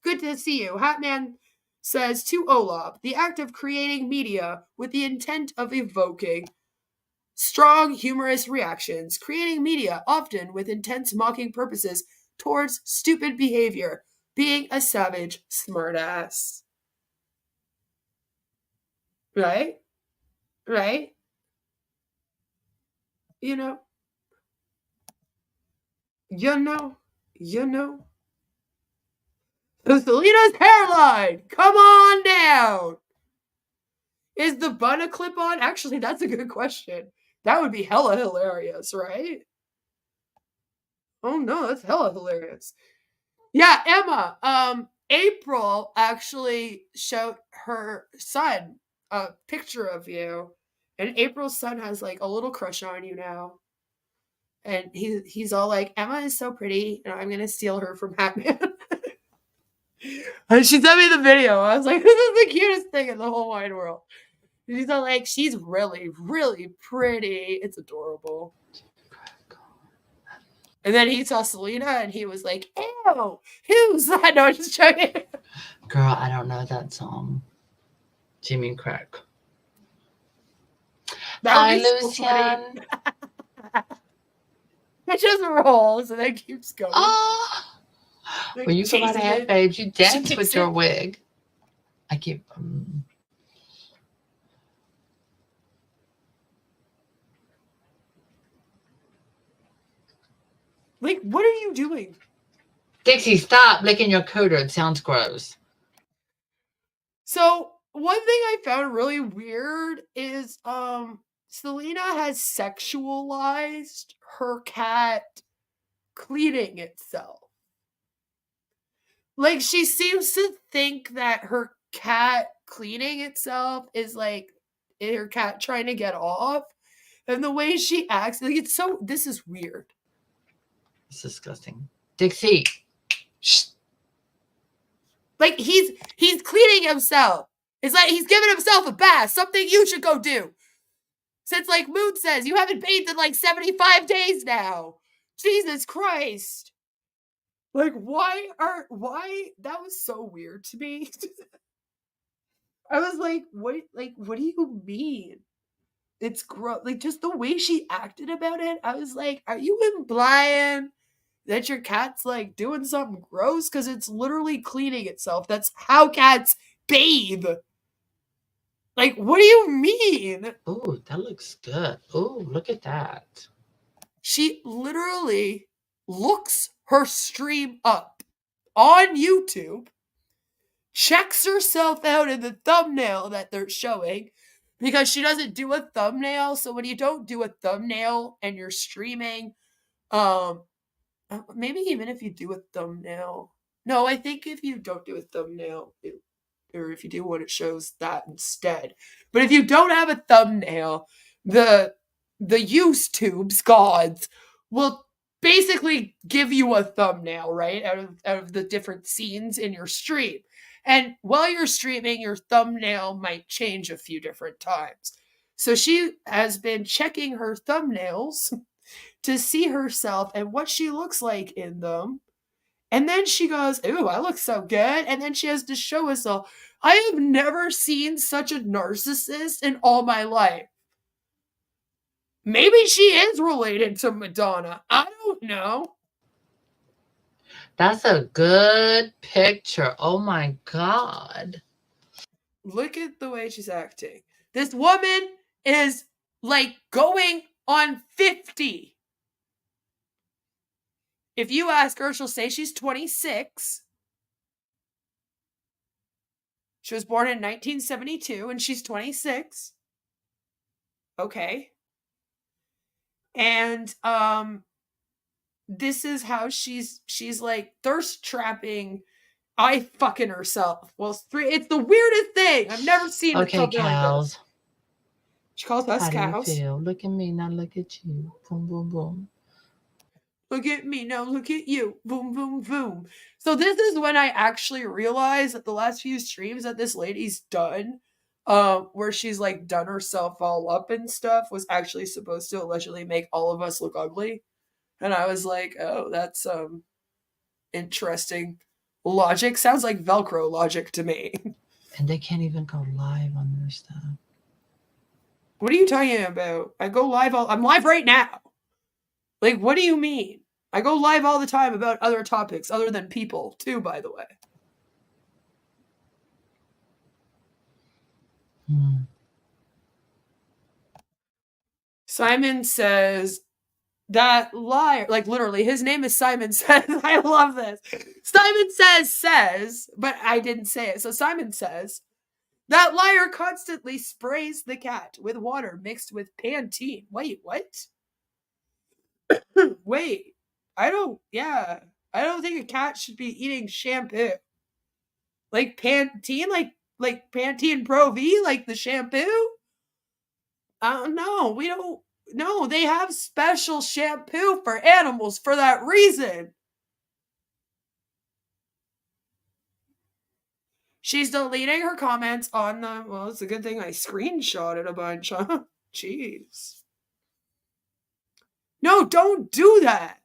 good to see you. Hatman says to Olaf, the act of creating media with the intent of evoking strong, humorous reactions, creating media often with intense mocking purposes towards stupid behavior, being a savage smartass. Right? Right? You know? Selena's hairline! Come on down! Is the bun a clip-on? Actually, that's a good question. That would be hella hilarious, right? Oh no, that's hella hilarious. Yeah, Emma. April actually showed her son a picture of you, and April's son has like a little crush on you now. And he's all like, Emma is so pretty, and I'm gonna steal her from Batman. And she sent me the video. I was like, this is the cutest thing in the whole wide world. And she's all like, she's really, really pretty. It's adorable. And then he saw Selena and he was like, ew, who's that? No, I'm just joking. Girl, I don't know that song. Jimmy Crack. Hi, Lucian. It just rolls and then keeps going. Oh, Like, well, you go right chases ahead, it. babes. You She dance takes with your it. wig. I keep. Like, what are you doing? Dixie, stop licking your cooter. It sounds gross. So one thing I found really weird is Selena has sexualized her cat cleaning itself. Like, she seems to think that her cat cleaning itself is like her cat trying to get off. And the way she acts, like, it's so, this is weird. It's disgusting. Dixie. Shh. Like, he's cleaning himself. It's like he's giving himself a bath, something you should go do. Since, like Moon says, you haven't bathed in like 75 days now. Jesus Christ. Like, why, that was so weird to me. I was like, what do you mean? It's gross. Like, just the way she acted about it, I was like, are you implying that your cat's like doing something gross? Because it's literally cleaning itself. That's how cats bathe. Like, what do you mean? Oh, that looks good. Oh, look at that. She literally looks her stream up on YouTube, checks herself out in the thumbnail that they're showing, because she doesn't do a thumbnail. So when you don't do a thumbnail and you're streaming, maybe even if you do a thumbnail, no, I think if you don't do a thumbnail, or if you do one, it shows that instead. But if you don't have a thumbnail, the YouTube's gods will basically give you a thumbnail, right, out of the different scenes in your stream. And while you're streaming, your thumbnail might change a few different times. So she has been checking her thumbnails to see herself and what she looks like in them. And then she goes, ooh, I look so good. And then she has to show us all. I have never seen such a narcissist in all my life. Maybe she is related to Madonna. I don't know. That's a good picture. Oh my God. Look at the way she's acting. This woman is like going on 50. If you ask her, she'll say she's 26. She was born in 1972 and she's 26. Okay. And this is how she's like thirst trapping, eye fucking herself. Well, it's the weirdest thing. I've never seen something cows. like this. She calls us How cows. do you feel? Look at me, now look at you. Boom, boom, boom. Look at me, now look at you. Boom, boom, boom. So this is when I actually realized that the last few streams that this lady's done, where she's like done herself all up and stuff, was actually supposed to allegedly make all of us look ugly. And I was like, oh, that's interesting logic. Sounds like Velcro logic to me. And they can't even go live on their stuff. What are you talking about? I go live I'm live right now. Like, what do you mean? I go live all the time about other topics other than people, too, by the way. Simon says, that liar, like literally, his name is Simon Says. I love this. Simon says, but I didn't say it. So Simon says, that liar constantly sprays the cat with water mixed with Pantene. Wait, what? Wait, I don't think a cat should be eating shampoo. Like Pantene, like Pantene Pro V, like the shampoo? I don't know. We don't know. They have special shampoo for animals for that reason. She's deleting her comments on the, well, it's a good thing I screenshotted a bunch, huh? Jeez. No, don't do that.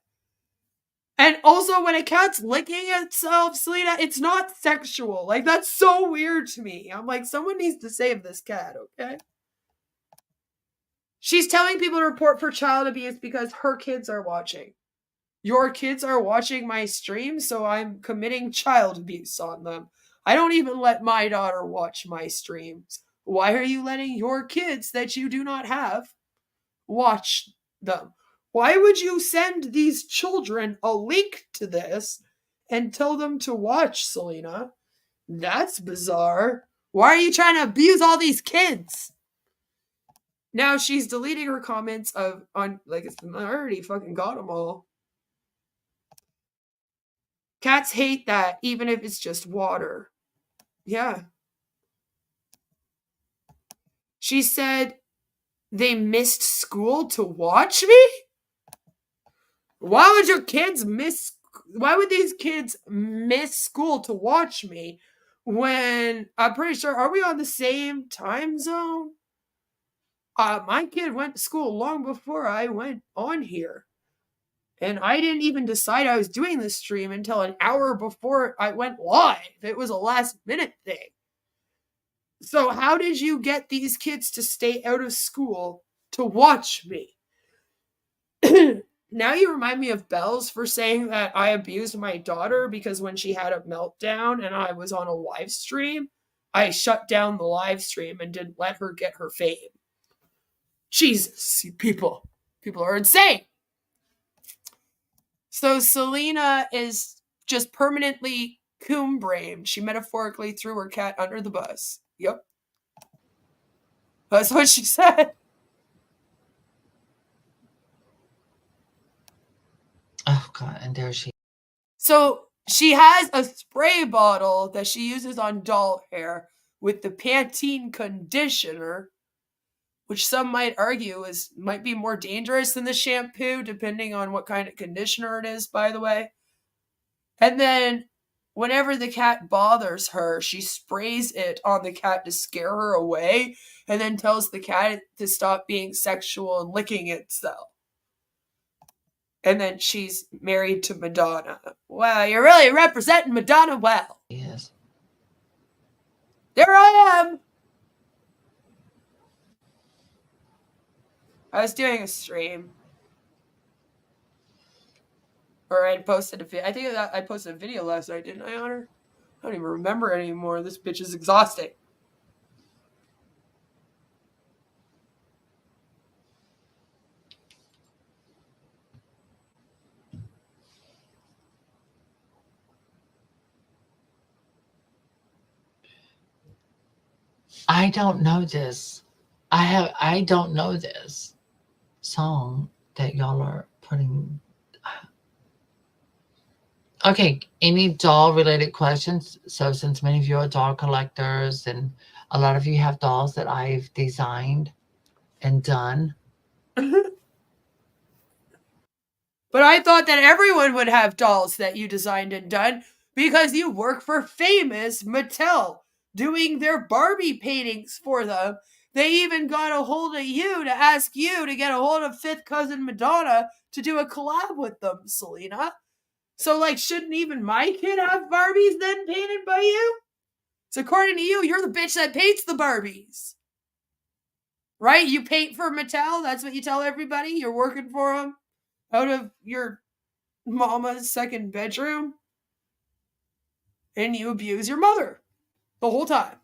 And also, when a cat's licking itself, Selena, it's not sexual. Like, that's so weird to me. I'm like, someone needs to save this cat, okay? She's telling people to report for child abuse because her kids are watching. Your kids are watching my stream, so I'm committing child abuse on them. I don't even let my daughter watch my streams. Why are you letting your kids that you do not have watch them? Why would you send these children a link to this and tell them to watch, Selena? That's bizarre. Why are you trying to abuse all these kids? Now she's deleting her comments I already fucking got them all. Cats hate that, even if it's just water. Yeah. She said they missed school to watch me? Why would these kids miss school to watch me when I'm pretty sure, are we on the same time zone? My kid went to school long before I went on here. And I didn't even decide I was doing this stream until an hour before I went live. It was a last minute thing. So how did you get these kids to stay out of school to watch me? Now you remind me of Bells for saying that I abused my daughter because when she had a meltdown and I was on a live stream, I shut down the live stream and didn't let her get her fame. Jesus, you people are insane. So Selena is just permanently coom-brained. She metaphorically threw her cat under the bus. Yep. That's what she said. Oh, God, and there she... So she has a spray bottle that she uses on doll hair with the Pantene conditioner, which some might argue might be more dangerous than the shampoo, depending on what kind of conditioner it is, by the way. And then whenever the cat bothers her, she sprays it on the cat to scare her away, and then tells the cat to stop being sexual and licking itself. And then she's married to Madonna. Wow, you're really representing Madonna well. Yes. There I am. I was doing a stream. Or I posted a video. I think I posted a video last night, didn't I, on her? I don't even remember anymore. This bitch is exhausting. I don't know this. I don't know this song that y'all are putting. Okay, any doll related questions? So since many of you are doll collectors and a lot of you have dolls that I've designed and done. But I thought that everyone would have dolls that you designed and done because you work for famous Mattel doing their Barbie paintings for them. They even got a hold of you to ask you to get a hold of fifth cousin Madonna to do a collab with them, Selena. So, shouldn't even my kid have Barbies then painted by you? So, according to you, you're the bitch that paints the Barbies. Right? You paint for Mattel? That's what you tell everybody? You're working for them out of your mama's second bedroom? And you abuse your mother the whole time.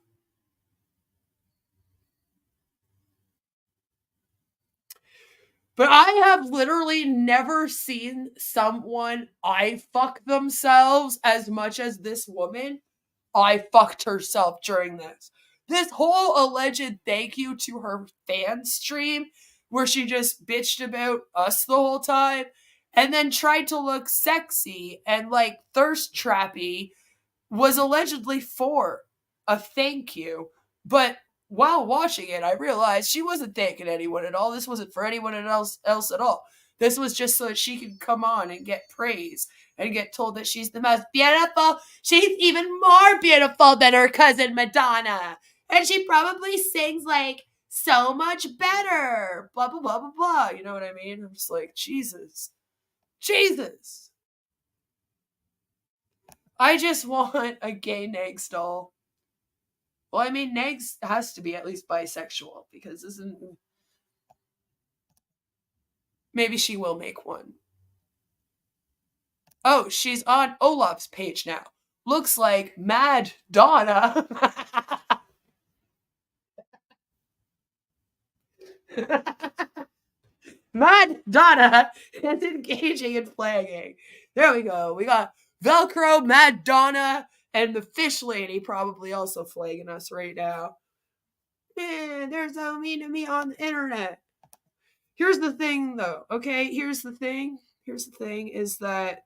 But I have literally never seen someone I fuck themselves as much as this woman. I fucked herself during this. This whole alleged thank you to her fan stream where she just bitched about us the whole time and then tried to look sexy and thirst trappy was allegedly for a thank you. But while watching it, I realized she wasn't thanking anyone at all. This wasn't for anyone else at all. This was just so that she could come on and get praise and get told that she's the most beautiful. She's even more beautiful than her cousin Madonna. And she probably sings so much better. Blah, blah, blah, blah, blah. You know what I mean? I'm just like, Jesus. Jesus. I just want a gay Negs doll. Well, I mean, Negs has to be at least bisexual because Maybe she will make one. Oh, she's on Olaf's page now. Looks like Mad Donna. Mad Donna is engaging in flagging. There we go. We got Velcro, Mad Donna, and the fish lady probably also flagging us right now. Man, they're so mean to me on the internet. Here's the thing, though. Okay, here's the thing. Here's the thing is that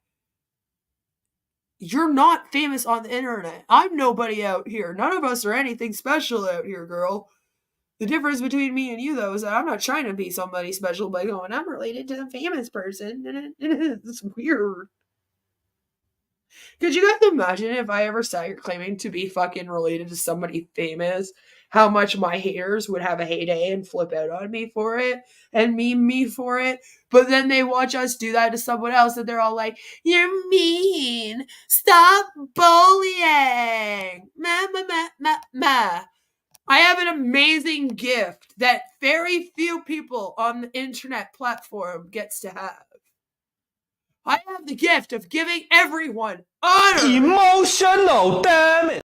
you're not famous on the internet. I'm nobody out here. None of us are anything special out here, girl. The difference between me and you, though, is that I'm not trying to be somebody special by going, I'm related to a famous person. It's weird. Could you guys imagine if I ever sat here claiming to be fucking related to somebody famous, how much my haters would have a heyday and flip out on me for it and meme me for it? But then they watch us do that to someone else and they're all like, you're mean. Stop bullying. Ma, ma, ma, ma, ma. I have an amazing gift that very few people on the internet platform gets to have. I have the gift of giving everyone honor. Emotional, damn it.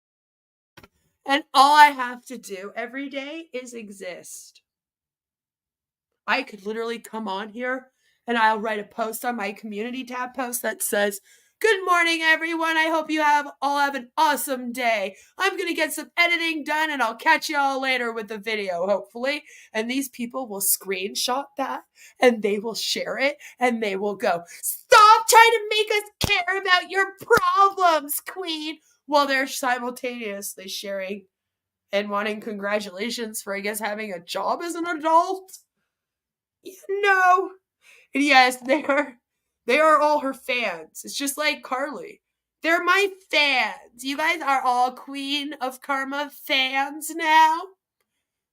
And all I have to do every day is exist. I could literally come on here and I'll write a post on my community tab post that says, good morning, everyone. I hope you all have an awesome day. I'm going to get some editing done and I'll catch you all later with the video, hopefully. And these people will screenshot that and they will share it and they will go, stop trying to make us care about your problems, queen. While they're simultaneously sharing and wanting congratulations for, I guess, having a job as an adult. No. And yes, they are all her fans. It's just like Carly. They're my fans. You guys are all Queen of Karma fans now.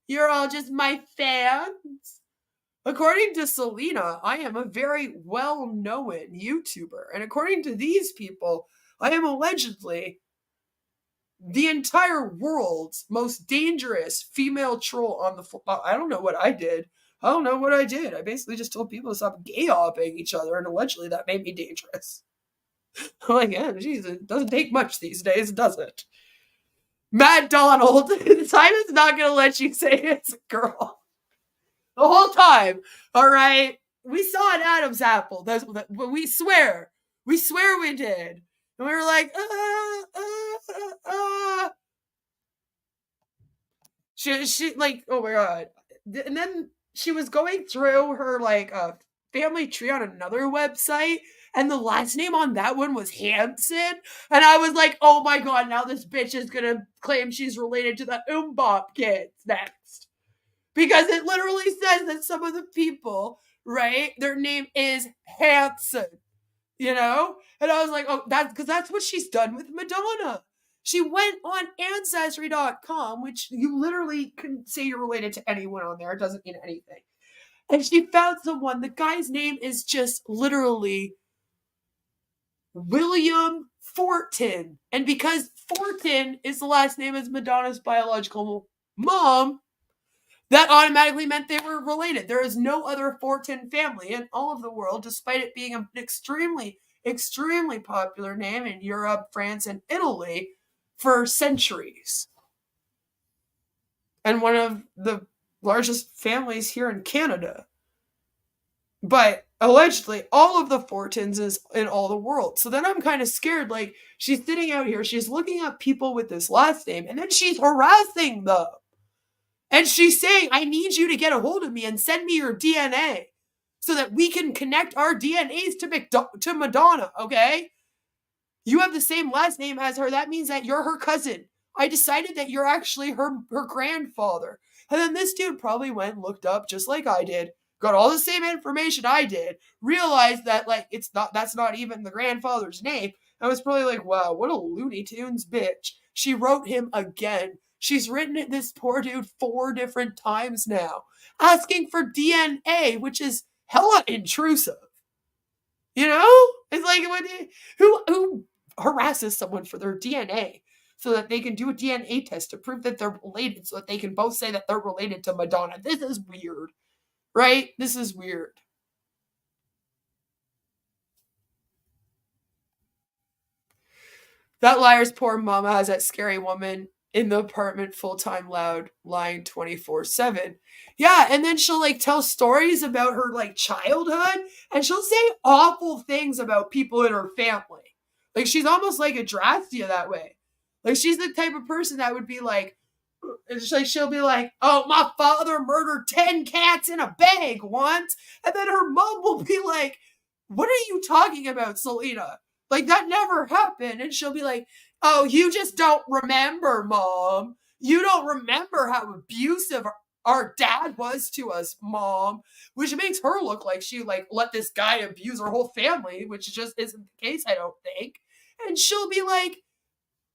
You're all just my fans. According to Selena, I am a very well-known YouTuber. And according to these people, I am allegedly the entire world's most dangerous female troll on the I don't know what I did. I basically just told people to stop gay-hopping each other, and allegedly that made me dangerous. I'm like, yeah, geez, it doesn't take much these days, does it? Mad Donald, Simon's not going to let you say it's a girl. The whole time, all right? We saw an Adam's apple. We swear we did. And we were like, She like, oh my god. And then she was going through her like family tree on another website, and the last name on that one was Hansen. And I was like, oh my god, now this bitch is gonna claim she's related to the Bop kids next. Because it literally says that some of the people, right, their name is Hansen. You know? And I was like, oh, that's what she's done with Madonna. She went on Ancestry.com, which you literally can say you're related to anyone on there. It doesn't mean anything. And she found someone. The guy's name is just literally William Fortin. And because Fortin is the last name as Madonna's biological mom, that automatically meant they were related. There is no other Fortin family in all of the world, despite it being an extremely, extremely popular name in Europe, France, and Italy for centuries. And one of the largest families here in Canada. But allegedly, all of the Fortins is in all the world. So then I'm kind of scared. Like, she's sitting out here, she's looking up people with this last name, and then she's harassing them. And she's saying, I need you to get a hold of me and send me your DNA so that we can connect our DNAs to Madonna, okay? You have the same last name as her. That means that you're her cousin. I decided that you're actually her grandfather. And then this dude probably went and looked up just like I did, got all the same information I did, realized that like that's not even the grandfather's name. I was probably like, wow, what a Looney Tunes bitch. She wrote him again. She's written this poor dude 4 different times now, asking for DNA, which is hella intrusive. You know? It's like, who harasses someone for their DNA so that they can do a DNA test to prove that they're related so that they can both say that they're related to Madonna? This is weird, right? This is weird. That liar's poor mama has that scary woman in the apartment full-time loud, lying 24/7. Yeah, and then she'll like tell stories about her like childhood, and she'll say awful things about people in her family. Like she's almost like a Drastia that way. Like she's the type of person that would be like, it's like she'll be like, oh, my father murdered 10 cats in a bag once. And then her mom will be like, what are you talking about, Selena? Like that never happened. And she'll be like, oh, you just don't remember, Mom. You don't remember how abusive our dad was to us, Mom. Which makes her look like she like let this guy abuse her whole family, which just isn't the case, I don't think. And she'll be like,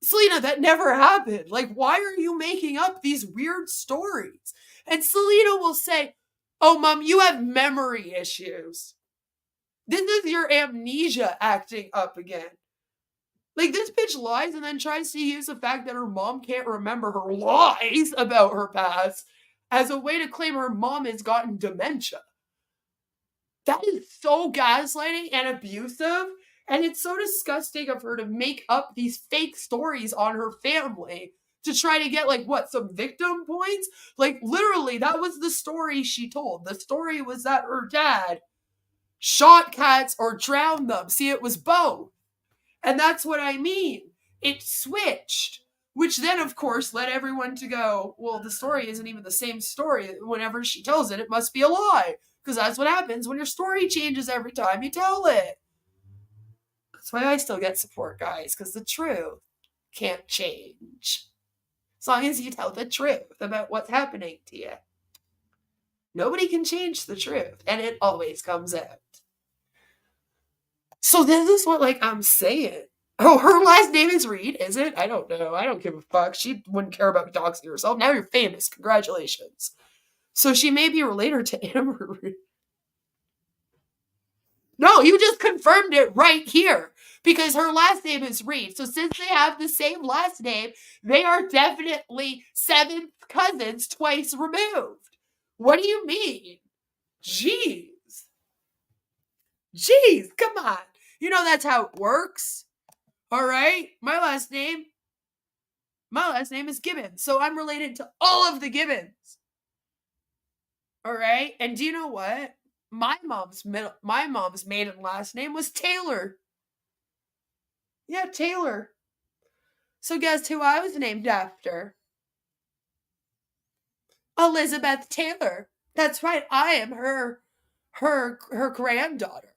Selena, that never happened. Like, why are you making up these weird stories? And Selena will say, oh, Mom, you have memory issues. This is your amnesia acting up again. Like, this bitch lies and then tries to use the fact that her mom can't remember her lies about her past as a way to claim her mom has gotten dementia. That is so gaslighting and abusive. And it's so disgusting of her to make up these fake stories on her family to try to get, like, what, some victim points? Like, literally, that was the story she told. The story was that her dad shot cats or drowned them. See, it was both. And that's what I mean. It switched. Which then, of course, led everyone to go, well, the story isn't even the same story. Whenever she tells it, it must be a lie. Because that's what happens when your story changes every time you tell it. That's why I still get support, guys, because the truth can't change. As long as you tell the truth about what's happening to you. Nobody can change the truth, and it always comes out. So this is what, like, I'm saying. Oh, her last name is Reed, is it? I don't know. I don't give a fuck. She wouldn't care about doxing herself. Now you're famous. Congratulations. So she may be related to Amber Reed. No, you just confirmed it right here. Because her last name is Reed. So since they have the same last name, they are definitely seventh cousins twice removed. What do you mean? Jeez. Jeez, come on. You know that's how it works. All right? My last name is Gibbons. So I'm related to all of the Gibbons. All right? And do you know what? My mom's maiden last name was Taylor. Yeah, Taylor. So guess who I was named after? Elizabeth Taylor. That's right. I am her granddaughter.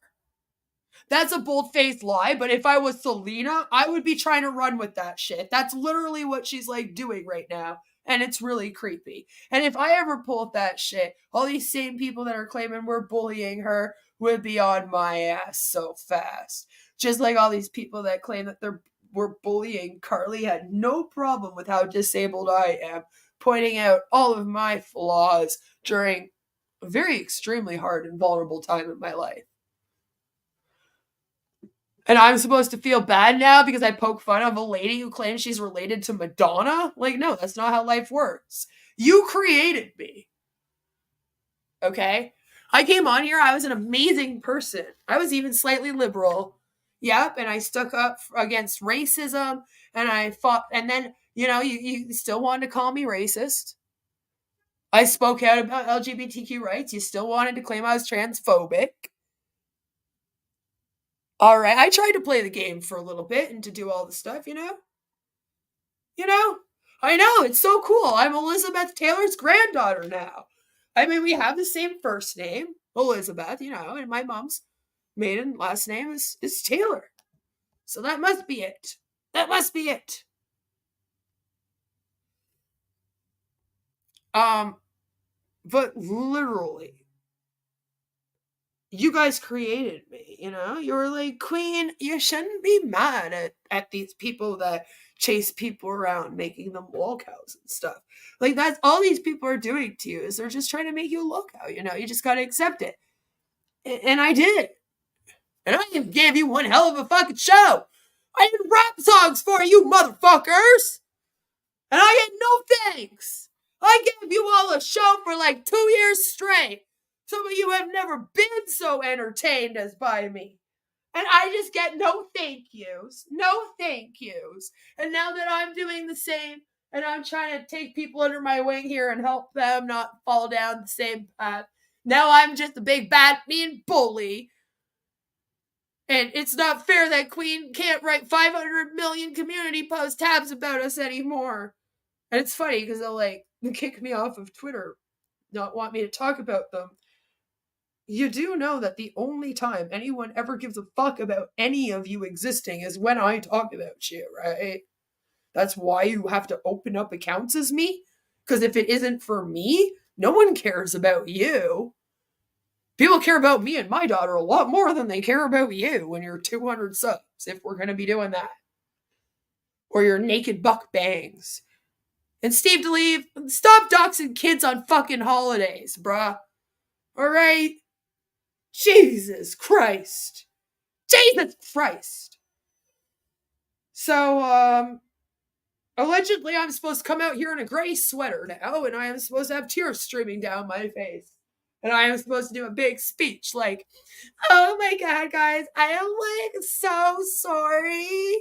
That's a bold-faced lie, but if I was Selena, I would be trying to run with that shit. That's literally what she's like doing right now. And it's really creepy. And if I ever pulled that shit, all these same people that are claiming we're bullying her would be on my ass so fast. Just like all these people that claim that we're bullying Carly had no problem with how disabled I am, pointing out all of my flaws during a very extremely hard and vulnerable time in my life. And I'm supposed to feel bad now because I poke fun of a lady who claims she's related to Madonna? Like, no, that's not how life works. You created me. Okay? I came on here, I was an amazing person. I was even slightly liberal. Yep, and I stuck up against racism, and I fought, and then, you know, you still wanted to call me racist. I spoke out about LGBTQ rights. You still wanted to claim I was transphobic. All right, I tried to play the game for a little bit and to do all the stuff, you know? You know? I know, it's so cool. I'm Elizabeth Taylor's granddaughter now. I mean, we have the same first name, Elizabeth, you know, and my mom's maiden last name is Taylor. So that must be it. That must be it. But literally, you guys created me, you know? You were like, Queen, you shouldn't be mad at these people that chase people around, making them wall cows and stuff. Like, that's all these people are doing to you, is they're just trying to make you look out, you know? You just gotta accept it. And I did. And I even gave you one hell of a fucking show. I did rap songs for you, motherfuckers! And I get no thanks! I gave you all a show for like 2 years straight. Some of you have never been so entertained as by me. And I just get no thank yous. No thank yous. And now that I'm doing the same, and I'm trying to take people under my wing here and help them not fall down the same path, now I'm just a big bad mean bully. And it's not fair that Queen can't write 500 million community post tabs about us anymore. And it's funny because they'll kick me off of Twitter, not want me to talk about them. You do know that the only time anyone ever gives a fuck about any of you existing is when I talk about you, right? That's why you have to open up accounts as me. Because if it isn't for me, no one cares about you. People care about me and my daughter a lot more than they care about you when you're 200 subs, if we're going to be doing that. Or your naked buck bangs. And Steve Delive, stop doxing kids on fucking holidays, bruh. Alright? Jesus Christ. Jesus Christ. So, allegedly I'm supposed to come out here in a gray sweater now, and I am supposed to have tears streaming down my face. And I am supposed to do a big speech like, oh my god, guys, I am so sorry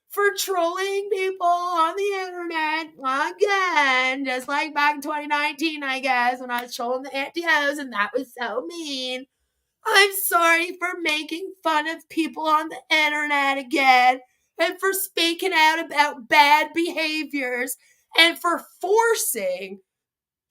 for trolling people on the internet again. Just like back in 2019, I guess, when I was trolling the anti-Os, and that was so mean. I'm sorry for making fun of people on the internet again, and for speaking out about bad behaviors, and for forcing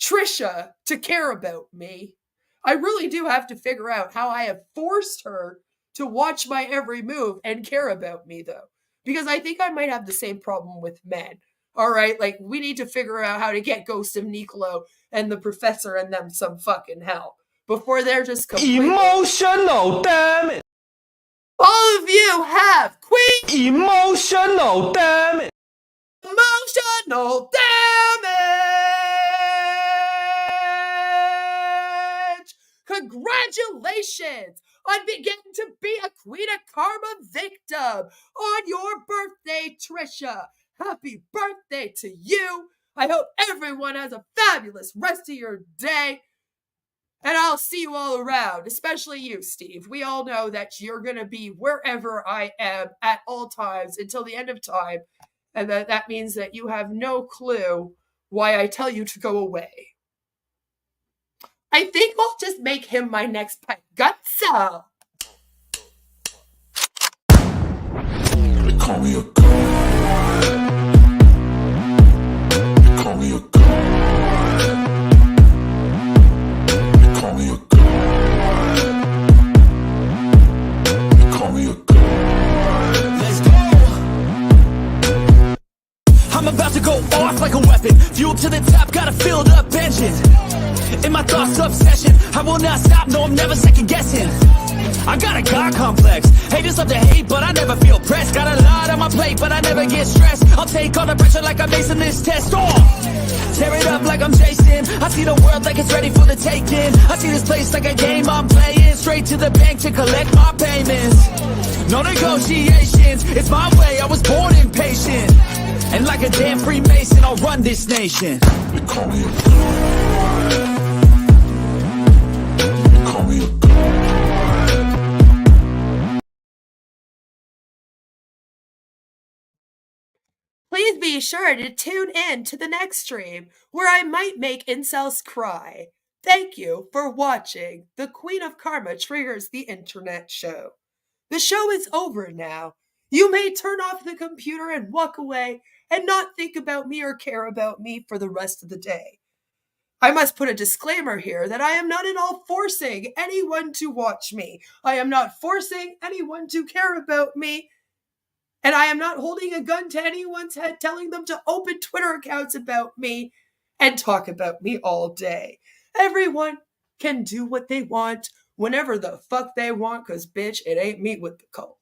Trisha to care about me. I really do have to figure out how I have forced her to watch my every move and care about me, though. Because I think I might have the same problem with men. Alright, we need to figure out how to get Ghost of Nicolo and the Professor and them some fucking hell. Before they're just completely emotional, damn it. All of you have Queen emotional, damn it. Emotional damage. Congratulations on beginning to be a Queen of Karma victim on your birthday, Trisha. Happy birthday to you. I hope everyone has a fabulous rest of your day. And I'll see you all around, especially you, Steve. We all know that you're going to be wherever I am at all times until the end of time. And that means that you have no clue why I tell you to go away. I think I'll just make him my next pet. Gutso! They call me a god. They call me a god. Call me a god. They call me a god. Let's go. I'm about to go off like a weapon. Fuel to the top, got a filled up engine. In my thoughts, obsession. I will not stop, no, I'm never second guessing. I got a God complex. Haters love to hate, but I never feel pressed. Got a lot on my plate, but I never get stressed. I'll take all the pressure like I'm acing this test. Tear it up like I'm Jason. I see the world like it's ready for the taking. I see this place like a game I'm playing. Straight to the bank to collect my payments. No negotiations, it's my way, I was born impatient. And like a damn Freemason, I'll run this nation. They call me a god. They call me a god. Please be sure to tune in to the next stream where I might make incels cry. Thank you for watching the Queen of Karma Triggers the Internet show. The show is over now. You may turn off the computer and walk away and not think about me or care about me for the rest of the day. I must put a disclaimer here that I am not at all forcing anyone to watch me. I am not forcing anyone to care about me. And I am not holding a gun to anyone's head telling them to open Twitter accounts about me and talk about me all day. Everyone can do what they want whenever the fuck they want, because bitch, it ain't me with the cult.